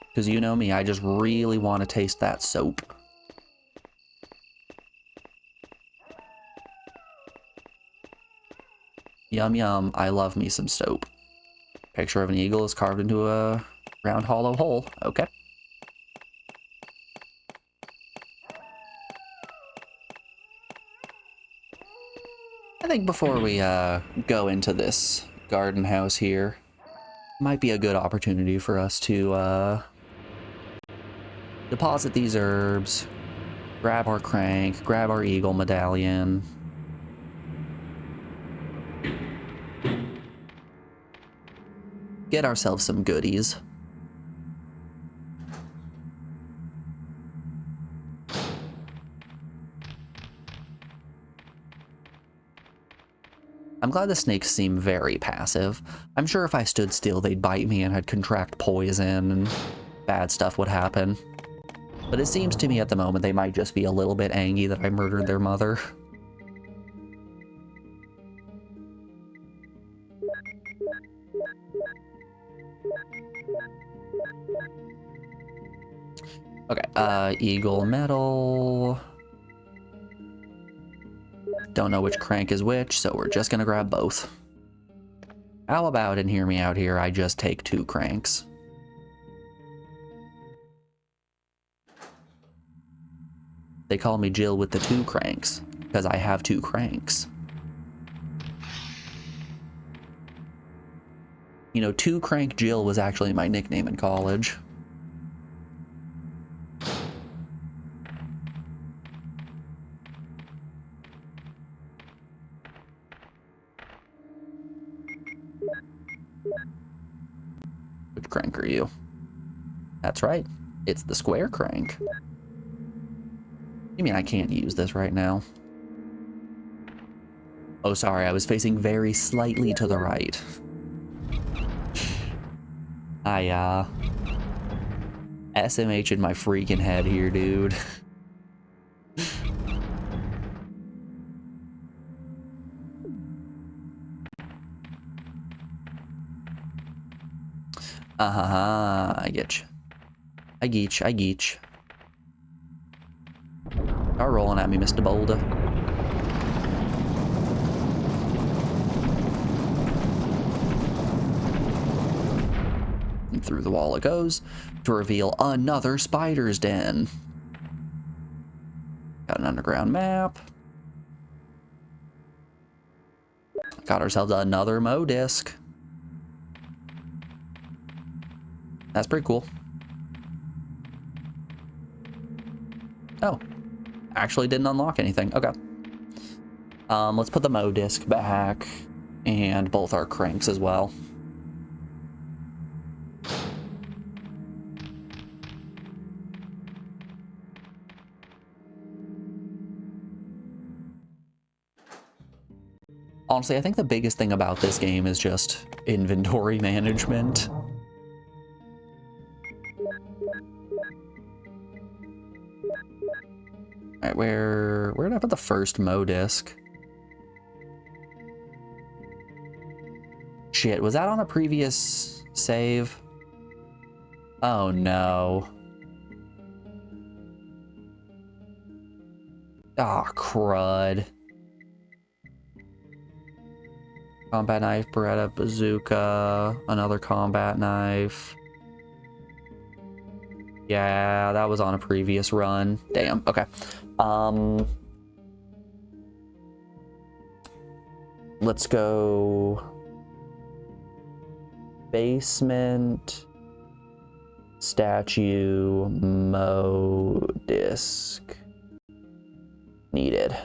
Because you know me, I just really want to taste that soap. Yum yum, I love me some soap. Picture of an eagle is carved into a round hollow hole. Okay. I think before we go into this garden house here, might be a good opportunity for us to deposit these herbs, grab our crank, grab our eagle medallion. Get ourselves some goodies. I'm glad the snakes seem very passive. I'm sure if I stood still, they'd bite me and I'd contract poison and bad stuff would happen. But it seems to me at the moment they might just be a little bit angry that I murdered their mother. Okay, eagle medal. Don't know which crank is which, so we're just gonna grab both. How about, and hear me out here, I just take 2 cranks. They call me Jill with the 2 cranks, because I have 2 cranks. You know, 2 Crank Jill was actually my nickname in college. Which crank are you? That's right, it's the square crank. You mean I can't use this right now? Oh, sorry, I was facing very slightly to the right. I, SMH in my freaking head here, dude. I get you. I get you, I get you. Start rolling at me, Mr. Boulder. And through the wall it goes to reveal another spider's den. Got an underground map. Got ourselves another Mo disc. That's pretty cool. Oh, actually didn't unlock anything. Okay. Let's put the Mo disc back and both our cranks as well. Honestly, I think the biggest thing about this game is just inventory management. Alright, where did I put the first Mo disc? Shit, was that on a previous save? Oh no. Ah, crud. Combat knife, Beretta, bazooka, another combat knife. Yeah, that was on a previous run. Damn, okay. Let's go basement, statue, Mo disc needed.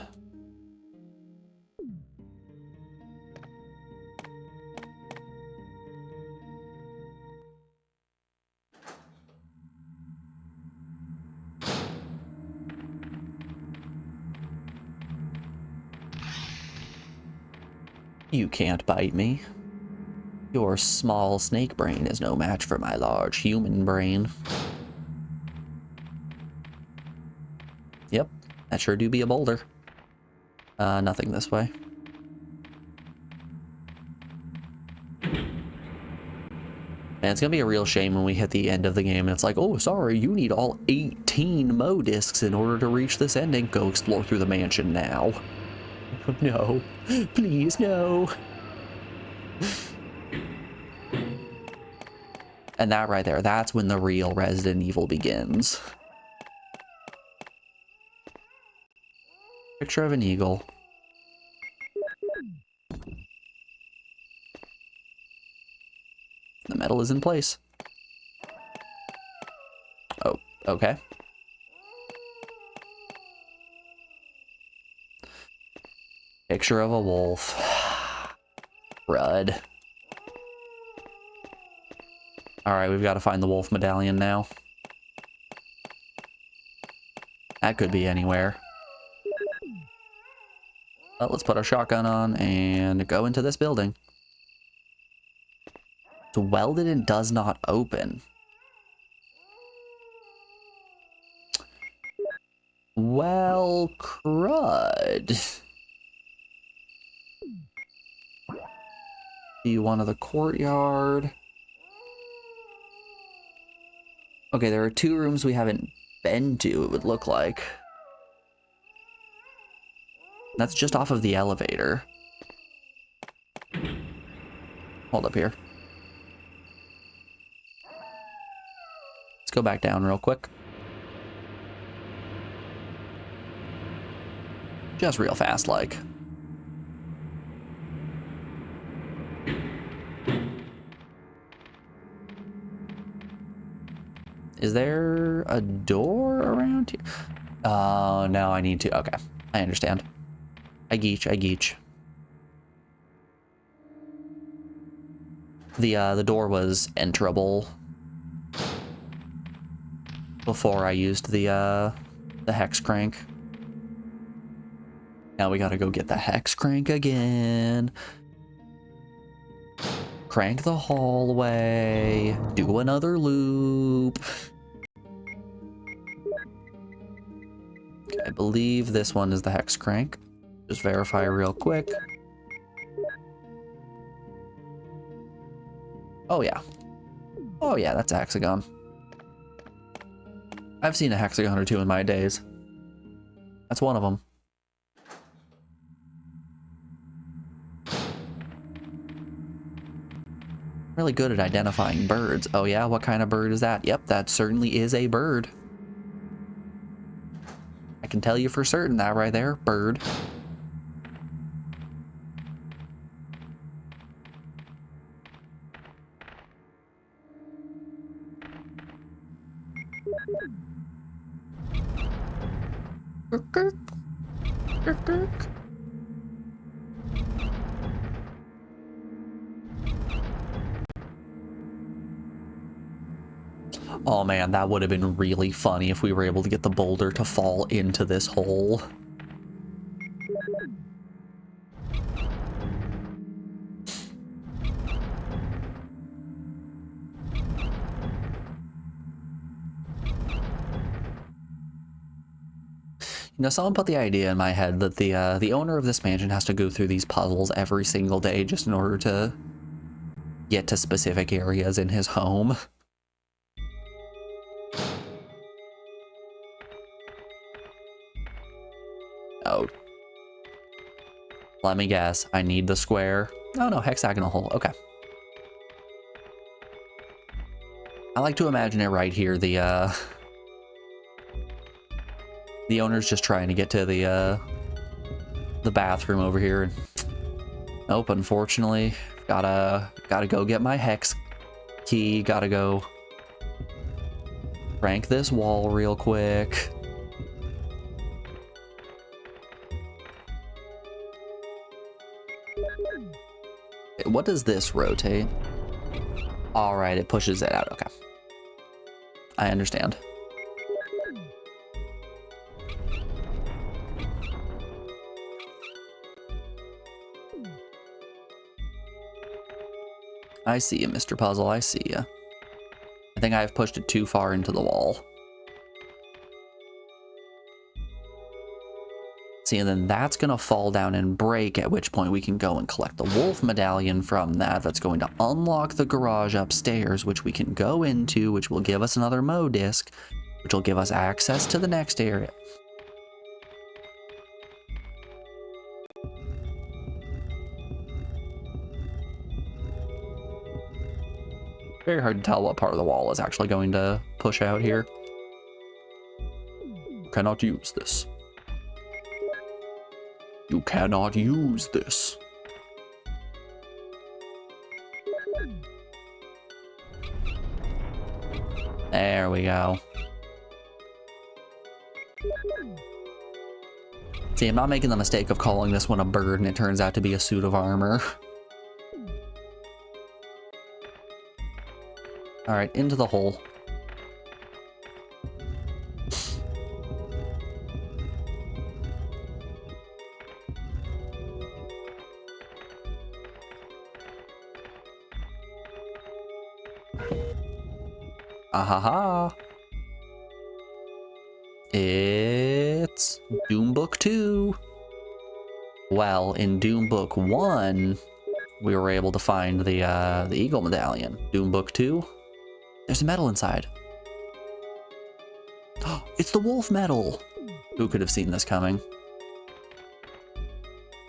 You can't bite me. Your small snake brain is no match for my large human brain. Yep, that sure do be a boulder. Nothing this way. Man, it's gonna be a real shame when we hit the end of the game and it's like, oh, sorry, you need all 18 Mo discs in order to reach this ending. Go explore through the mansion now. No, please, no. And that right there, that's when the real Resident Evil begins. Picture of an eagle. The metal is in place. Oh, okay. Picture of a wolf. Crud. Alright, we've got to find the wolf medallion now. That could be anywhere. Well, let's put our shotgun on and go into this building. It's welded and does not open. Well, crud. D1 of the courtyard. Okay, there are 2 rooms we haven't been to, it would look like. That's just off of the elevator. Hold up here. Let's go back down real quick. Just real fast, like. Is there a door around here? Oh, no, I need to. Okay, I understand. I geech, I geech. The door was enterable before I used the hex crank. Now we gotta go get the hex crank again. Crank the hallway. Do another loop. I believe this one is the hex crank. Just verify real quick. Oh yeah. Oh yeah, that's a hexagon. I've seen a hexagon or two in my days. That's one of them. Really good at identifying birds. Oh yeah, what kind of bird is that? Yep, that certainly is a bird. I can tell you for certain that right there, bird. Oh man, that would have been really funny if we were able to get the boulder to fall into this hole. You know, someone put the idea in my head that the owner of this mansion has to go through these puzzles every single day just in order to get to specific areas in his home. Oh. Let me guess. I need the square. Oh no, hexagonal hole. Okay. I like to imagine it right here. The owner's just trying to get to the bathroom over here. Nope, unfortunately. Gotta go get my hex key. Gotta go crank this wall real quick. What does this rotate? All right, it pushes it out. Okay. I understand. I see you, Mr. Puzzle. I see you. I think I've pushed it too far into the wall. See, and then that's going to fall down and break, at which point we can go and collect the wolf medallion from that. That's going to unlock the garage upstairs, which we can go into, which will give us another Mo disc, which will give us access to the next area. Very hard to tell what part of the wall is actually going to push out here. Cannot use this. You cannot use this. There we go. See, I'm not making the mistake of calling this one a bird and it turns out to be a suit of armor. Alright, into the hole. Ahaha. It's Doom Book 2. Well, in Doom Book 1, we were able to find the Eagle Medallion. Doom Book 2, there's a medal inside. Oh, it's the wolf medal. Who could have seen this coming?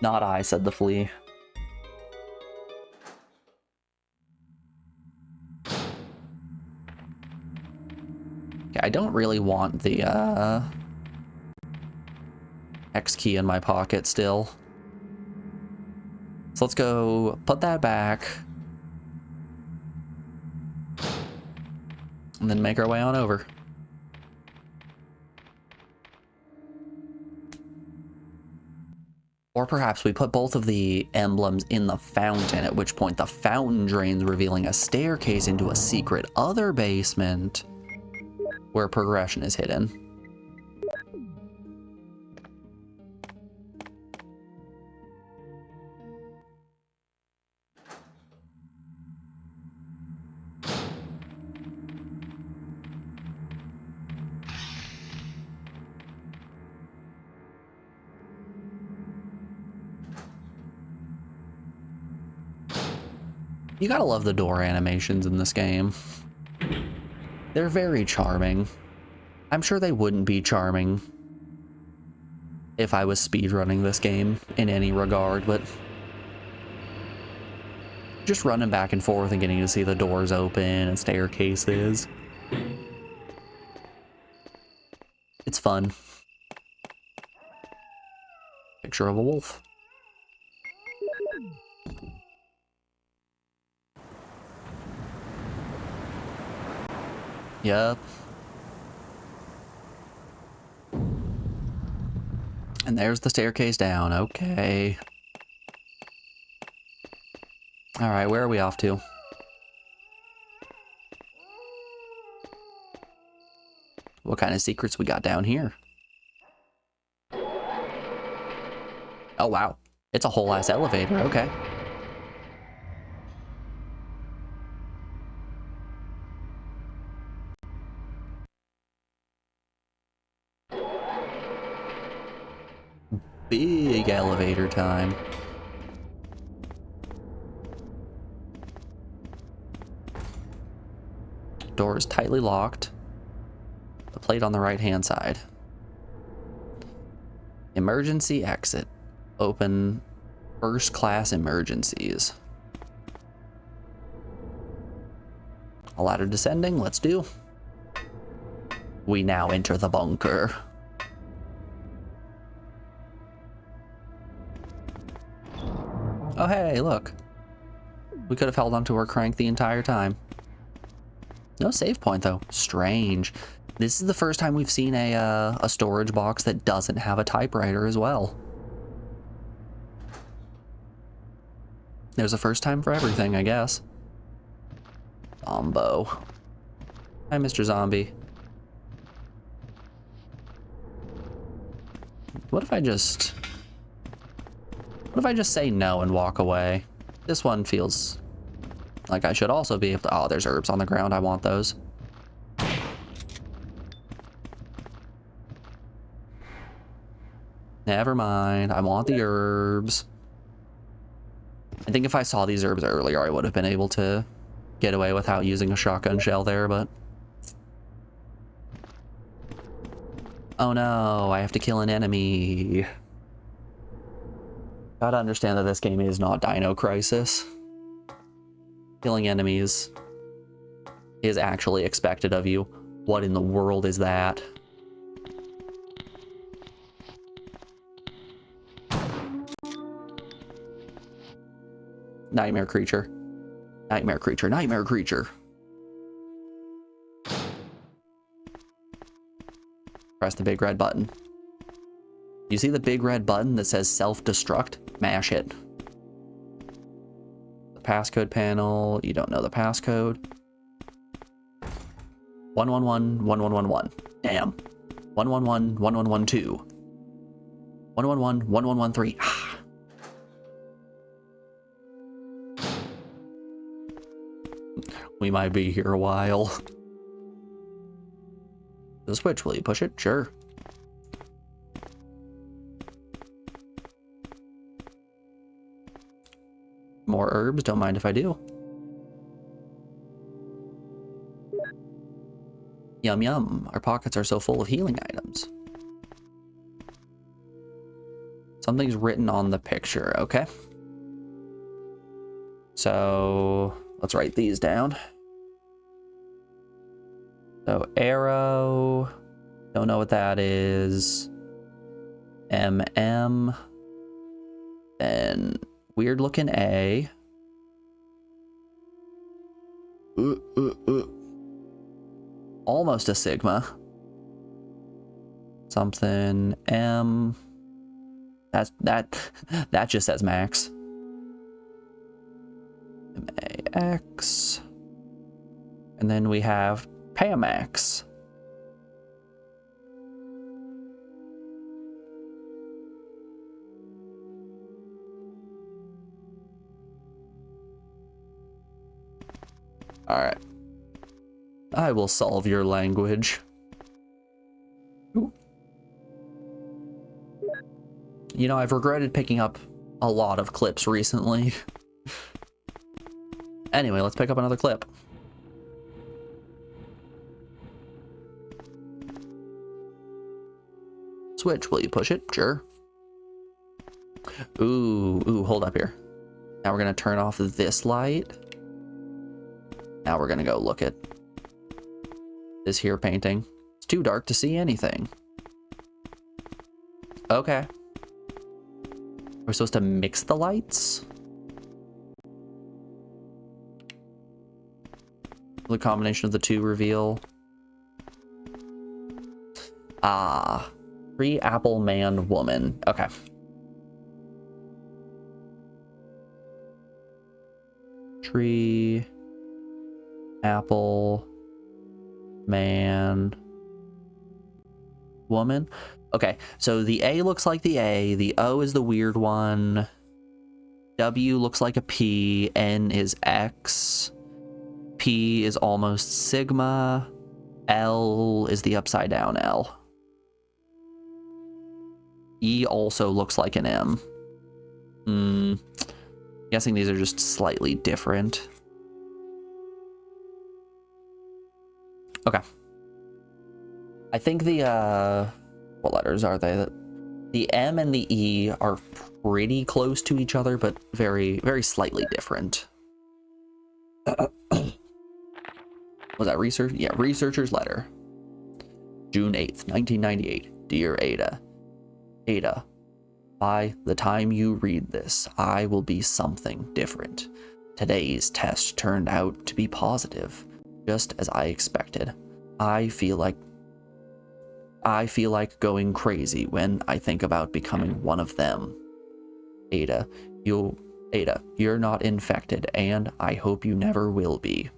Not I, said the flea. Okay, I don't really want the X key in my pocket still. So let's go put that back. And then make our way on over. Or perhaps we put both of the emblems in the fountain, at which point the fountain drains, revealing a staircase into a secret other basement where progression is hidden. You gotta love the door animations in this game. They're very charming. I'm sure they wouldn't be charming if I was speedrunning this game in any regard, but just running back and forth and getting to see the doors open and staircases. It's fun. Picture of a wolf. Yep. And there's the staircase down. Okay. All right, where are we off to? What kind of secrets we got down here? Oh, wow. It's a whole ass elevator. Okay. Big elevator time. Door is tightly locked. The plate on the right-hand side. Emergency exit. Open first class emergencies. A ladder descending. Let's do. We now enter the bunker. Oh, hey, look. We could have held onto our crank the entire time. No save point, though. Strange. This is the first time we've seen a storage box that doesn't have a typewriter as well. There's a first time for everything, I guess. Zombo. Hi, Mr. Zombie. What if I just say no and walk away? This one feels like I should also be able to... Oh, there's herbs on the ground. I want those. Never mind. I want the herbs. I think if I saw these herbs earlier, I would have been able to get away without using a shotgun shell there, but... Oh no, I have to kill an enemy. Gotta understand that this game is not Dino Crisis. Killing enemies is actually expected of you. What in the world is that? Nightmare creature. Nightmare creature. Nightmare creature. Press the big red button. You see the big red button that says self-destruct? Mash it. The passcode panel. You don't know the passcode. 111-1111. Damn. 111-1112. 111-1113. We might be here a while. The switch, will you push it? Sure. More herbs, don't mind if I do. Yum yum, our pockets are so full of healing items. Something's written on the picture, okay? So, let's write these down. So, arrow, don't know what that is. MM, then weird looking A. Almost a sigma. Something M. That just says max. MAX. And then we have Pamax. All right. I will solve your language. Ooh. You know, I've regretted picking up a lot of clips recently. Anyway, let's pick up another clip. Switch, will you push it? Sure. Ooh, hold up here. Now we're gonna turn off this light. Now we're gonna go look at this here painting. It's too dark to see anything. Okay. We're supposed to mix the lights? The combination of the two reveal. Ah. Tree, apple, man, woman. Okay. Tree, apple, man, woman. Okay, so the A looks like the A, the O is the weird one, W looks like a P, N is X, P is almost sigma, L is the upside down L. E also looks like an M. Guessing these are just slightly different. Okay. I think the, what letters are they? The M and the E are pretty close to each other, but very, very slightly different. Was that research? Yeah, researcher's letter. June 8th, 1998. Dear Ada. Ada, by the time you read this, I will be something different. Today's test turned out to be positive, just as I expected. I feel like going crazy when I think about becoming one of them. Ada, you're not infected, and I hope you never will be.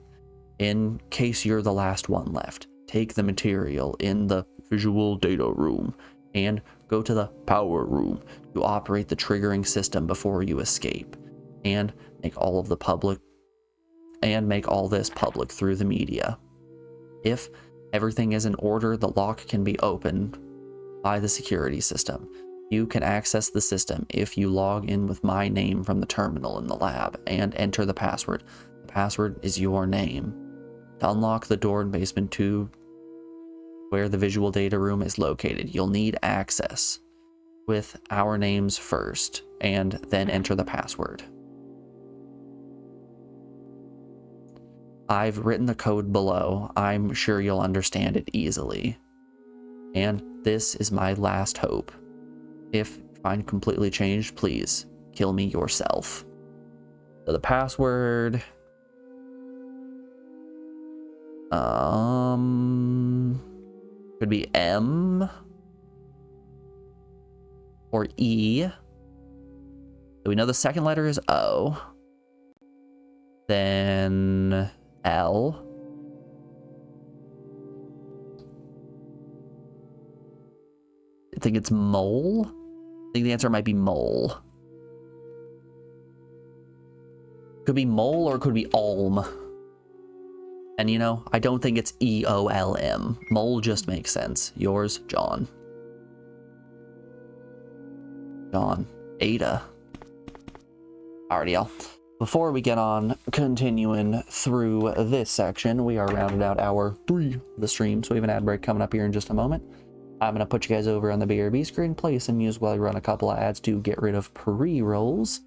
In case you're the last one left, take the material in the visual data room and go to the power room to operate the triggering system before you escape, and make all this public through the media. If everything is in order, the lock can be opened by the security system. You can access the system if you log in with my name from the terminal in the lab and enter the password. The password is your name. To unlock the door in basement 2 where the visual data room is located, you'll need access with our names first and then enter the password. I've written the code below. I'm sure you'll understand it easily. And this is my last hope. If I'm completely changed, please kill me yourself. So the password. Could be M or E. So we know the second letter is O. Then L. I think it's mole. I think the answer might be mole. Could be mole or it could be Olm. And you know, I don't think it's EOLM. Mole just makes sense. Yours, John. John. Ada. Alrighty, y'all. Before we get on continuing through this section, we are rounding out hour 3 of the stream, so we have an ad break coming up here in just a moment. I'm going to put you guys over on the BRB screen, play some music while I run a couple of ads to get rid of pre-rolls.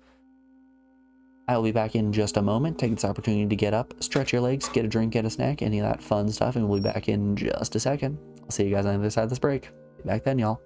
I will be back in just a moment. Take this opportunity to get up, stretch your legs, get a drink, get a snack, any of that fun stuff, and we'll be back in just a second. I'll see you guys on the other side of this break. Be back then, y'all.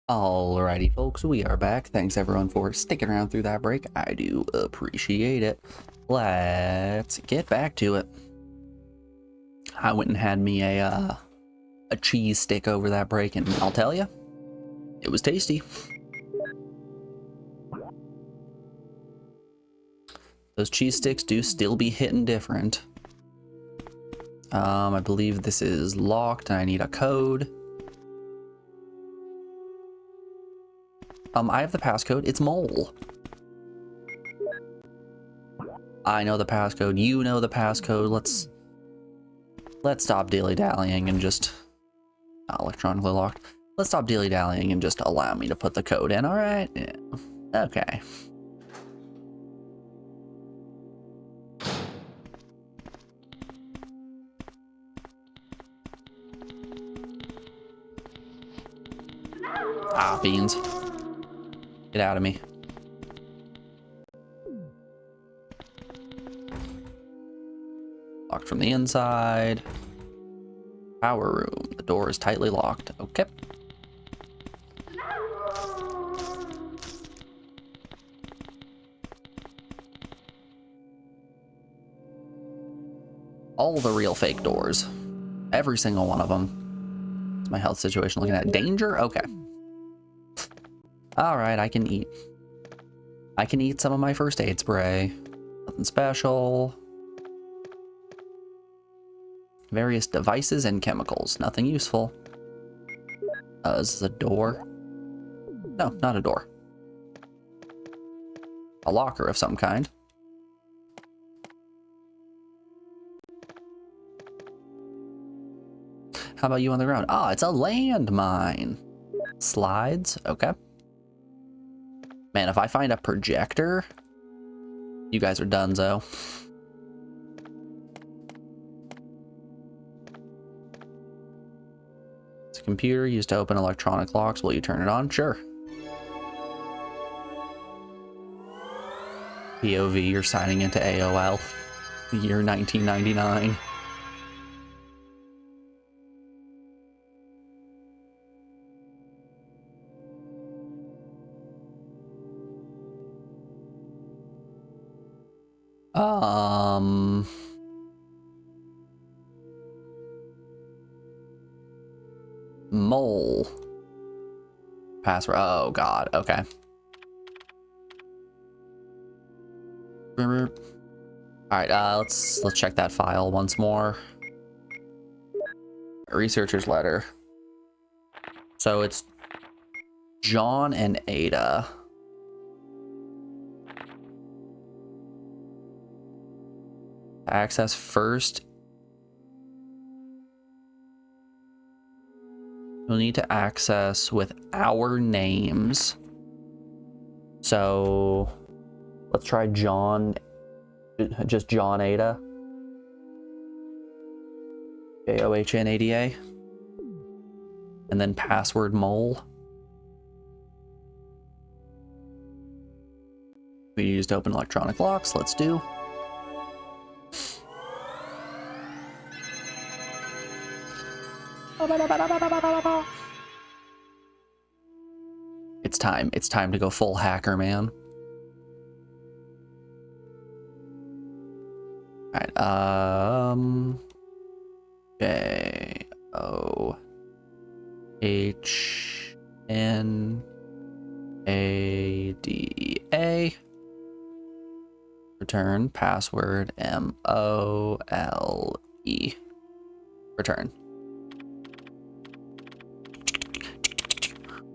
Alrighty, folks, we are back. Thanks everyone for sticking around through that break. I do appreciate it. Let's get back to it. I went and had me a cheese stick over that break, and I'll tell you, it was tasty. Those cheese sticks do still be hitting different. I believe this is locked, and I need a code. I have the passcode. It's mole. I know the passcode. You know the passcode. Let's stop dilly-dallying and just electronically locked. Let's stop dilly-dallying and just allow me to put the code in. All right. Yeah. Okay. Ah, beans. Get out of me. Locked from the inside. Power room. The door is tightly locked. Okay. All the real fake doors. Every single one of them. What's my health situation looking at? Danger? Okay. Alright, I can eat. I can eat some of my first aid spray. Nothing special. Various devices and chemicals. Nothing useful. This is a door. No, not a door. A locker of some kind. How about you on the ground? Ah, it's a landmine. Slides? Okay. Man, if I find a projector, you guys are donezo. It's a computer used to open electronic locks. Will you turn it on? Sure. POV, you're signing into AOL. The year 1999. Mole. Password. Oh god, okay. Alright, let's check that file once more. Researcher's letter. So it's John and Ada. Access first. We'll need to access with our names. So let's try John, just John Ada. JOHNADA. And then password mole. We used to open electronic locks. Let's do. It's time. It's time to go full hacker, man. Alright, JOHNADA. Return password MOLE. Return.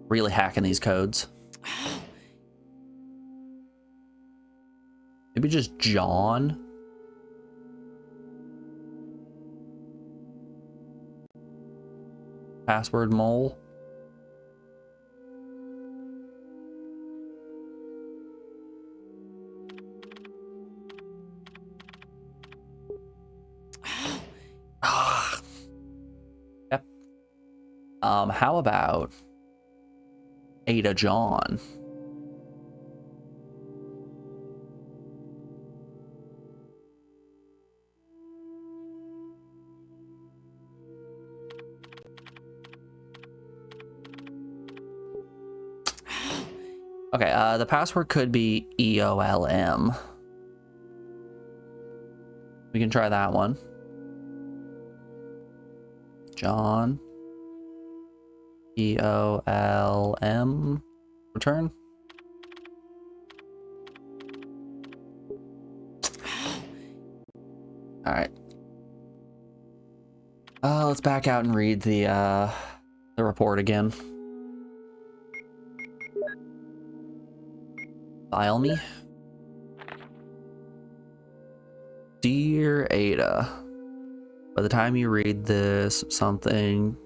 Really hacking these codes. Maybe just John. Password mole. Yep. How about Ada John? Okay, the password could be EOLM. We can try that one. John. EOLM. Return. All right. Let's back out and read the report again. File me. Dear Ada, by the time you read this, something.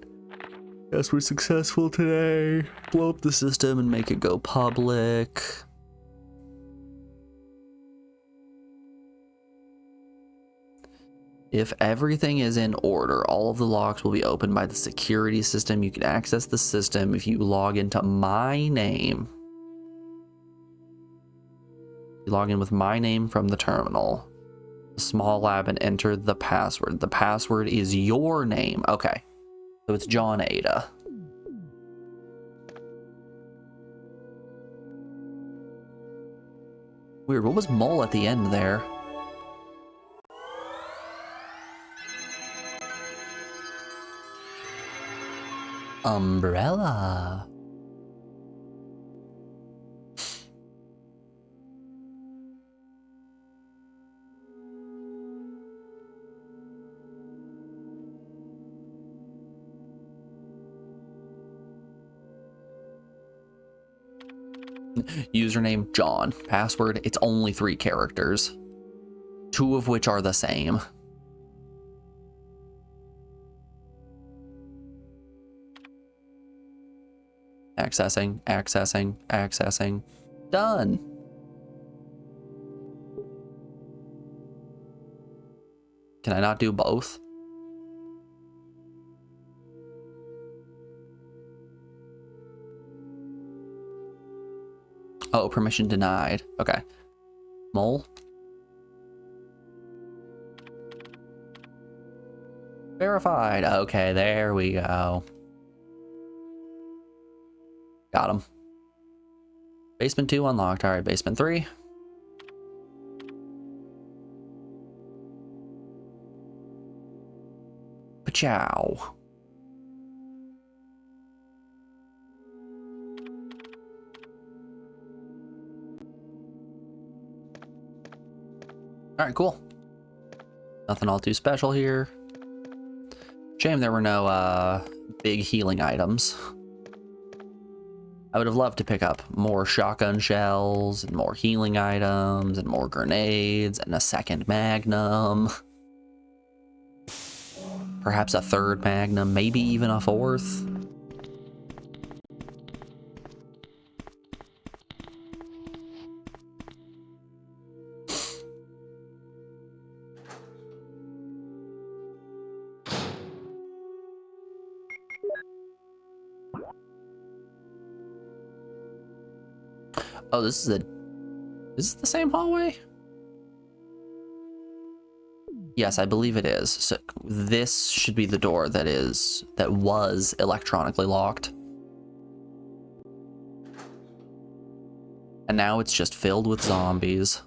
Yes, we're successful today. Blow up the system and make it go public. If everything is in order, all of the locks will be opened by the security system. You can access the system if you log into my name. You log in with my name from the terminal. The small lab and enter the password. The password is your name. Okay. So it's John Ada. Weird. What was mole at the end there? Umbrella. Username John. Password, it's only 3 characters. 2 of which are the same. Accessing, accessing, accessing. Done. Can I not do both? Oh, permission denied. Okay. Mole. Verified. Okay, there we go. Got him. Basement 2 unlocked. All right, basement 3. Pachow. All right, cool. Nothing all too special here. Shame there were no big healing items. I would have loved to pick up more shotgun shells and more healing items and more grenades and a second magnum. Perhaps a third magnum, maybe even a fourth. Oh, this is the same hallway? Yes, I believe it is. So this should be the door that was electronically locked. And now it's just filled with zombies.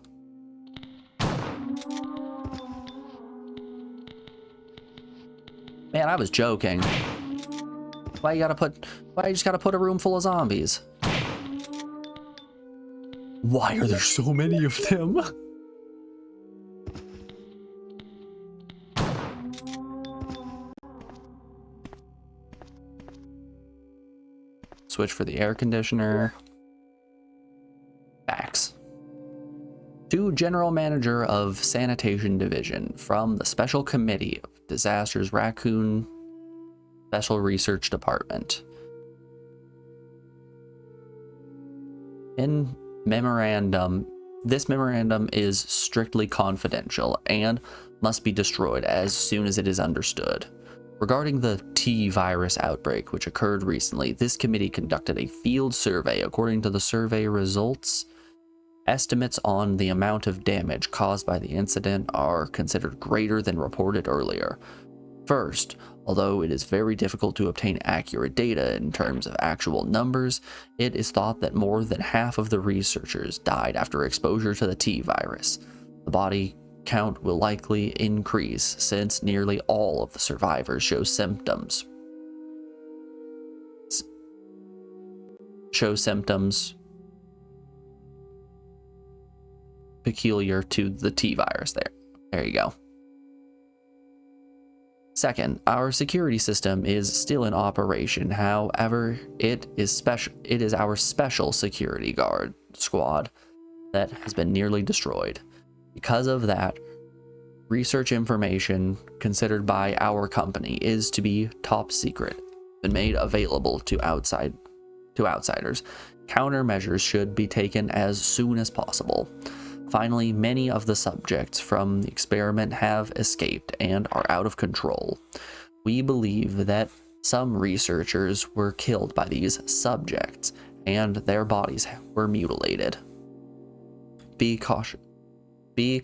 Man, I was joking. Why you just gotta put a room full of zombies? Why are there so many of them? Switch for the air conditioner. Fax. To General Manager of Sanitation Division from the Special Committee of Disasters Raccoon Special Research Department. In memorandum, this memorandum is strictly confidential and must be destroyed as soon as it is understood. Regarding the T virus outbreak, which occurred recently, this committee conducted a field survey. According to the survey results, estimates on the amount of damage caused by the incident are considered greater than reported earlier. First, Although it is very difficult to obtain accurate data in terms of actual numbers, it is thought that more than half of the researchers died after exposure to the T virus. The body count will likely increase since nearly all of the survivors show symptoms peculiar to the T virus. There you go. Second, our security system is still in operation. However, it is our special security guard squad that has been nearly destroyed. Because of that, research information considered by our company is to be top secret, been made available to outsiders. Countermeasures should be taken as soon as possible. Finally, many of the subjects from the experiment have escaped and are out of control. We believe that some researchers were killed by these subjects and their bodies were mutilated. Be cautious. By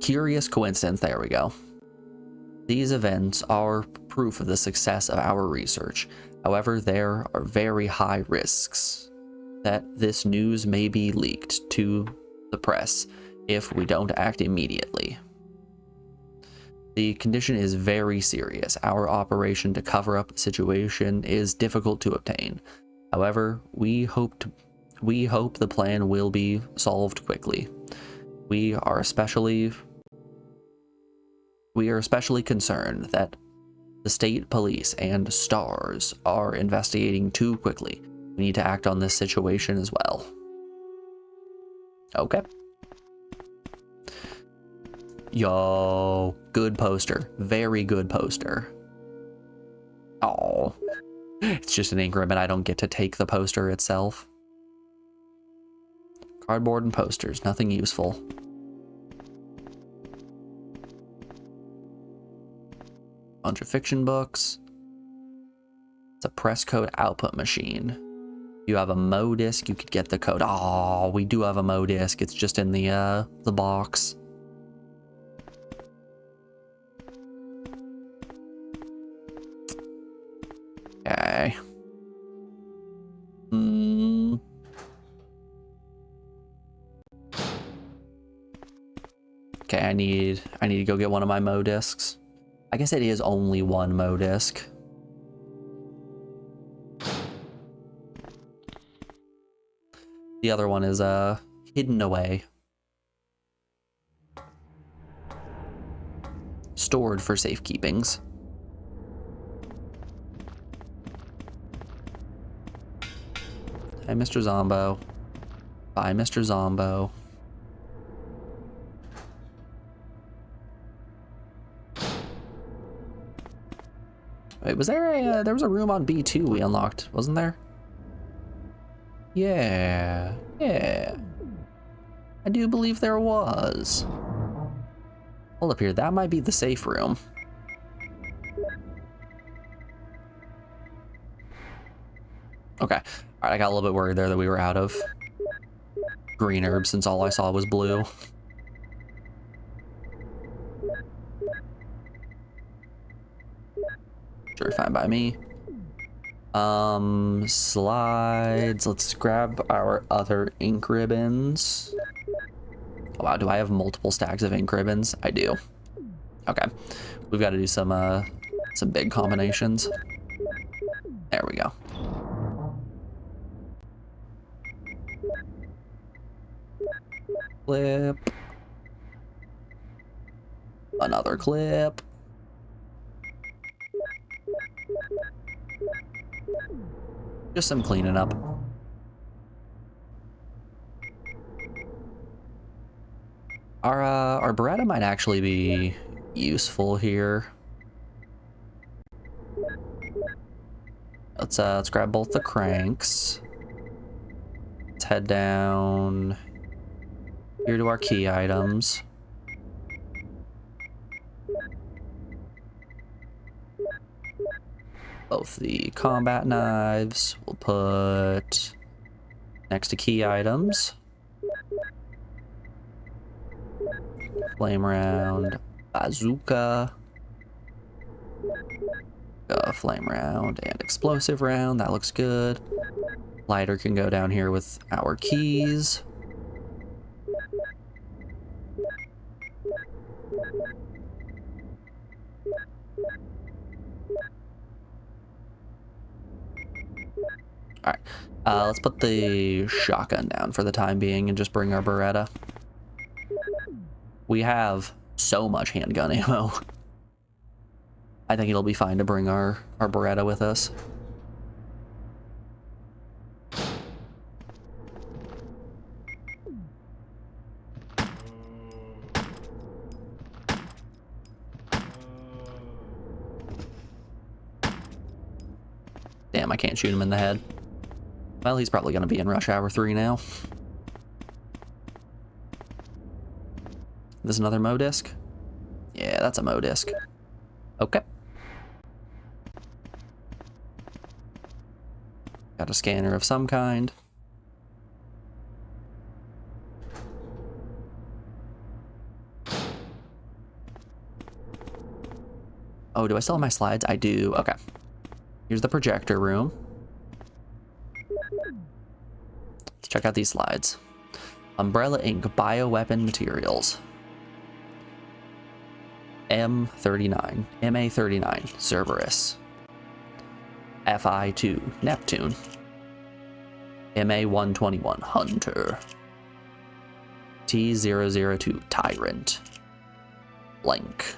curious coincidence, there we go. These events are proof of the success of our research. However, there are very high risks that this news may be leaked to the press if we don't act immediately. The condition is very serious. Our operation to cover up the situation is difficult to obtain. However, we hope the plan will be solved quickly. We are especially concerned that the state police and STARS are investigating too quickly. We need to act on this situation as well. Okay. Yo, good poster. Very good poster. Oh, it's just an increment. I don't get to take the poster itself. Cardboard and posters, nothing useful. Bunch of fiction books. It's a press code output machine. You have a Mo disc, you could get the code. Oh, we do have a Mo disc. It's just in the box. Okay. Okay, I need to go get one of my Mo discs. I guess it is only one Mo disc. The other one is hidden away. Stored for safekeepings. Hi, Mr. Zombo. Bye, Mr. Zombo. Wait, was there there was a room on B2 we unlocked, wasn't there? Yeah. I do believe there was. Hold up here, that might be the safe room. Okay, all right, I got a little bit worried there that we were out of green herbs since all I saw was blue. Sure, fine by me. Slides. Let's grab our other ink ribbons. Oh, wow, do I have multiple stacks of ink ribbons? I do. Okay, we've got to do some big combinations. There we go. Clip. Another clip. Just some cleaning up. Our Beretta might actually be useful here. Let's grab both the cranks. Let's head down here to our key items. Both the combat knives we'll put next to key items. Flame round bazooka, flame round, and explosive round. That looks good. Lighter can go down here with our keys. All right, let's put the shotgun down for the time being and just bring our Beretta. We have so much handgun ammo. I think it'll be fine to bring our Beretta with us. Damn, I can't shoot him in the head. Well, he's probably going to be in Rush Hour 3 now. This another Mo disc? Yeah, that's a Mo disc. Okay. Got a scanner of some kind. Oh, do I still have my slides? I do. Okay. Here's the projector room. Let's check out these slides. Umbrella Inc. Bioweapon Materials. M39. MA39. Cerberus. FI2. Neptune. MA121. Hunter. T002. Tyrant. Blank.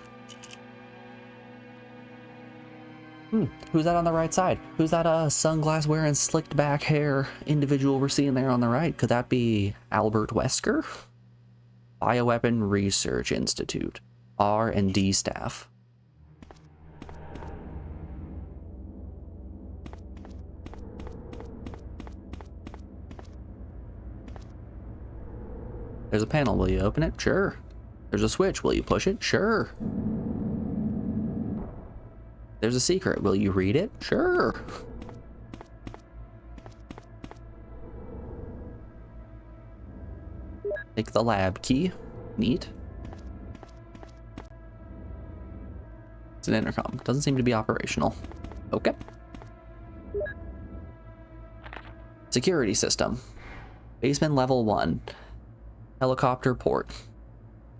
Who's that on the right side? Who's that sunglass wearing slicked back hair individual we're seeing there on the right? Could that be Albert Wesker? Bioweapon Research Institute. R&D staff. There's a panel. Will you open it? Sure. There's a switch. Will you push it? Sure. There's a secret. Will you read it? Sure. Take the lab key. Neat. It's an intercom. Doesn't seem to be operational. Okay. Security system. Basement level 1. Helicopter port.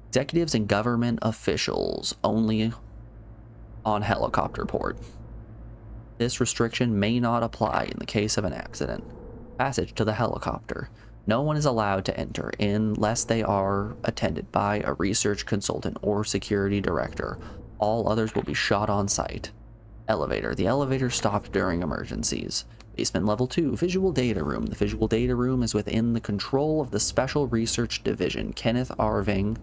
Executives and government officials only on helicopter port. This restriction may not apply in the case of an accident. Passage to the helicopter. No one is allowed to enter unless they are attended by a research consultant or security director. All others will be shot on sight. Elevator. The elevator stopped during emergencies. Basement level 2. Visual data room. The visual data room is within the control of the Special Research Division. Kenneth Arving,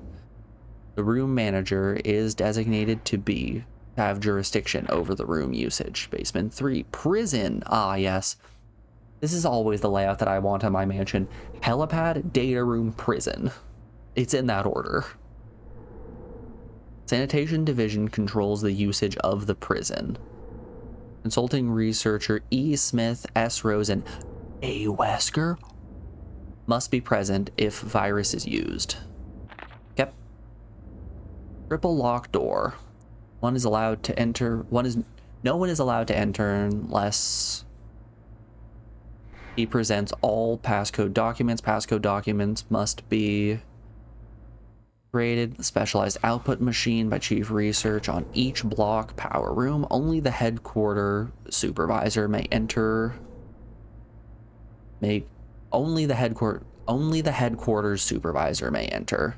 the room manager, is designated to have jurisdiction over the room usage. Basement 3. Prison. Ah, yes. This is always the layout that I want on my mansion. Helipad, data room, prison. It's in that order. Sanitation Division controls the usage of the prison. Consulting researcher E. Smith, S. Rosen, A. Wesker must be present if virus is used. Yep. Triple lock door. No one is allowed to enter unless he presents all passcode documents. Passcode documents must be created. Specialized output machine by chief research on each block. Power room. Only the headquarter supervisor may enter. Only the headquarters supervisor may enter.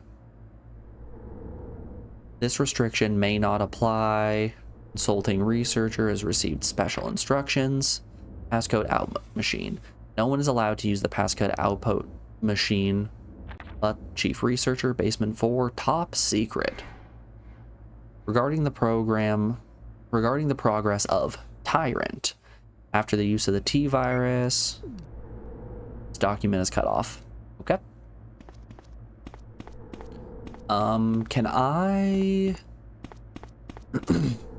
This restriction may not apply. Consulting researcher has received special instructions. Passcode output machine. No one is allowed to use the passcode output machine but chief researcher. Basement 4. Top secret. Regarding the progress of Tyrant. After the use of the T-virus, this document is cut off. Okay. Can I...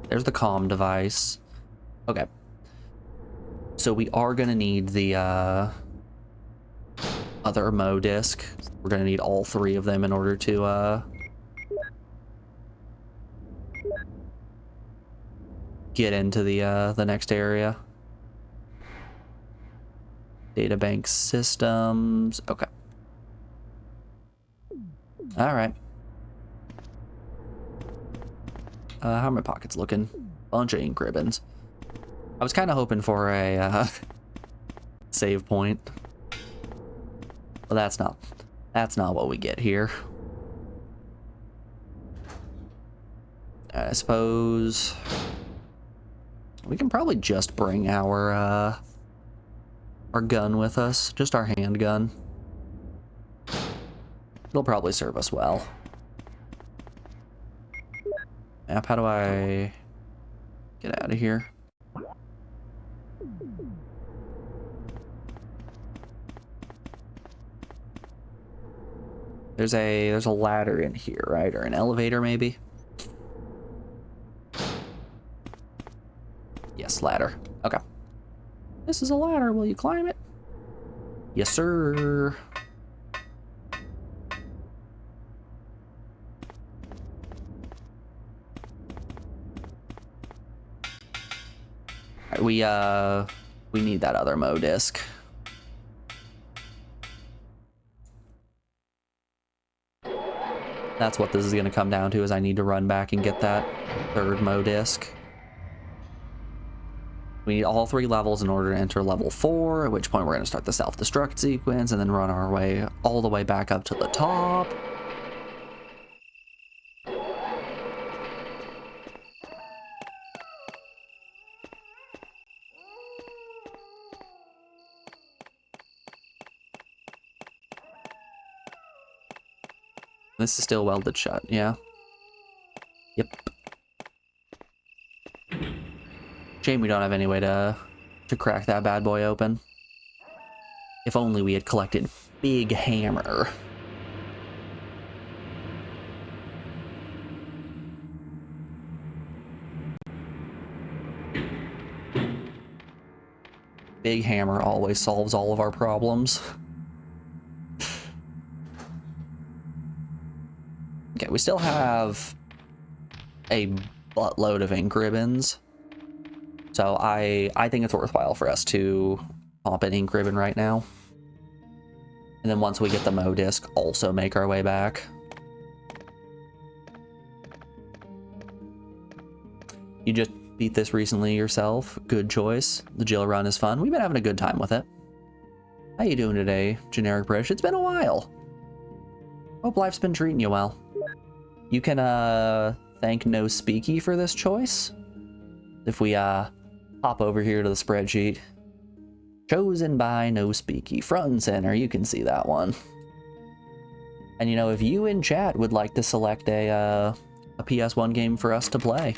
There's the comm device. Okay. So we are gonna need the other Mo disc. We're gonna need all 3 of them in order to get into the next area. Data bank systems. Okay. All right. How are my pockets looking? Bunch of ink ribbons. I was kind of hoping for a save point, but that's not what we get here. I suppose we can probably just bring our gun with us, just our handgun. It'll probably serve us well. Map, how do I get out of here? There's a ladder in here, right? Or an elevator, maybe? Yes, ladder. Okay. This is a ladder. Will you climb it? Yes, sir. Alright, we need that other Mo disc. That's what this is going to come down to, is I need to run back and get that third Mo disc. We need all 3 levels in order to enter level 4, at which point we're going to start the self-destruct sequence and then run our way all the way back up to the top. This is still welded shut, yeah? Yep. Shame we don't have any way to crack that bad boy open. If only we had collected Big Hammer. Big Hammer always solves all of our problems. Okay, we still have a buttload of ink ribbons. So I think it's worthwhile for us to pop an ink ribbon right now. And then once we get the Mo disc, also make our way back. You just beat this recently yourself. Good choice. The Jill run is fun. We've been having a good time with it. How you doing today, Generic British? It's been a while. Hope life's been treating you well. You can thank No Speaky for this choice. If we hop over here to the spreadsheet. Chosen by No Speaky. Front and center, you can see that one. And you know, if you in chat would like to select a PS1 game for us to play,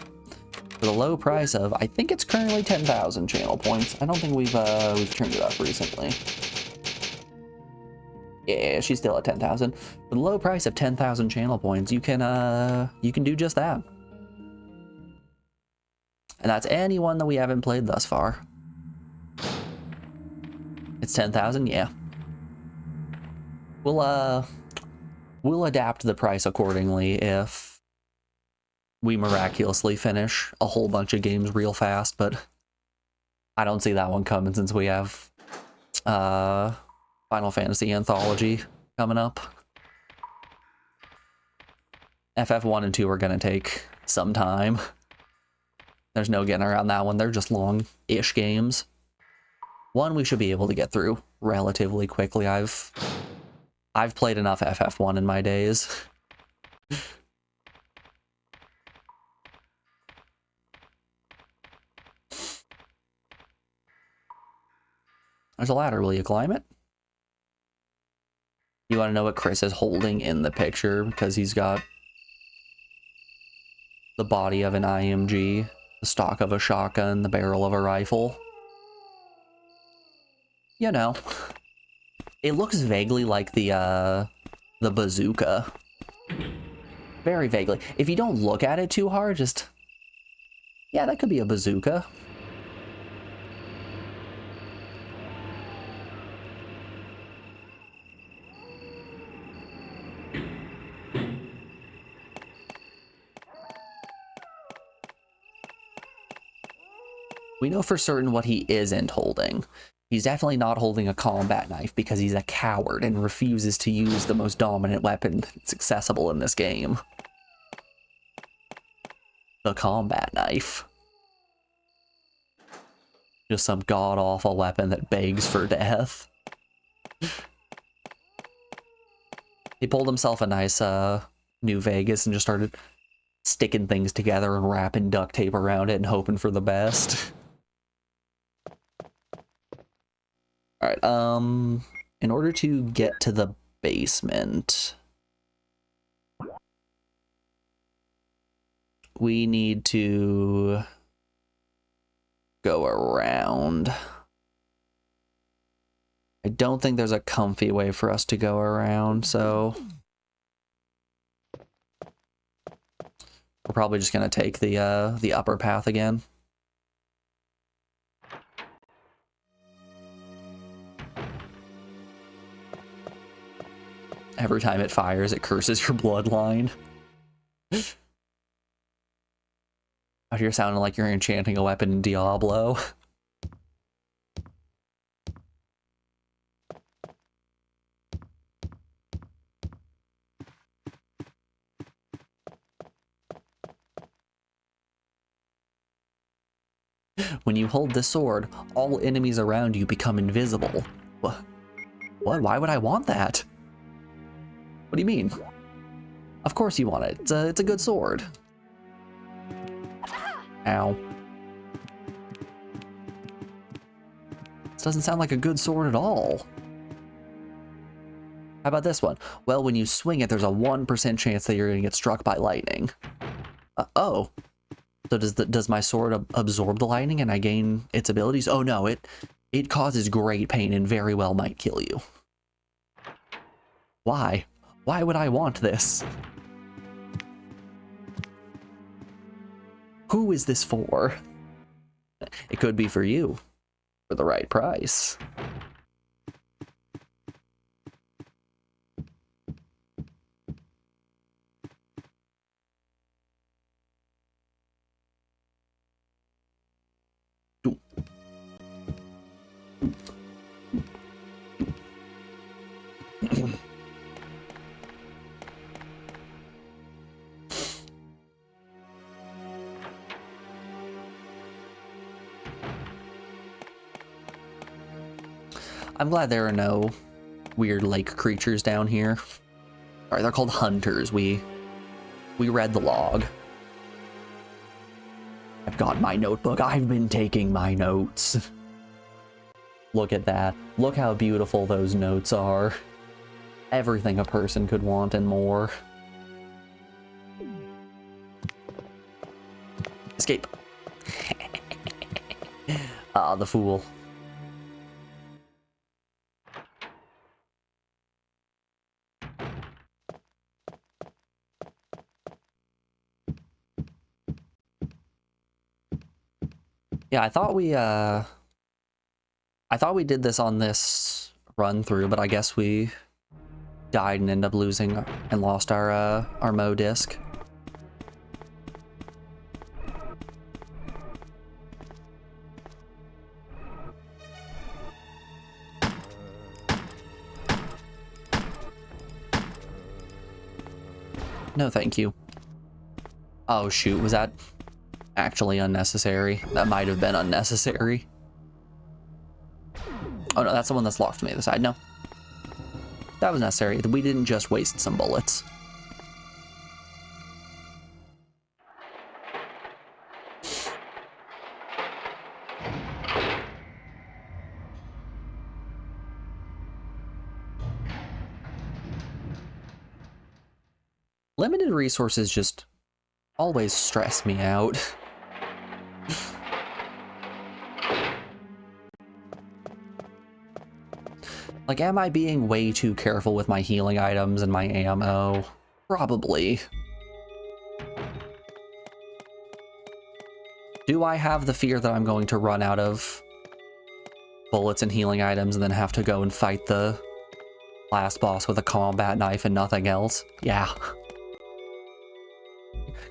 for the low price of, I think it's currently 10,000 channel points. I don't think we've turned it up recently. Yeah, she's still at 10,000. For the low price of 10,000 channel points, you can do just that. And that's anyone that we haven't played thus far. It's 10,000, yeah. We'll adapt the price accordingly if we miraculously finish a whole bunch of games real fast, but I don't see that one coming since we have Final Fantasy Anthology coming up. FF1 and 2 are gonna take some time. There's no getting around that one. They're just long-ish games. One we should be able to get through relatively quickly. I've played enough FF1 in my days. There's a ladder. Will you climb it? You want to know what Chris is holding in the picture? Because he's got the body of an IMG, the stock of a shotgun, the barrel of a rifle. You know, it looks vaguely like the bazooka. Very vaguely. If you don't look at it too hard, just, yeah, that could be a bazooka. We know for certain what he isn't holding. He's definitely not holding a combat knife because he's a coward and refuses to use the most dominant weapon that's accessible in this game. The combat knife. Just some god-awful weapon that begs for death. He pulled himself a nice New Vegas and just started sticking things together and wrapping duct tape around it and hoping for the best. Alright, in order to get to the basement, we need to go around. I don't think there's a comfy way for us to go around, so we're probably just gonna take the upper path again. Every time it fires, it curses your bloodline. Out here sounding like you're enchanting a weapon in Diablo. When you hold this sword, all enemies around you become invisible. What? Why would I want that? What do you mean? Of course you want it. It's a good sword. Ow. This doesn't sound like a good sword at all. How about this one? Well, when you swing it, there's a 1% chance that you're going to get struck by lightning. Oh. So does my sword absorb the lightning and I gain its abilities? Oh no, it causes great pain and very well might kill you. Why? Why would I want this? Who is this for? It could be for you, for the right price. I'm glad there are no weird lake creatures down here. Sorry, they're called hunters. We read the log. I've got my notebook. I've been taking my notes. Look at that. Look how beautiful those notes are. Everything a person could want and more. Escape. Ah, the fool. Yeah, I thought we did this on this run through, but I guess we died and ended up losing and lost our Mo disc. No, thank you. Oh shoot, was that actually unnecessary? That might have been unnecessary. Oh no, that's the one that's locked to me the side. No. That was necessary. We didn't just waste some bullets. Limited resources just always stress me out. Like, am I being way too careful with my healing items and my ammo? Probably. Do I have the fear that I'm going to run out of bullets and healing items and then have to go and fight the last boss with a combat knife and nothing else? Yeah.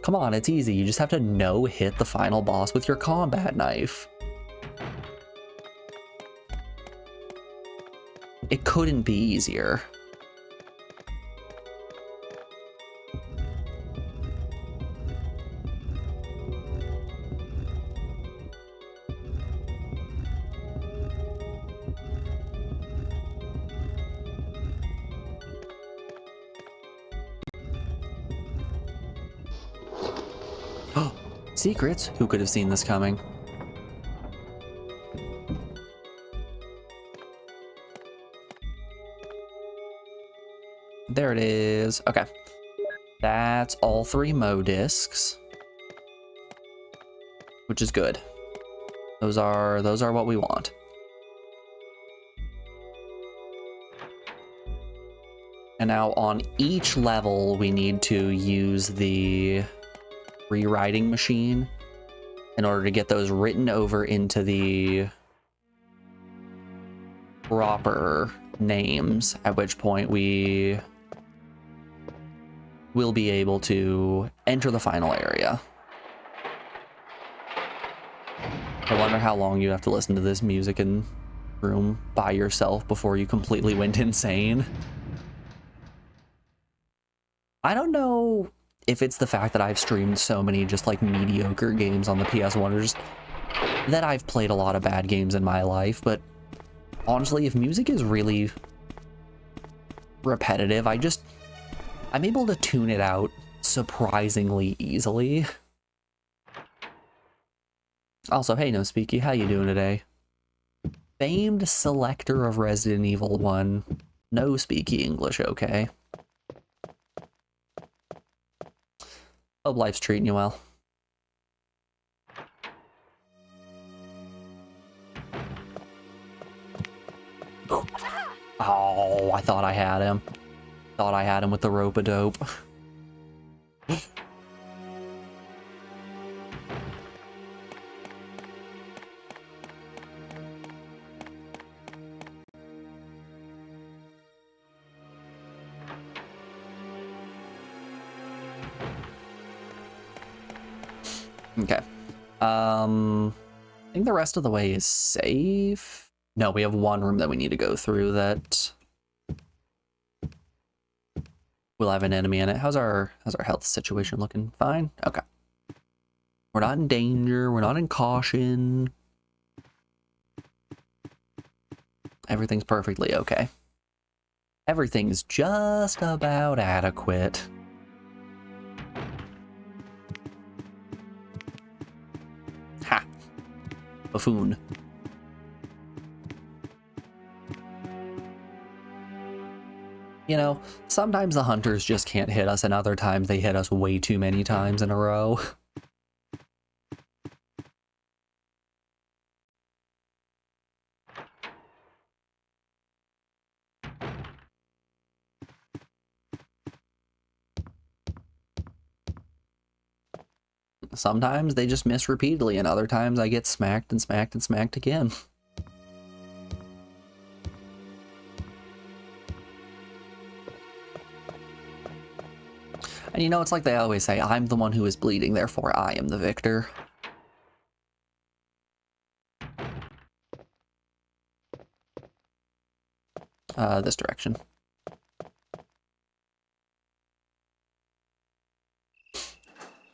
Come on, it's easy. You just have to no-hit the final boss with your combat knife. It couldn't be easier. Oh, secrets? Who could have seen this coming? There it is. Okay. That's all 3 Mo discs, which is good. Those are what we want. And now on each level, we need to use the rewriting machine in order to get those written over into the proper names, at which point we will be able to enter the final area. I wonder how long you have to listen to this music in room by yourself before you completely went insane. I don't know if it's the fact that I've streamed so many just like mediocre games on the PS1 or just that I've played a lot of bad games in my life, but honestly, if music is really repetitive, I'm able to tune it out surprisingly easily. Also, hey, No Speaky, how you doing today? Famed selector of Resident Evil 1. No Speaky English, okay. Hope life's treating you well. Oh, I thought I had him. Thought I had him with the rope-a-dope. Okay. I think the rest of the way is safe. No, we have one room that we need to go through that will have an enemy in it. How's our health situation looking? Fine? Okay. We're not in danger. We're not in caution. Everything's perfectly okay. Everything's just about adequate. Ha! Buffoon. You know, sometimes the hunters just can't hit us, and other times they hit us way too many times in a row. Sometimes they just miss repeatedly, and other times I get smacked and smacked and smacked again. And you know, it's like they always say, I'm the one who is bleeding, therefore I am the victor. This direction.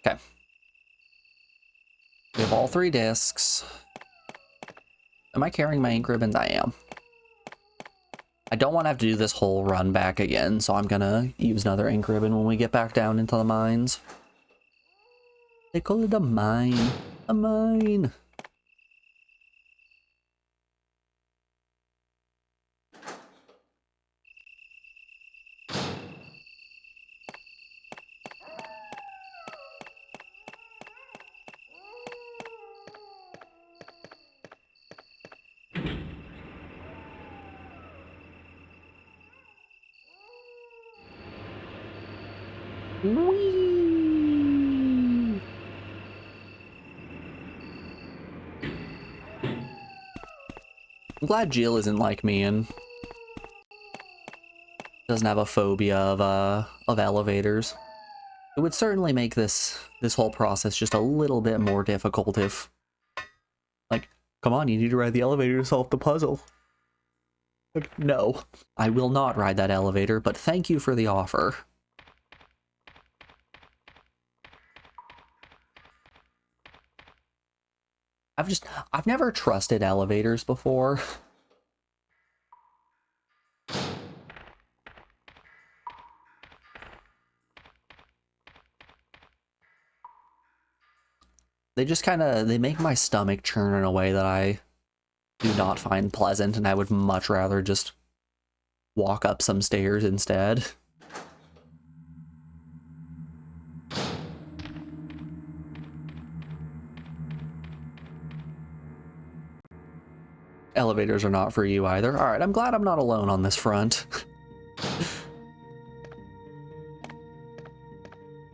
Okay. We have all 3 discs. Am I carrying my ink ribbons? I am. I don't want to have to do this whole run back again, so I'm gonna use another ink ribbon when we get back down into the mines. They call it a mine. A mine. Whee! I'm glad Jill isn't like me and doesn't have a phobia of elevators. It would certainly make this whole process just a little bit more difficult if, like, come on, you need to ride the elevator to solve the puzzle. No, I will not ride that elevator, but thank you for the offer. I've never trusted elevators before. They just they make my stomach churn in a way that I do not find pleasant, and I would much rather just walk up some stairs instead. Elevators are not for you either. All right, I'm glad I'm not alone on this front.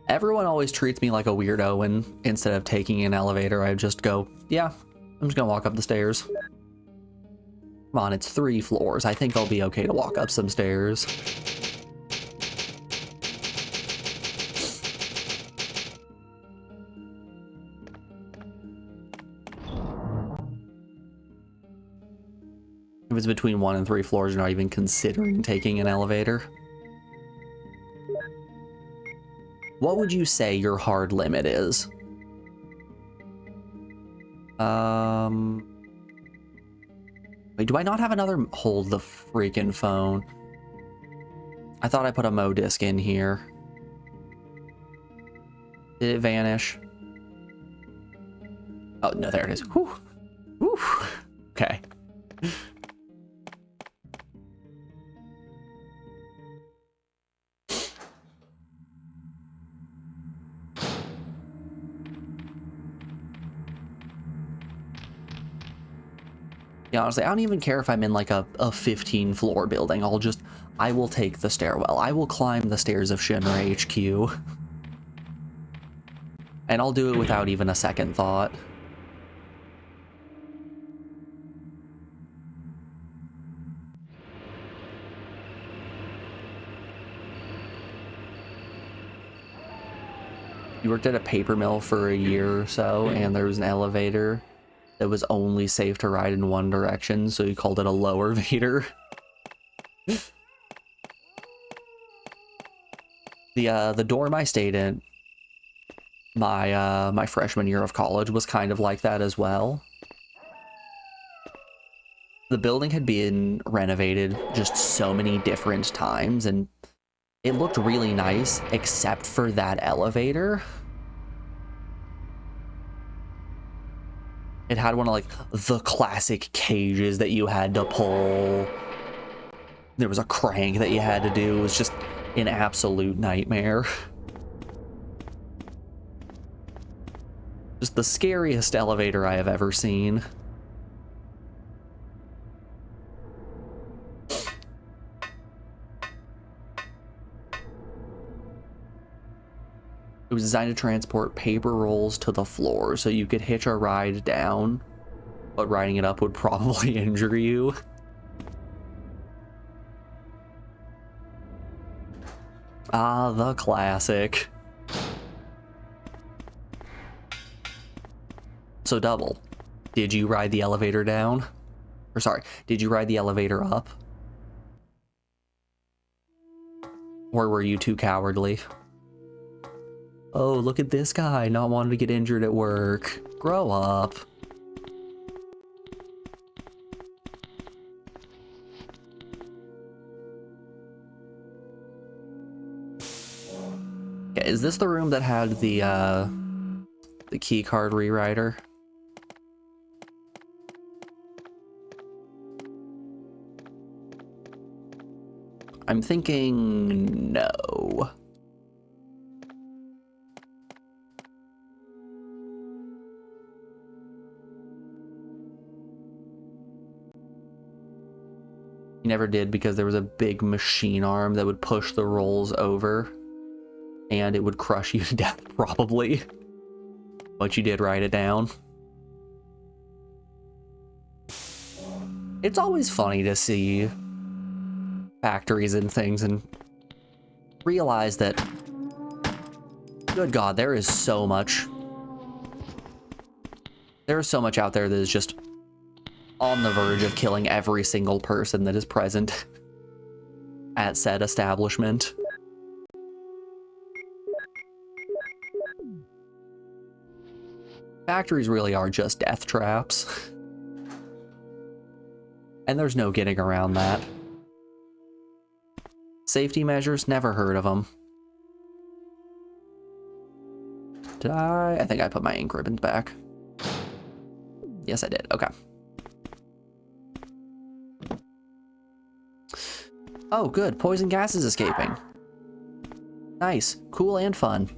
Everyone always treats me like a weirdo when instead of taking an elevator, I just go, yeah, I'm just gonna walk up the stairs. Come on, it's 3 floors. I think I'll be okay to walk up some stairs. If it's between 1 and 3 floors, you're not even considering taking an elevator. What would you say your hard limit is? Wait, do I not have another? Hold the freaking phone. I thought I put a Mo disc in here. Did it vanish? Oh, no, there it is. Whew. Whew. Okay. Yeah, honestly, I don't even care if I'm in like a 15 floor building. I will take the stairwell. I will climb the stairs of Shinra HQ. And I'll do it without even a second thought. You worked at a paper mill for a year or so, and there was an elevator that was only safe to ride in one direction, so you called it a lower Vader. The dorm I stayed in my freshman year of college was kind of like that as well. The building had been renovated just so many different times, and it looked really nice, except for that elevator. It had one of like the classic cages that you had to pull. There was a crank that you had to do. It was just an absolute nightmare. Just the scariest elevator I have ever seen. It was designed to transport paper rolls to the floor so you could hitch a ride down, but riding it up would probably injure you. Ah, the classic. So Double, did you ride the elevator down? Or sorry, did you ride the elevator up? Or were you too cowardly? Oh, look at this guy not wanting to get injured at work. Grow up. Okay, is this the room that had the key card rewriter? I'm thinking no. You never did because there was a big machine arm that would push the rolls over and it would crush you to death probably. But you did write it down. It's always funny to see factories and things and realize that, good God, there is so much out there that is just on the verge of killing every single person that is present at said establishment. Factories really are just death traps. And there's no getting around that. Safety measures, never heard of them. Did I? I think I put my ink ribbons back. Yes, I did. Okay. Oh, good. Poison gas is escaping. Nice. Cool and fun.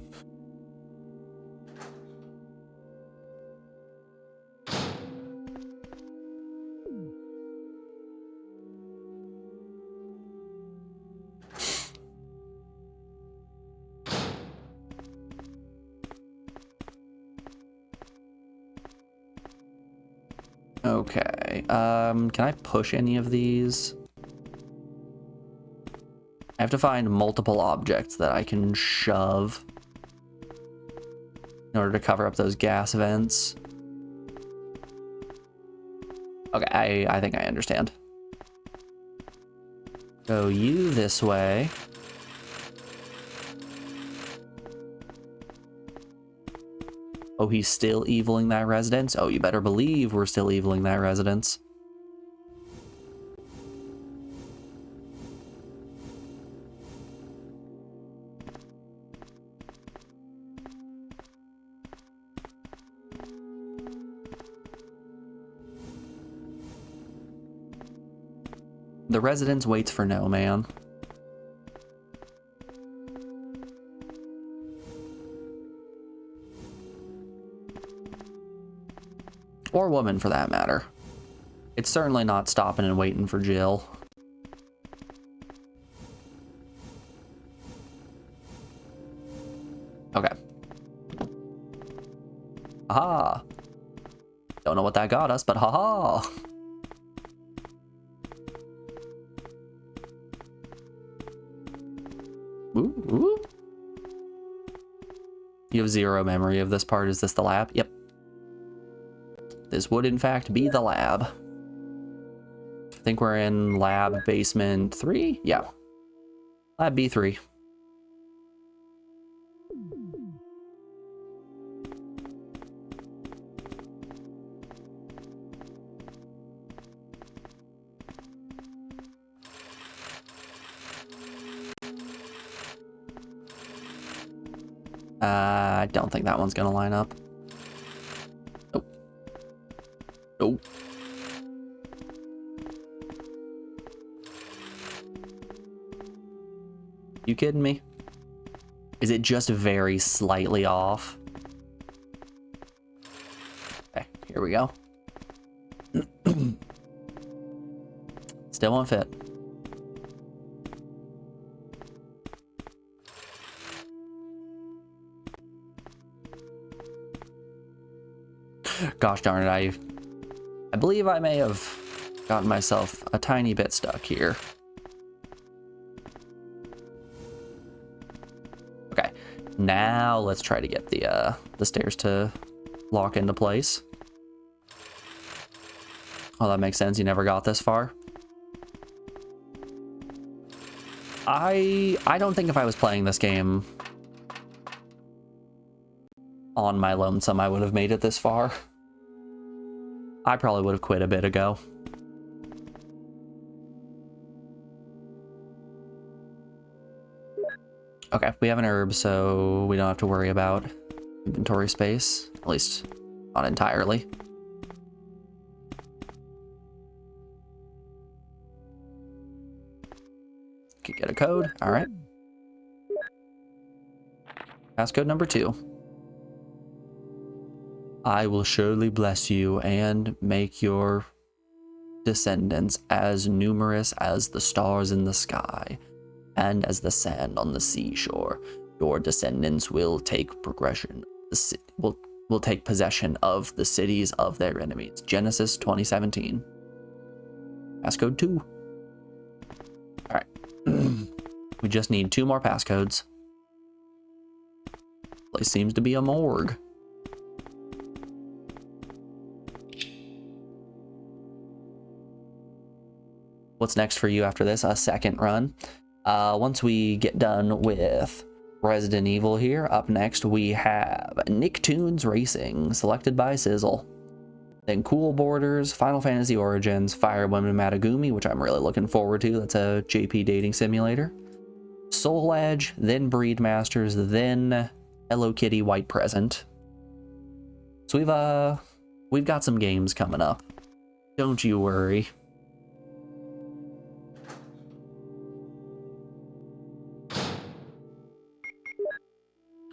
Okay, can I push any of these? I have to find multiple objects that I can shove in order to cover up those gas vents. Okay, I think I understand. Go you this way. Oh, he's still eviling that residence? Oh, you better believe we're still eviling that residence. The residence waits for no man. Or woman, for that matter. It's certainly not stopping and waiting for Jill. Okay. Aha! Don't know what that got us, but haha! Ooh, ooh. You have zero memory of this part. Is this the lab? Yep. This would, in fact, be the lab. I think we're in lab basement 3? Yeah. Lab B3. I don't think that one's gonna line up. Nope. Nope. You kidding me? Is it just very slightly off? Okay, here we go. Still won't fit. Gosh darn it, I believe I may have gotten myself a tiny bit stuck here. Okay, now let's try to get the stairs to lock into place. Oh, that makes sense. You never got this far. I don't think if I was playing this game on my lonesome, I would have made it this far. I probably would have quit a bit ago. Okay, we have an herb, so we don't have to worry about inventory space. At least, not entirely. Could get a code. All right. Passcode number 2. I will surely bless you and make your descendants as numerous as the stars in the sky and as the sand on the seashore. Your descendants will take will take possession of the cities of their enemies. Genesis 2017. Passcode 2. All right. We just need 2 more passcodes. Place seems to be a morgue. what's next for you after this? A second run. Once we get done with Resident Evil here, up next we have Nicktoons Racing, selected by Sizzle. Then Cool Borders, Final Fantasy Origins, Fire Women Matagumi, which I'm really looking forward to. That's a JP dating simulator. Soul Edge, then Breed Masters, then Hello Kitty White Present. So we've got some games coming up. Don't you worry.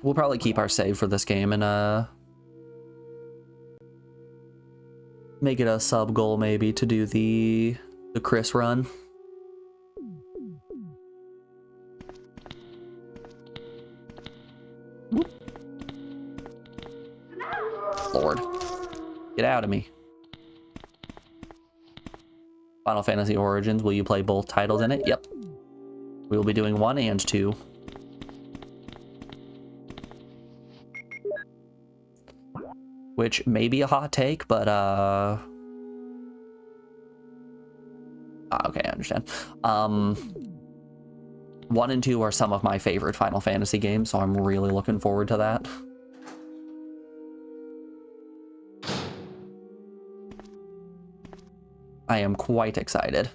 We'll probably keep our save for this game and make it a sub goal maybe to do the Chris run. Whoop. Lord, get out of me. Final Fantasy Origins, will you play both titles in it? Yep. We will be doing 1 and 2. Which may be a hot take, but okay, I understand. 1 and 2 are some of my favorite Final Fantasy games, so I'm really looking forward to that. I am quite excited.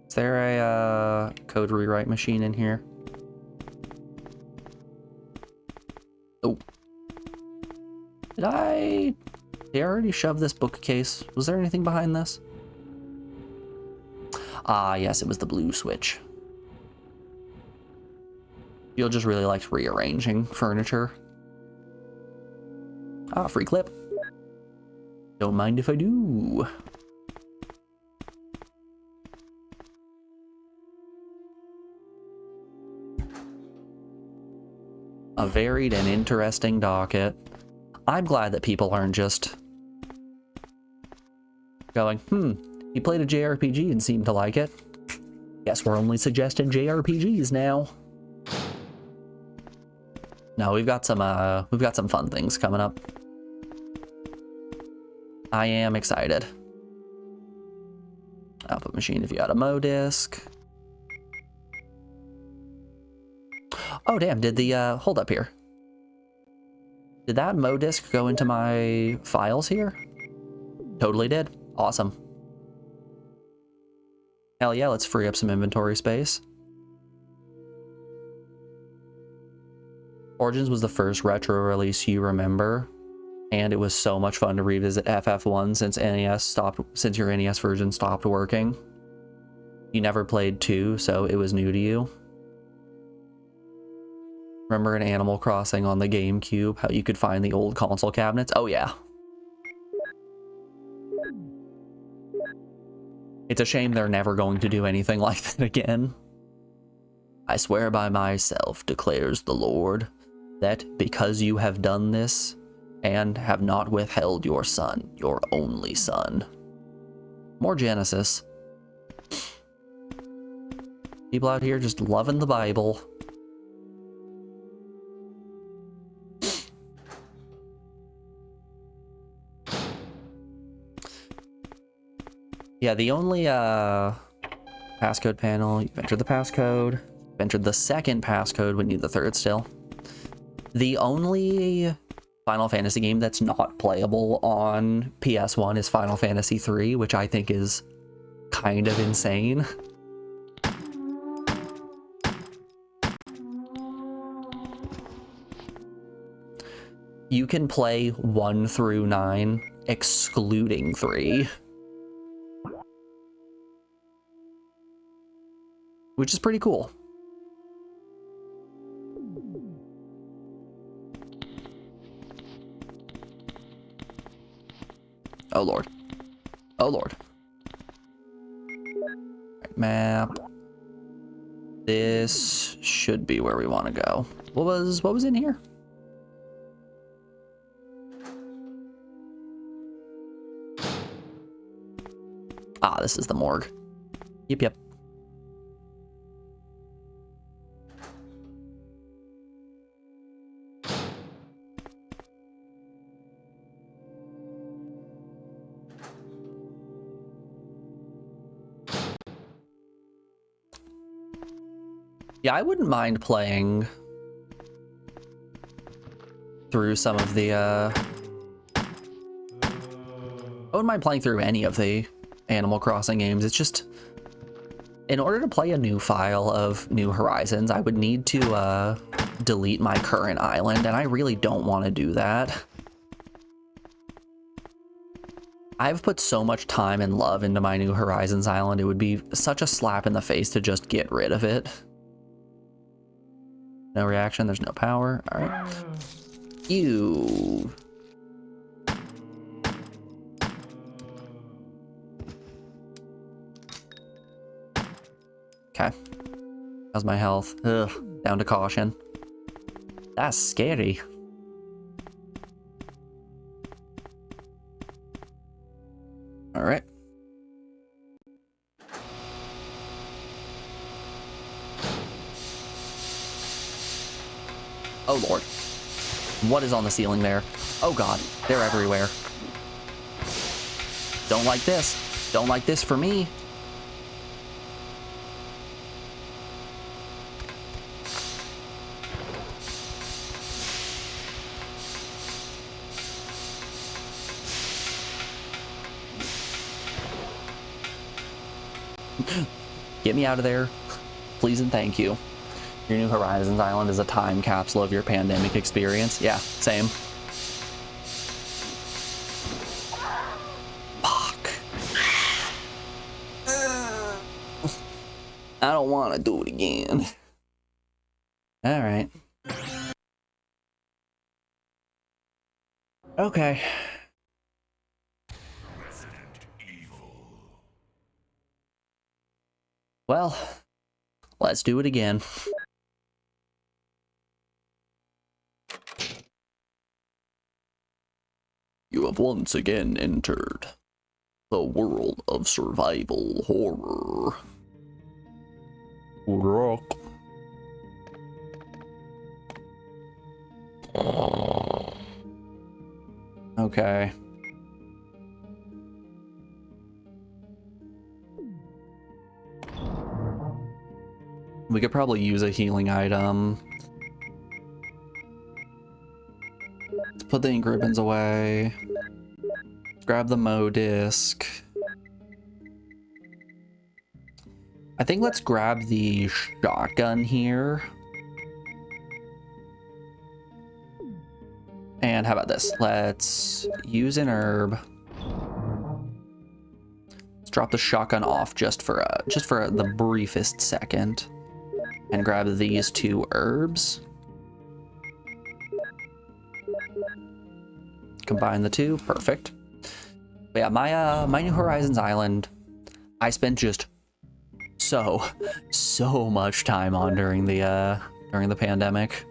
Is there a code rewrite machine in here? Oh. Did I already shove this bookcase? Was there anything behind this? Ah, yes, it was the blue switch. Jill just really likes rearranging furniture. Ah, free clip. Don't mind if I do. A varied and interesting docket. I'm glad that people aren't just going, you played a JRPG and seemed to like it. Guess we're only suggesting JRPGs now. No, we've got some fun things coming up. I am excited. Output machine if you had a Mo disc. Oh damn, did the hold up here. Did that Mo disc go into my files here? Totally did. Awesome. Hell yeah, let's free up some inventory space. Origins was the first retro release you remember, and it was so much fun to revisit FF1 since your NES version stopped working. You never played 2, so it was new to you. Remember in Animal Crossing on the GameCube, how you could find the old console cabinets? Oh yeah. It's a shame they're never going to do anything like that again. I swear by myself, declares the Lord, that because you have done this, and have not withheld your son, your only son. More Genesis. People out here just loving the Bible. Yeah, the only passcode panel, you've entered the passcode, you've entered the second passcode, we need the third still. The only Final Fantasy game that's not playable on PS1 is Final Fantasy 3, which I think is kind of insane. You can play 1 through 9, excluding 3. Which is pretty cool. Oh lord. Oh lord. Right, map. This should be where we want to go. What was in here? Ah, this is the morgue. Yep. Yeah, I wouldn't mind playing through some of the, I wouldn't mind playing through any of the Animal Crossing games. It's just, in order to play a new file of New Horizons, I would need to, delete my current island, and I really don't want to do that. I've put so much time and love into my New Horizons island, it would be such a slap in the face to just get rid of it. No reaction, there's no power. Alright. Ew. Okay. How's my health? Ugh. Down to caution. That's scary. Alright. Oh lord. What is on the ceiling there? Oh god, they're everywhere. Don't like this. Don't like this for me. Get me out of there, please and thank you. Your New Horizons island is a time capsule of your pandemic experience. Yeah, same. Fuck. I don't want to do it again. All right. Okay. Well, let's do it again. You have once again entered the world of survival horror. Rock. Okay. We could probably use a healing item. Let's put the ink ribbons away. Grab the Mo disc. I think let's grab the shotgun here. And how about this? Let's use an herb. Let's drop the shotgun off just for the briefest second. And grab these two herbs. Combine the two, perfect. But yeah, my New Horizons island, I spent just so much time on during the pandemic.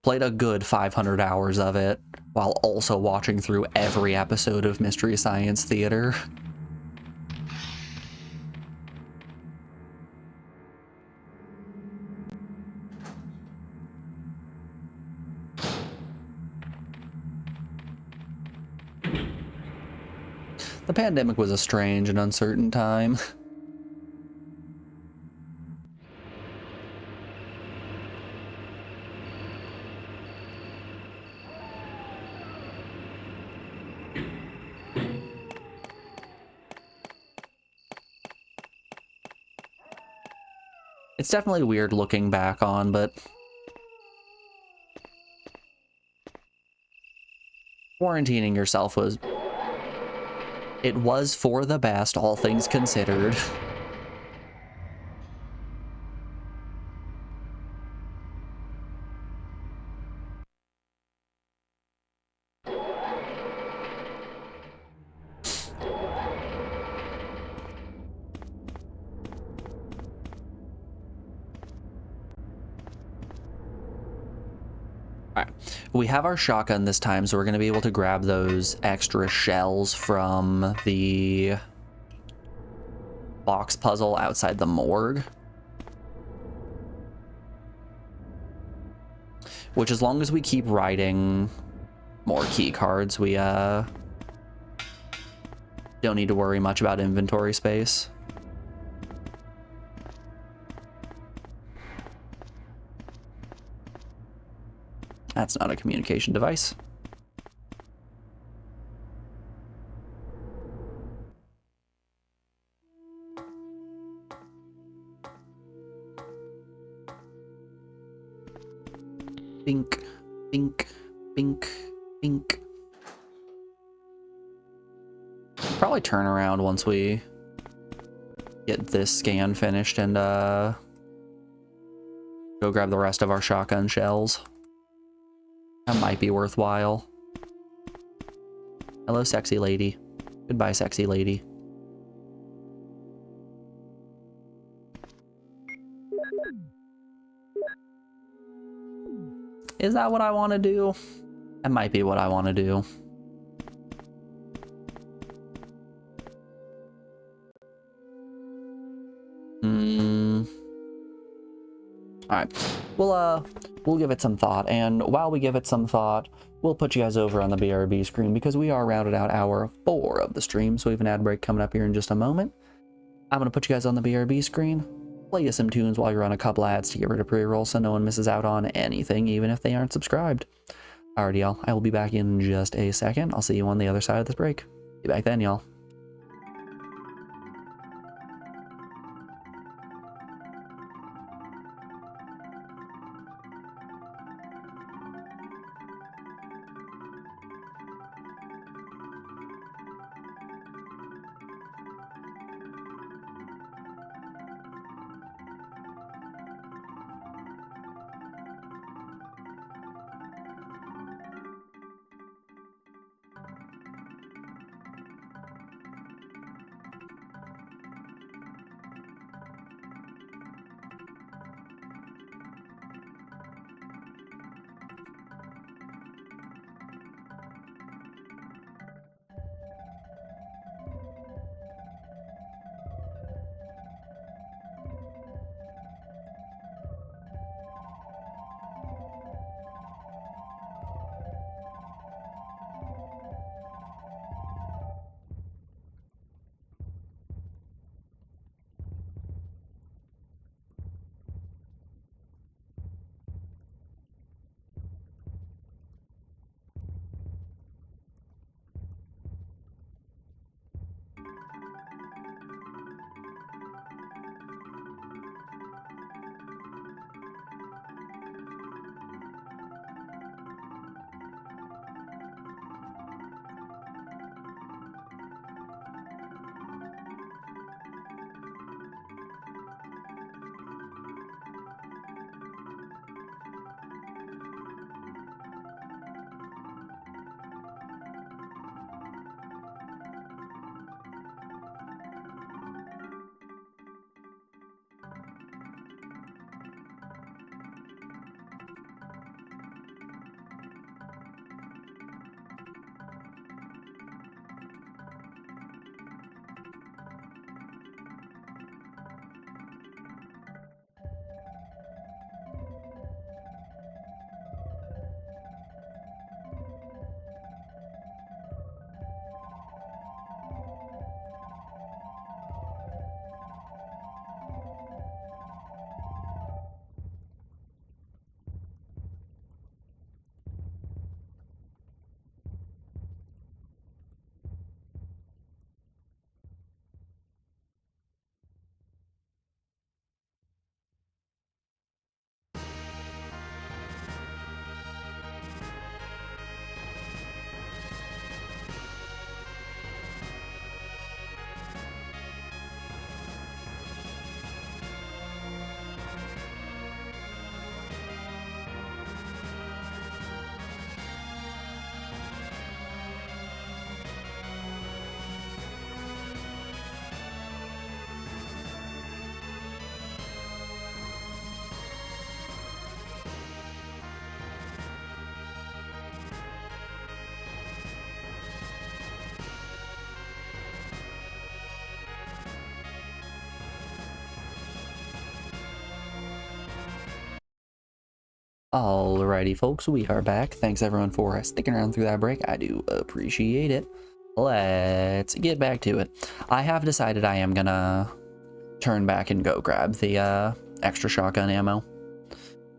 Played a good 500 hours of it, while also watching through every episode of Mystery Science Theater. The pandemic was a strange and uncertain time. It's definitely weird looking back on, but quarantining yourself was for the best, all things considered. Alright, we have our shotgun this time, so we're going to be able to grab those extra shells from the box puzzle outside the morgue. Which, as long as we keep writing more key cards, we don't need to worry much about inventory space. That's not a communication device. Bink, bink, bink, bink. Probably turn around once we get this scan finished and go grab the rest of our shotgun shells. That might be worthwhile. Hello, sexy lady. Goodbye, sexy lady. Is that what I want to do? That might be what I want to do. Alright, we'll give it some thought, and while we give it some thought, we'll put you guys over on the BRB screen because we are rounded out hour 4 of the stream, so we have an ad break coming up here in just a moment. I'm going to put you guys on the BRB screen, play you some tunes while you run a couple ads to get rid of pre-roll so no one misses out on anything, even if they aren't subscribed. Alrighty, y'all, I will be back in just a second. I'll see you on the other side of this break. Be back then, y'all. Alrighty, folks, we are back. Thanks everyone for sticking around through that break. I do appreciate it. Let's get back to it. I have decided I am gonna turn back and go grab the extra shotgun ammo.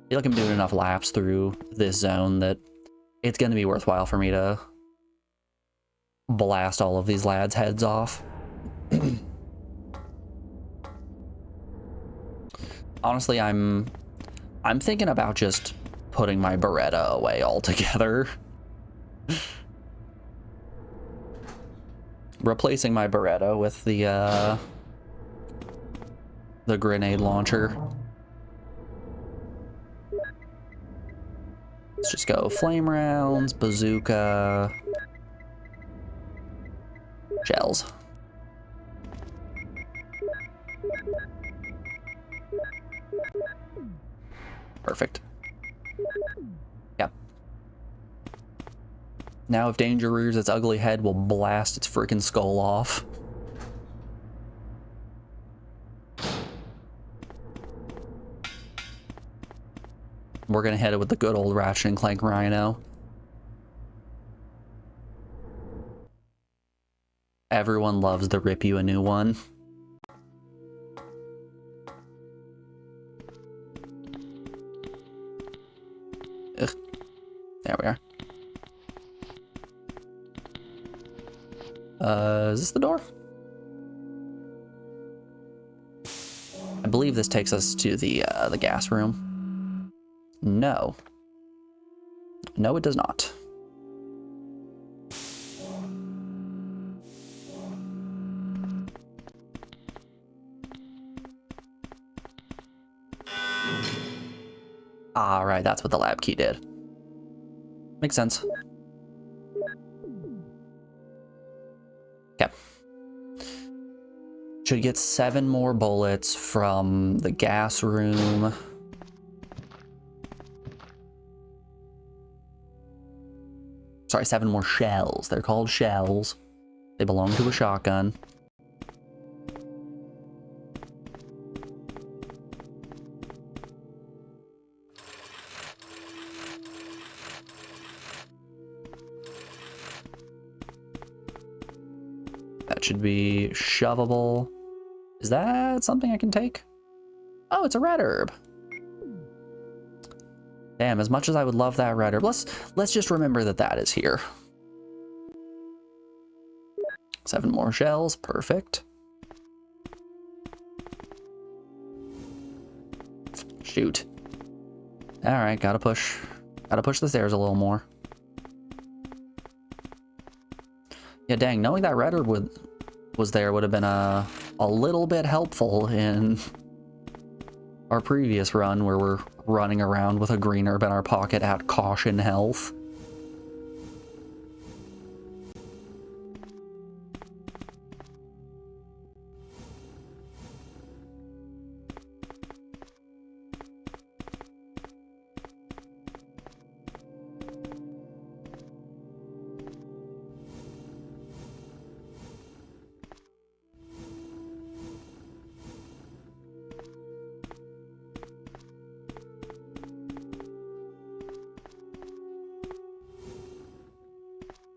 I feel like I'm doing enough laps through this zone that it's going to be worthwhile for me to blast all of these lads' heads off. Honestly, I'm thinking about just putting my Beretta away altogether. Replacing my Beretta with the grenade launcher. Let's just go flame rounds, bazooka, shells. Perfect. Yep. Now if danger rears its ugly head, we'll blast its freaking skull off. We're gonna hit it with the good old Ratchet and Clank Rhino. Everyone loves the rip you a new one. Ugh. There we are. Is this the door? I believe this takes us to the gas room. No. No, it does not. Ah, right, that's what the lab key did. Makes sense. Okay. Should get 7 more bullets from the gas room. Sorry, 7 more shells. They're called shells. They belong to a shotgun. That should be shovable. Is that something I can take? Oh, it's a red herb. Damn, as much as I would love that red herb, let's just remember that that is here. 7 more shells, perfect. Shoot. All right, gotta push the stairs a little more. Yeah, dang, knowing that red herb was there would have been a little bit helpful in our previous run where we're running around with a green herb in our pocket at caution health.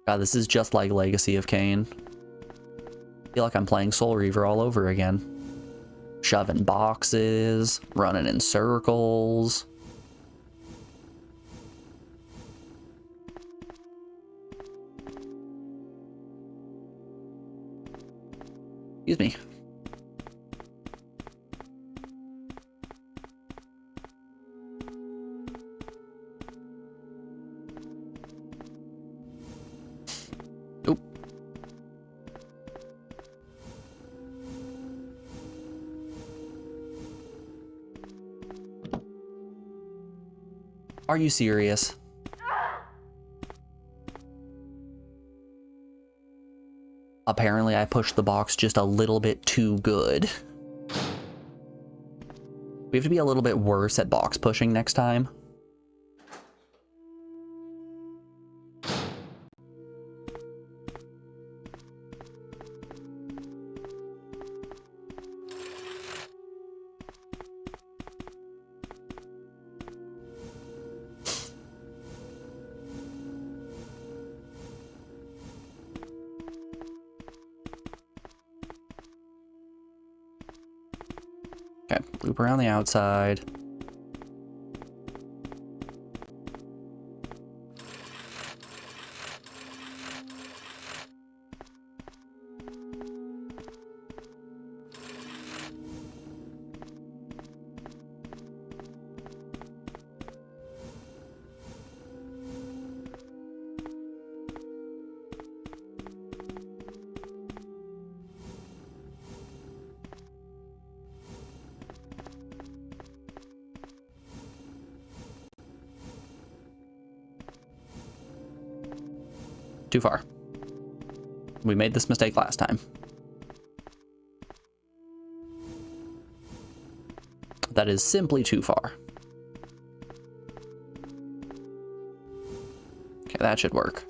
God, this is just like Legacy of Kain. I feel like I'm playing Soul Reaver all over again. Shoving boxes, running in circles. Excuse me. Oop. Are you serious? Apparently I pushed the box just a little bit too good. We have to be a little bit worse at box pushing next time. Okay, loop around the outside. Too far. We made this mistake last time. That is simply too far. Okay, that should work.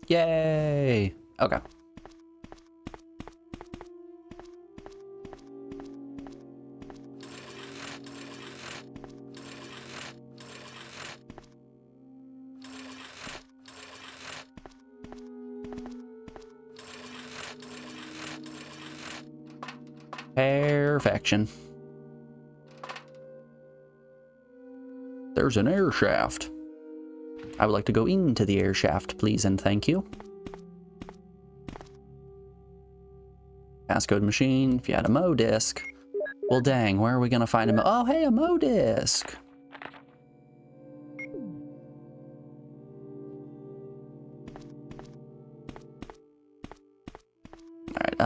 Yay! Okay. Perfection. There's an air shaft. I would like to go into the air shaft, please and thank you. Passcode machine. If you had a Mo disc. Well, dang, where are we gonna find a Mo? Oh, hey, a Mo disc. Alright,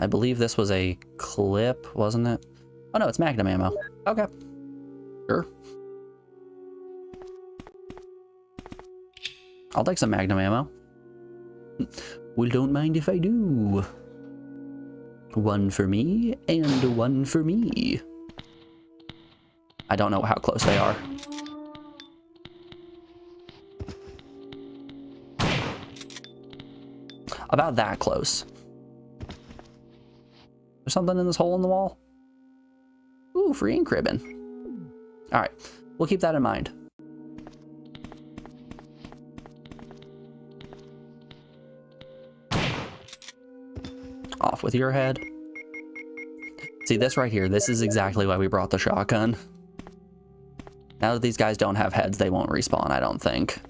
I believe this was a clip, wasn't it? Oh no, it's Magnum ammo. Okay. Sure. I'll take some Magnum ammo. Well, don't mind if I do. One for me, and one for me. I don't know how close they are. About that close. There's something in this hole in the wall? Ooh, free ink ribbon. Alright, we'll keep that in mind. Off with your head. See, this right here, this is exactly why we brought the shotgun. Now that these guys don't have heads, they won't respawn, I don't think.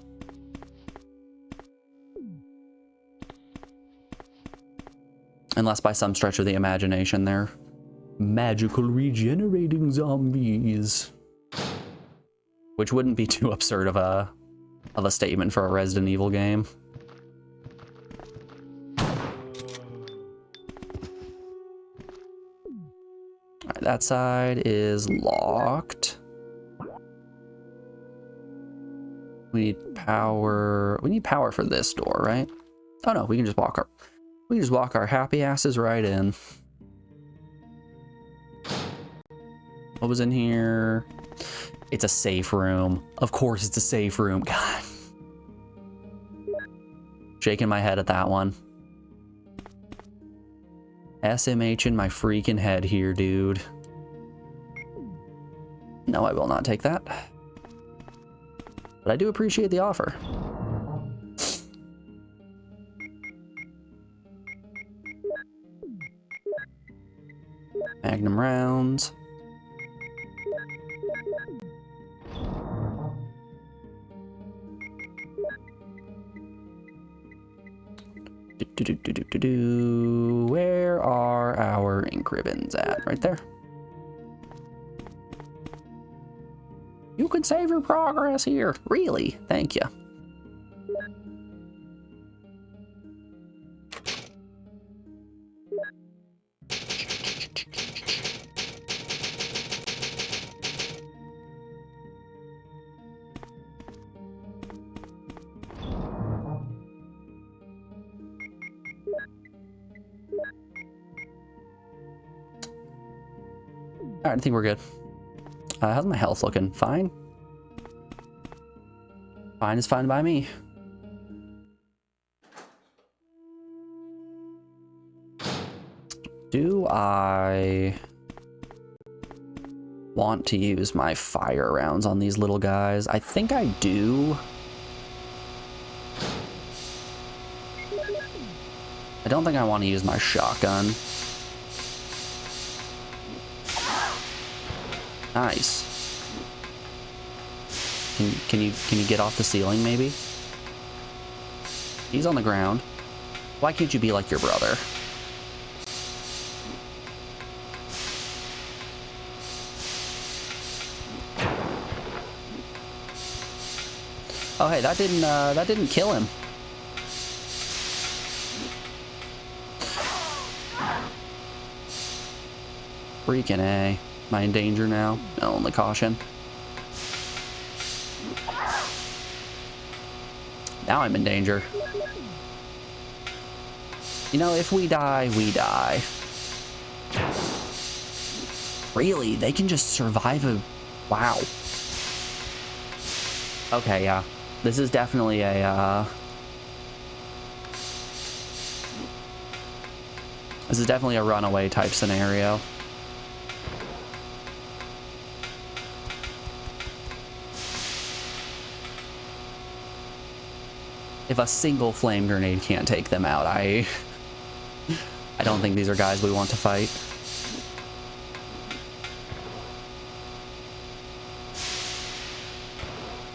Unless by some stretch of the imagination they're magical regenerating zombies. Which wouldn't be too absurd of a statement for a Resident Evil game. Alright, that side is locked. We need power. We need power for this door, right? Oh no, we can just walk our happy asses right in. What was in here? It's a safe room. Of course it's a safe room. God. Shaking my head at that one. SMH in my freaking head here, dude. No, I will not take that. But I do appreciate the offer. Magnum rounds. Where are our ink ribbons at? Right there. You can save your progress here. Really? Thank you. Alright, I think we're good. How's my health looking? Fine? Fine is fine by me. Do I want to use my fire rounds on these little guys? I think I do. I don't think I want to use my shotgun. Nice. Can you get off the ceiling maybe? He's on the ground. Why can't you be like your brother? Oh hey, that didn't kill him. Freaking A. Am I in danger now? No, only caution. Now I'm in danger. You know, if we die, we die. Really? They can just survive a... Wow. Okay, yeah. This is definitely a, This is definitely a runaway type scenario. If a single flame grenade can't take them out, I don't think these are guys we want to fight.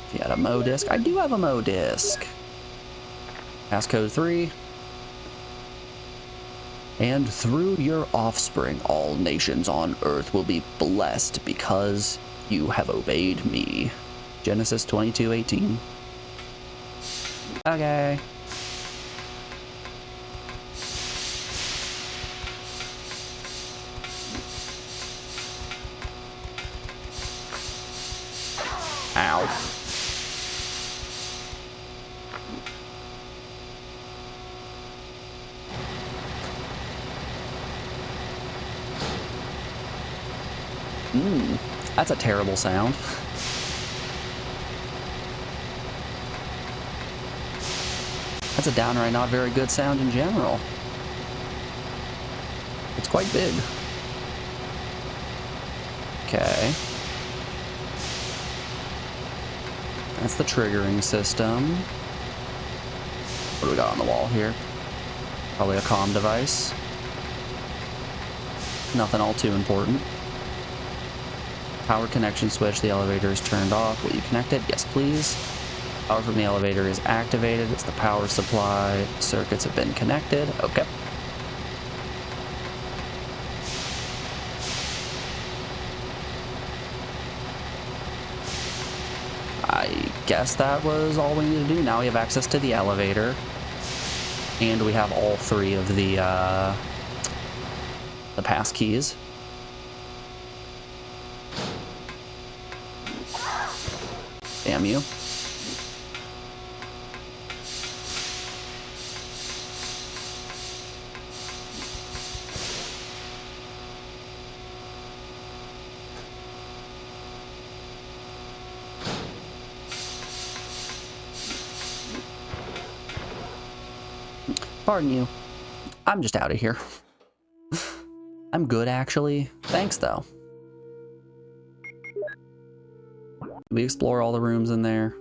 If you had a Mo disc, I do have a Mo disc. Passcode 3. And through your offspring, all nations on earth will be blessed because you have obeyed me. Genesis 22:18. Okay. Ow. That's a terrible sound. That's a downright not very good sound in general. It's quite big. Okay. That's the triggering system. What do we got on the wall here? Probably a comm device. Nothing all too important. Power connection switch, the elevator is turned off. Will you connect it? Yes, please. Power from the elevator is activated. It's the power supply. Circuits have been connected. Okay. I guess that was all we need to do. Now we have access to the elevator. And we have all three of the pass keys. Damn you. Pardon you. I'm just out of here. I'm good, actually. Thanks, though. We explore all the rooms in there.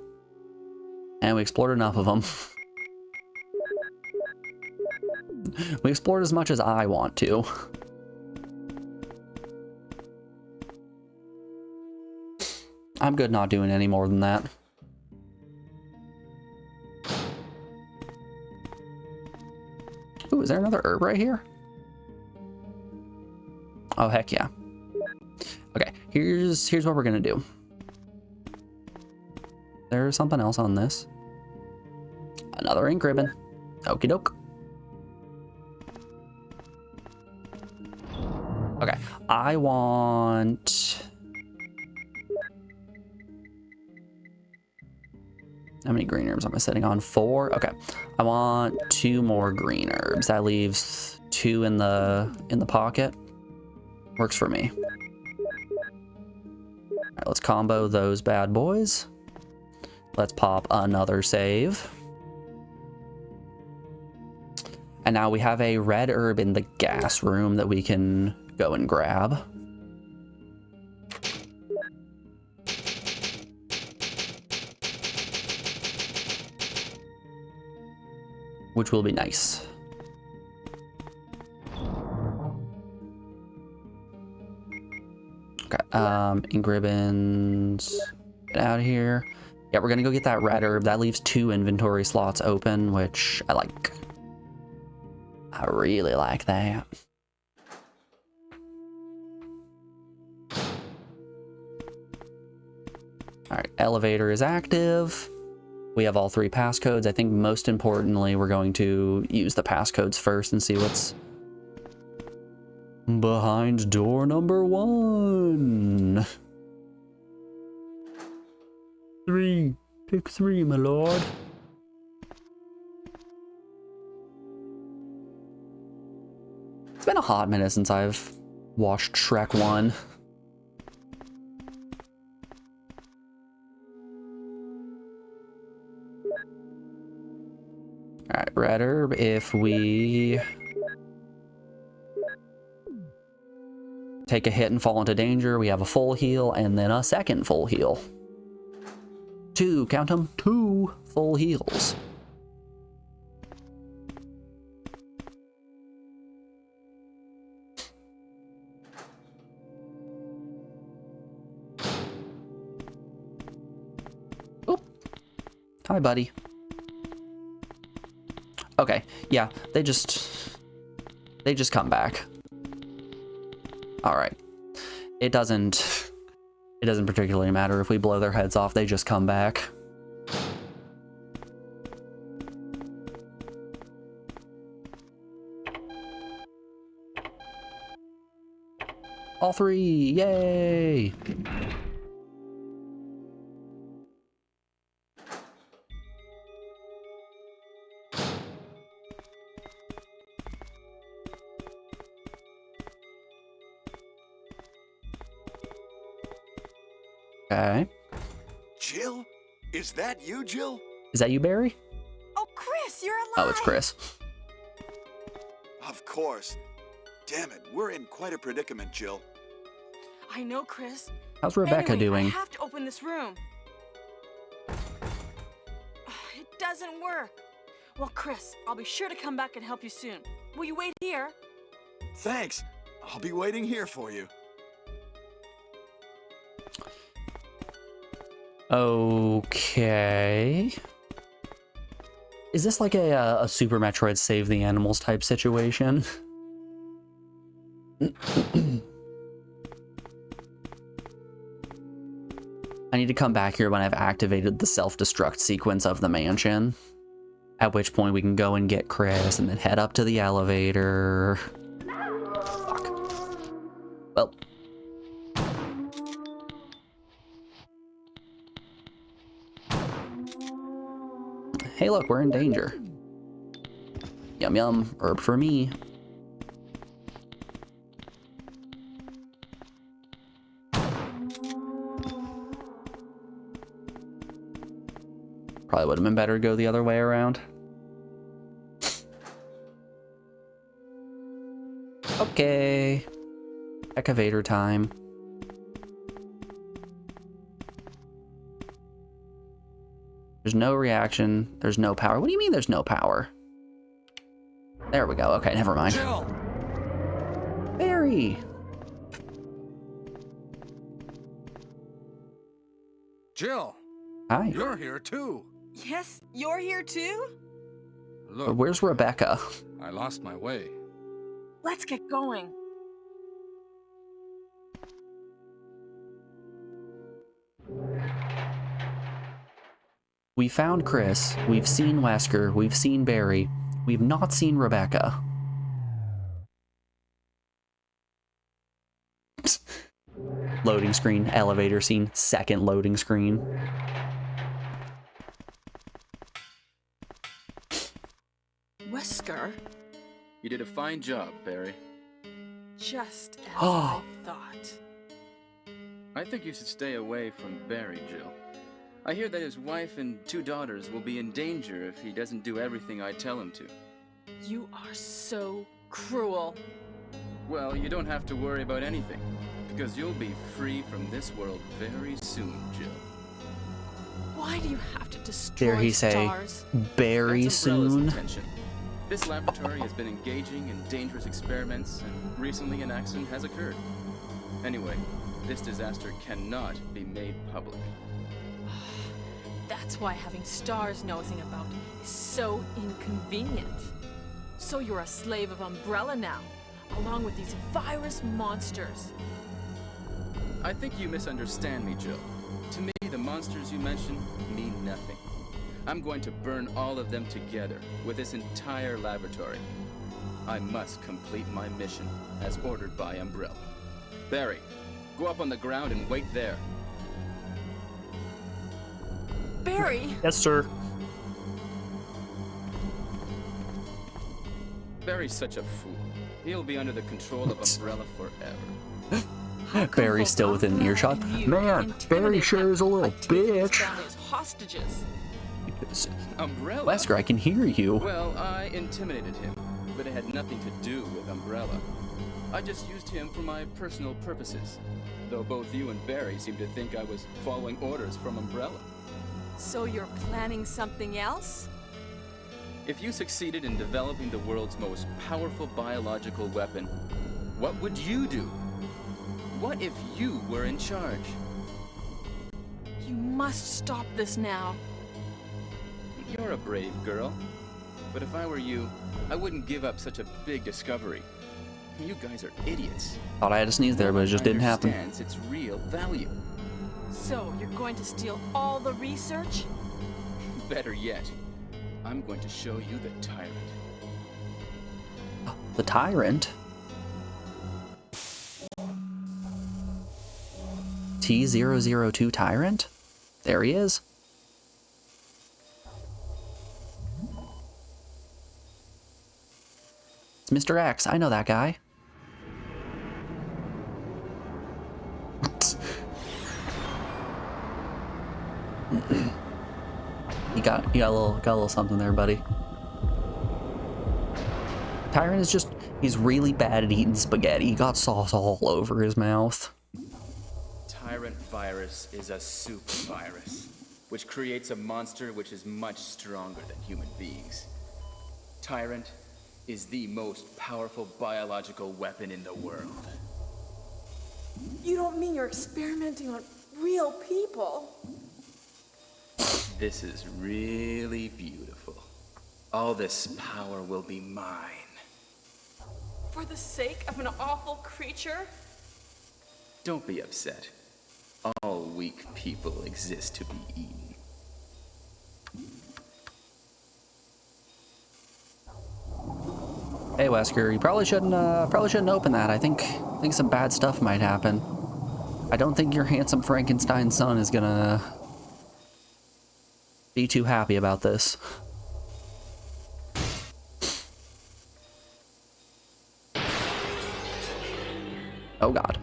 And we explored enough of them. We explored as much as I want to. I'm good not doing any more than that. Ooh, is there another herb right here? Oh, heck yeah. Okay, here's what we're gonna do. There's something else on this. Another ink ribbon. Okie doke. Okay, I want... How many green herbs am I sitting on? 4? Okay, I want 2 more green herbs. That leaves 2 in the pocket. Works for me. All right, let's combo those bad boys. Let's pop another save. And now we have a red herb in the gas room that we can go and grab. Which will be nice. Okay, ink ribbons. Get out of here. Yeah, we're gonna go get that red herb. That leaves 2 inventory slots open, which I like. I really like that. All right, elevator is active. We have all 3 passcodes. I think most importantly, we're going to use the passcodes first and see what's Behind door number 1. 3. Pick 3, my lord. It's been a hot minute since I've watched Shrek 1. Alright, Red Herb, if we take a hit and fall into danger, we have a full heal and then a second full heal. 2, count them, 2 full heals. Oop. Hi, buddy. Okay, yeah, they just come back. All right. It doesn't particularly matter if we blow their heads off, they just come back. All 3, yay! Okay. Jill? Is that you, Jill? Is that you, Barry? Oh, Chris, you're alive! Oh, it's Chris. Of course. Damn it, we're in quite a predicament, Jill. I know, Chris. How's Rebecca Anyway, doing? I have to open this room. It doesn't work. Well, Chris, I'll be sure to come back and help you soon. Will you wait here? Thanks. I'll be waiting here for you. Okay. Is this like a Super Metroid Save the Animals type situation? I need to come back here when I've activated the self-destruct sequence of the mansion. At which point we can go and get Chris and then head up to the elevator. Fuck. Well. Hey look, we're in danger. Yum yum, herb for me. Probably would have been better to go the other way around. Okay. Excavator time. There's no reaction. There's no power. What do you mean there's no power? There we go. Okay, never mind. Jill! Barry! Jill! Hi. You're here too. Yes, you're here too? Look, Where's Rebecca? I lost my way. Let's get going. We found Chris. We've seen Wesker. We've seen Barry. We've not seen Rebecca. Psst. Loading screen, elevator scene, second loading screen. Wesker, You did a fine job, Barry. just as I thought. I think you should stay away from Barry, Jill. I hear that his wife and 2 daughters will be in danger if he doesn't do everything I tell him to. You are so cruel. Well, you don't have to worry about anything, because you'll be free from this world very soon, Jill. Why do you have to destroy Dare he say, stars? Barry That's Umbrella's soon? intention. This laboratory has been engaging in dangerous experiments, and recently an accident has occurred. Anyway, this disaster cannot be made public. That's why having stars nosing about is so inconvenient. So you're a slave of Umbrella now, along with these virus monsters. I think you misunderstand me, Jill. To me, the monsters you mention mean nothing. I'm going to burn all of them together with this entire laboratory. I must complete my mission as ordered by Umbrella. Barry, go up on the ground and wait there. Barry! Yes, sir. Barry's such a fool. He'll be under the control of Umbrella forever. How come Barry's both still within Umbrella earshot. and you Man, intimidate Barry sure is a him little by taking his bitch. family as hostages? Umbrella? Wesker, I can hear you. Well, I intimidated him, but it had nothing to do with Umbrella. I just used him for my personal purposes, though both you and Barry seem to think I was following orders from Umbrella. So you're planning something else? If you succeeded in developing the world's most powerful biological weapon, what would you do? What if you were in charge? You must stop this now. You're a brave girl. But if I were you, I wouldn't give up such a big discovery. You guys are idiots. Thought I had to sneeze there, but it just didn't happen. Understands its real value. So you're going to steal all the research? Better yet, I'm going to show you the tyrant. The Tyrant? T002 Tyrant? There he is. It's Mr. X. I know that guy. You got a little something there, buddy. Tyrant is just, he's really bad at eating spaghetti. He got sauce all over his mouth. Tyrant virus is a super virus, which creates a monster which is much stronger than human beings. Tyrant is the most powerful biological weapon in the world. You don't mean you're experimenting on real people? This is really beautiful. All this power will be mine. For the sake of an awful creature? Don't be upset. All weak people exist to be eaten. Hey Wesker, you probably shouldn't open that. I think some bad stuff might happen. I don't think your handsome Frankenstein son is gonna be too happy about this. Oh God.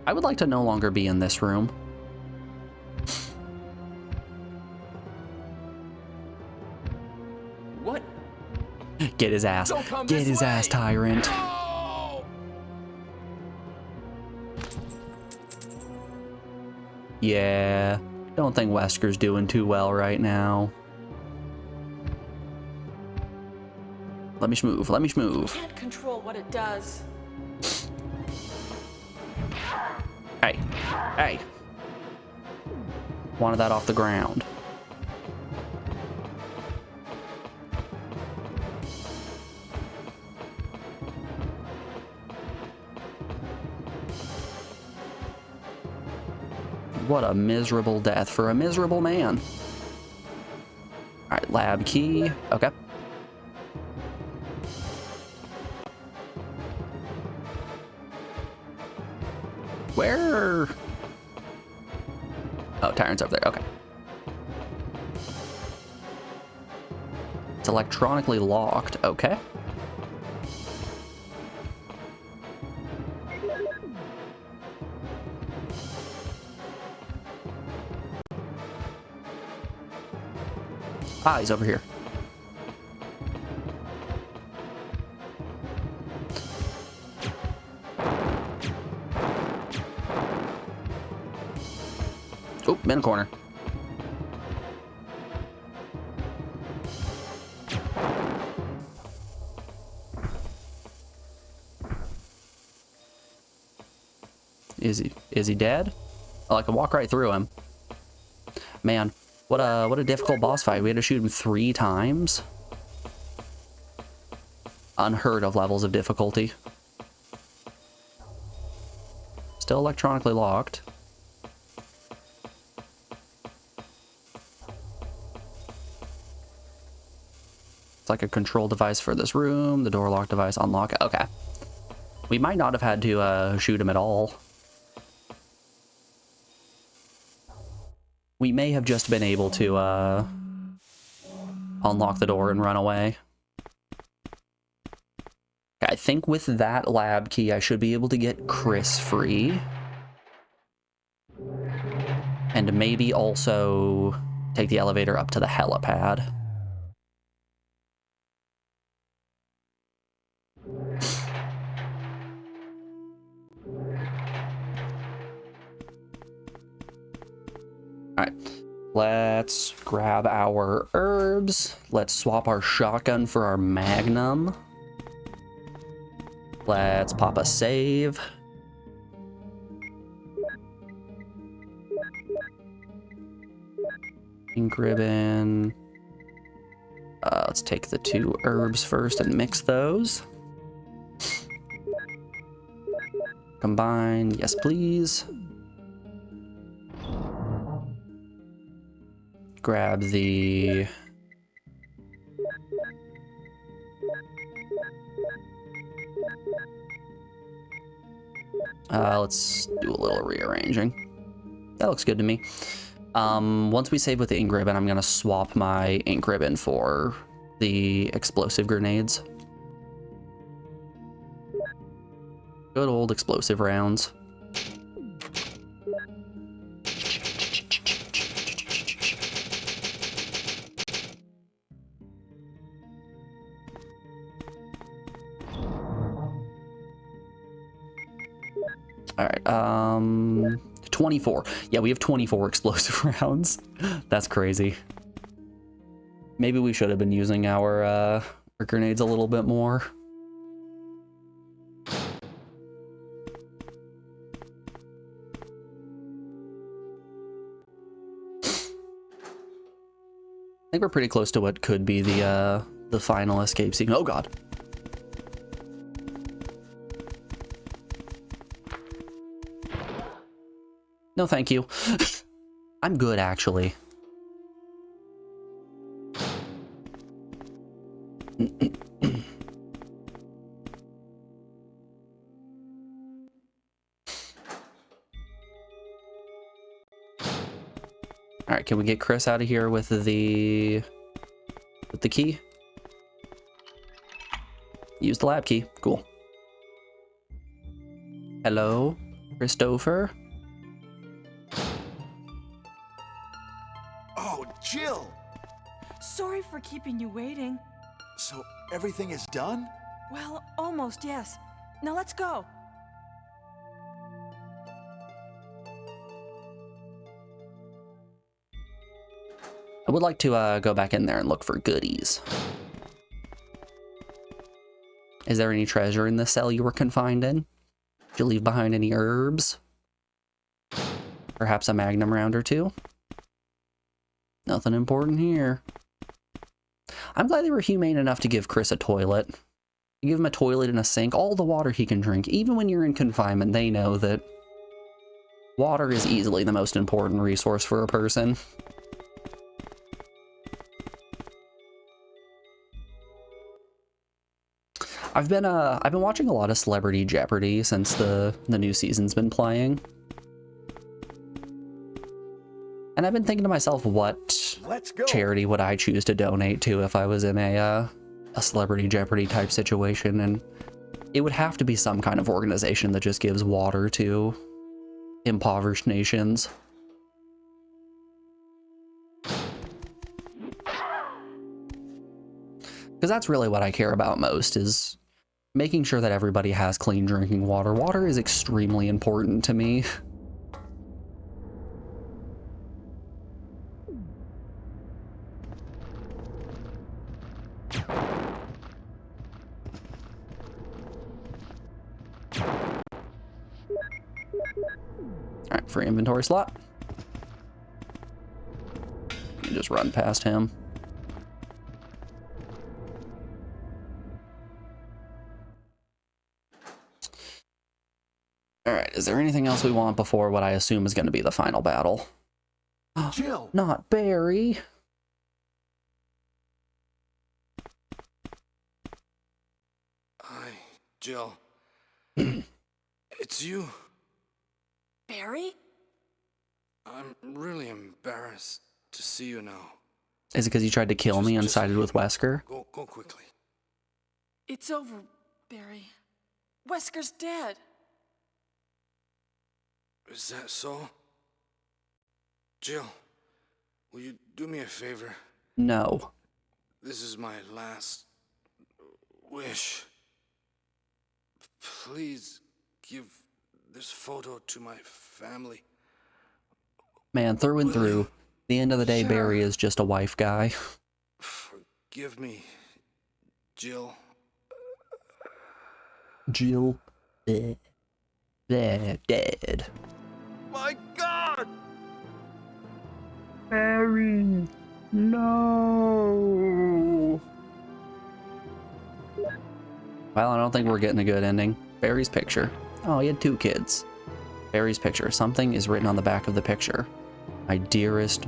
I would like to no longer be in this room. What? Get his ass. Don't come Get this his ass, way. Tyrant. No! Yeah. Don't think Wesker's doing too well right now. Let me schmoove. Let me schmoove. Can't control what it does. Hey. Hey. Wanted that off the ground. What a miserable death for a miserable man. Alright, lab key. Okay. Where? Oh, Tyrant's over there. Okay. It's electronically locked. Okay. Ah, he's over here. Oh, in a corner. Is he dead? Oh, I can walk right through him. Man, what a difficult boss fight. We had to shoot him 3 times. Unheard of levels of difficulty. Still electronically locked. like a control device for this room. The door lock device, unlock. Okay. We might not have had to shoot him at all. We may have just been able to unlock the door and run away. I think with that lab key, I should be able to get Chris free. And maybe also take the elevator up to the helipad. Alright, let's grab our herbs. Let's swap our shotgun for our magnum. Let's pop a save. Ink ribbon. Let's take the 2 herbs first and mix those. Combine, yes please. Grab the... let's do a little rearranging. That looks good to me. Once we save with the ink ribbon, I'm gonna swap my ink ribbon for the explosive grenades. Good old explosive rounds. All right, 24. Yeah, we have 24 explosive rounds. That's crazy. Maybe we should have been using our grenades a little bit more. I think we're pretty close to what could be the final escape scene. Oh god. No, thank you. I'm good, actually. All right, can we get Chris out of here with the key? Use the lab key. Cool. Hello, Christopher. Oh, Jill! Sorry for keeping you waiting. So everything is done? Well, almost, yes. Now let's go. I would like to go back in there and look for goodies. Is there any treasure in the cell you were confined in? Did you leave behind any herbs? Perhaps a magnum round or two? Nothing important here. I'm glad they were humane enough to give Chris a toilet. You give him a toilet and a sink, all the water he can drink. Even when you're in confinement, they know that water is easily the most important resource for a person. I've been watching a lot of Celebrity Jeopardy since the new season's been playing. And I've been thinking to myself, what charity would I choose to donate to if I was in a Celebrity Jeopardy type situation? And it would have to be some kind of organization that just gives water to impoverished nations. Because that's really what I care about most, is making sure that everybody has clean drinking water. Water is extremely important to me. Alright, free inventory slot. You just run past him. Alright, is there anything else we want before what I assume is going to be the final battle? Jill! Not Barry. Jill. It's you. Barry? I'm really embarrassed to see you now. Is it because you tried to kill me and sided with Wesker? Go quickly. It's over, Barry. Wesker's dead. Is that so? Jill, will you do me a favor? No. This is my last wish. Please give this photo to my family. Man, through and through, the end of the day, Sure. Barry is just a wife guy. Forgive me, Jill. Jill, they're dead. My God! Barry, no. Well, I don't think we're getting a good ending. Barry's picture. Oh, he had 2 kids. Barry's picture. Something is written on the back of the picture. My dearest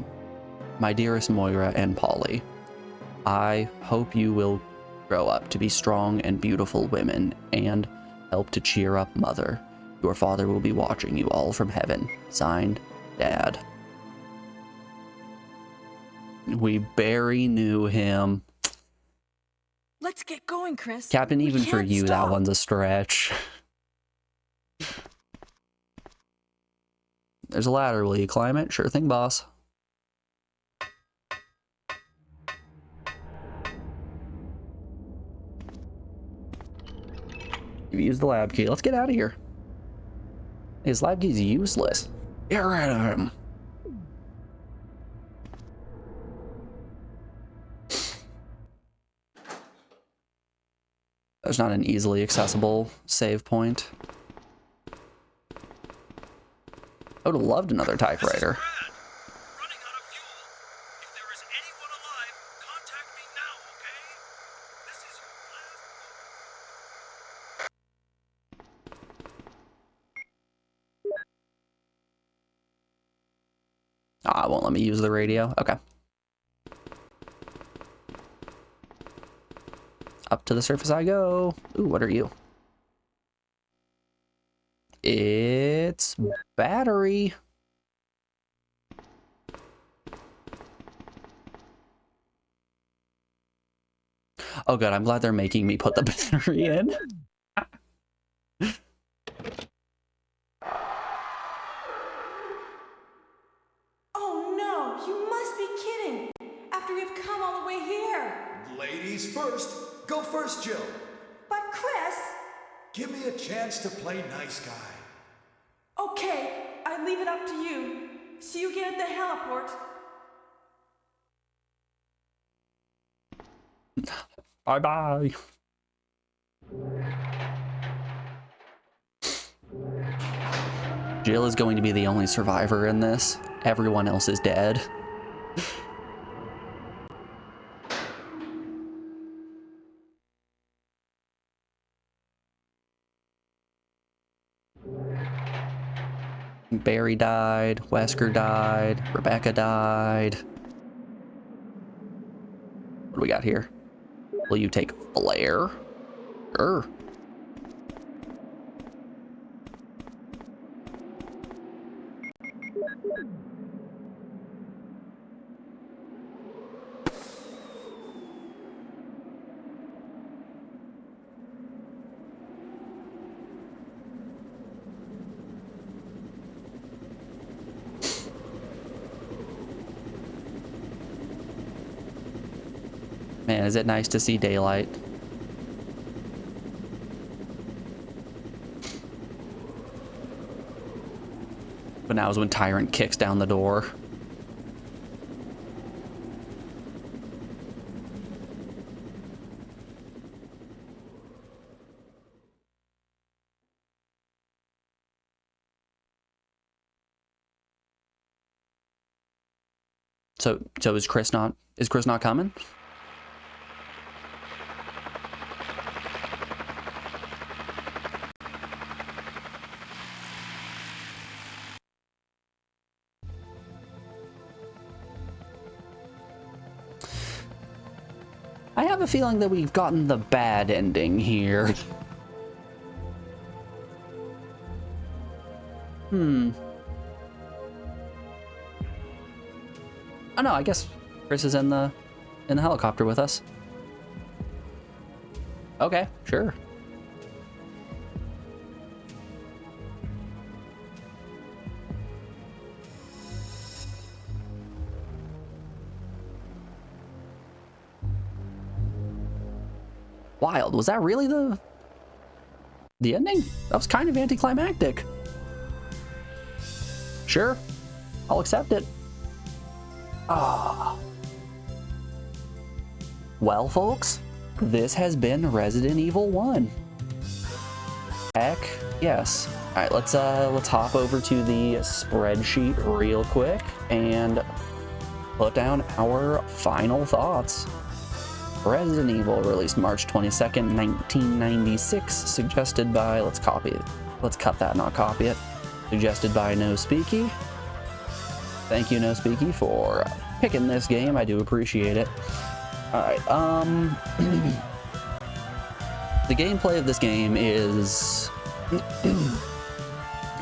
Moira and Polly. I hope you will grow up to be strong and beautiful women and help to cheer up Mother. Your father will be watching you all from heaven. Signed, Dad. We Barry knew him. Let's get going, Chris. Captain, We even for can't you, stop. that one's a stretch. There's a ladder. Will you climb it? Sure thing, boss. You've used the lab key. Let's get out of here. His lab key's useless. Get rid of him. There's not an easily accessible save point. I would have loved another typewriter. Brad, running out of fuel. If there is anyone alive, contact me now, okay? This is your last. Ah, it won't let me use the radio. Okay. Up to the surface I go. Ooh, what are you? It's battery. Oh good, I'm glad they're making me put the battery in. Oh no, you must be kidding. After we've come all the way here. Ladies first. Go first, Jill. But Chris. Give me a chance to play nice guy. Okay, I leave it up to you. See you again at the heliport. Bye-bye. Jill is going to be the only survivor in this. Everyone else is dead. Barry died, Wesker died, Rebecca died. What do we got here? Will you take Blair? Sure. Man, is it nice to see daylight? But now is when Tyrant kicks down the door. So is Chris not coming? I have a feeling that we've gotten the bad ending here. Oh no, I guess Chris is in the helicopter with us. Okay, sure. Wild. Was that really the ending? That was kind of anticlimactic. Sure, I'll accept it. Ah. Well, folks, this has been Resident Evil 1. Heck yes. All right, let's hop over to the spreadsheet real quick and put down our final thoughts. Resident Evil, released March 22nd, 1996, suggested by, let's copy it. Let's cut that, not copy it. Suggested by No Speaky. Thank you, No Speaky, for picking this game. I do appreciate it. Alright, the gameplay of this game is...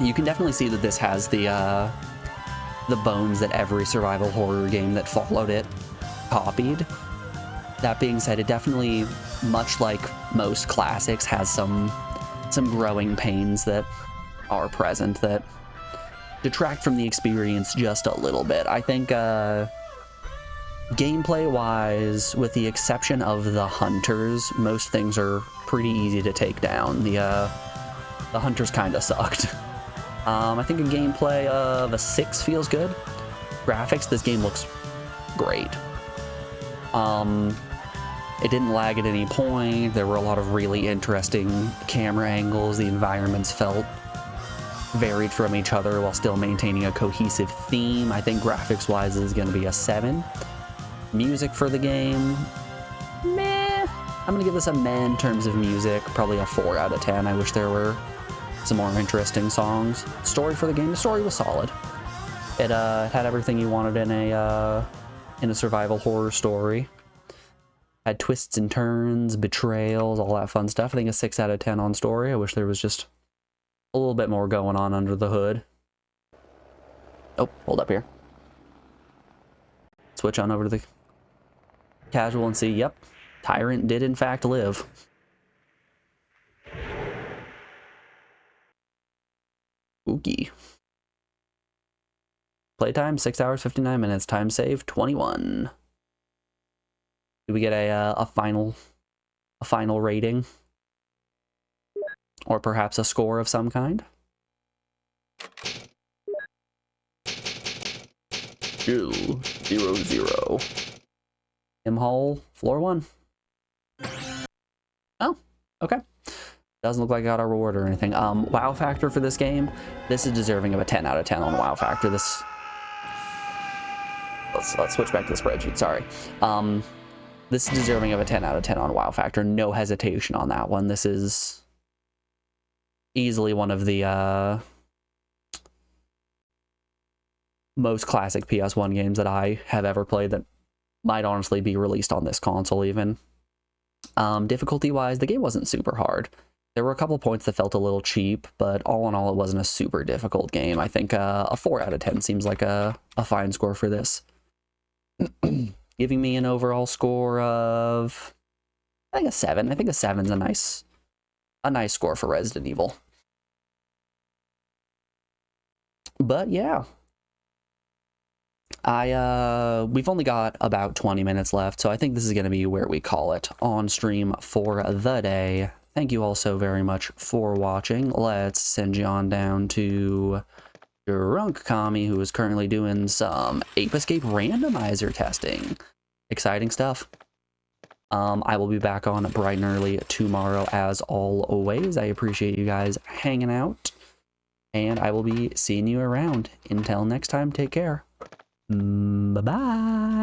you can definitely see that this has the bones that every survival horror game that followed it copied. That being said, it definitely, much like most classics, has some growing pains that are present that detract from the experience just a little bit. I think gameplay-wise, with the exception of the hunters, most things are pretty easy to take down. The hunters kind of sucked. I think a gameplay of a 6 feels good. Graphics, this game looks great. It didn't lag at any point. There were a lot of really interesting camera angles. The environments felt varied from each other while still maintaining a cohesive theme. I think graphics-wise is going to be a 7. Music for the game, meh. I'm going to give this a meh in terms of music, probably a 4 out of 10. I wish there were some more interesting songs. Story for the game, the story was solid. It had everything you wanted in a survival horror story. Had twists and turns, betrayals, all that fun stuff. I think a 6 out of 10 on story. I wish there was just a little bit more going on under the hood. Oh, hold up here. Switch on over to the casual and see, yep, Tyrant did in fact live. Spooky. Playtime, 6 hours, 59 minutes. Time save, 21. Do we get a final rating? Or perhaps a score of some kind? 2-0-0. M Hole, floor 1. Oh, okay. Doesn't look like I got a reward or anything. Wow factor for this game. This is deserving of a 10 out of 10 on wow factor. This. Let's switch back to the spreadsheet. Sorry. This is deserving of a 10 out of 10 on wow factor. No hesitation on that one. This is easily one of the most classic PS1 games that I have ever played that might honestly be released on this console even. Difficulty-wise, the game wasn't super hard. There were a couple points that felt a little cheap, but all in all, it wasn't a super difficult game. I think a 4 out of 10 seems like a fine score for this. Giving me an overall score of, I think, a 7. I think a 7's a nice score for Resident Evil. But yeah, we've only got about 20 minutes left, so I think this is going to be where we call it on stream for the day. Thank you all so very much for watching. Let's send you on down to Drunk Kami, who is currently doing some Ape Escape randomizer testing. Exciting stuff. I will be back on bright and early tomorrow as always. I appreciate you guys hanging out, and I will be seeing you around. Until next time, take care. Bye-bye.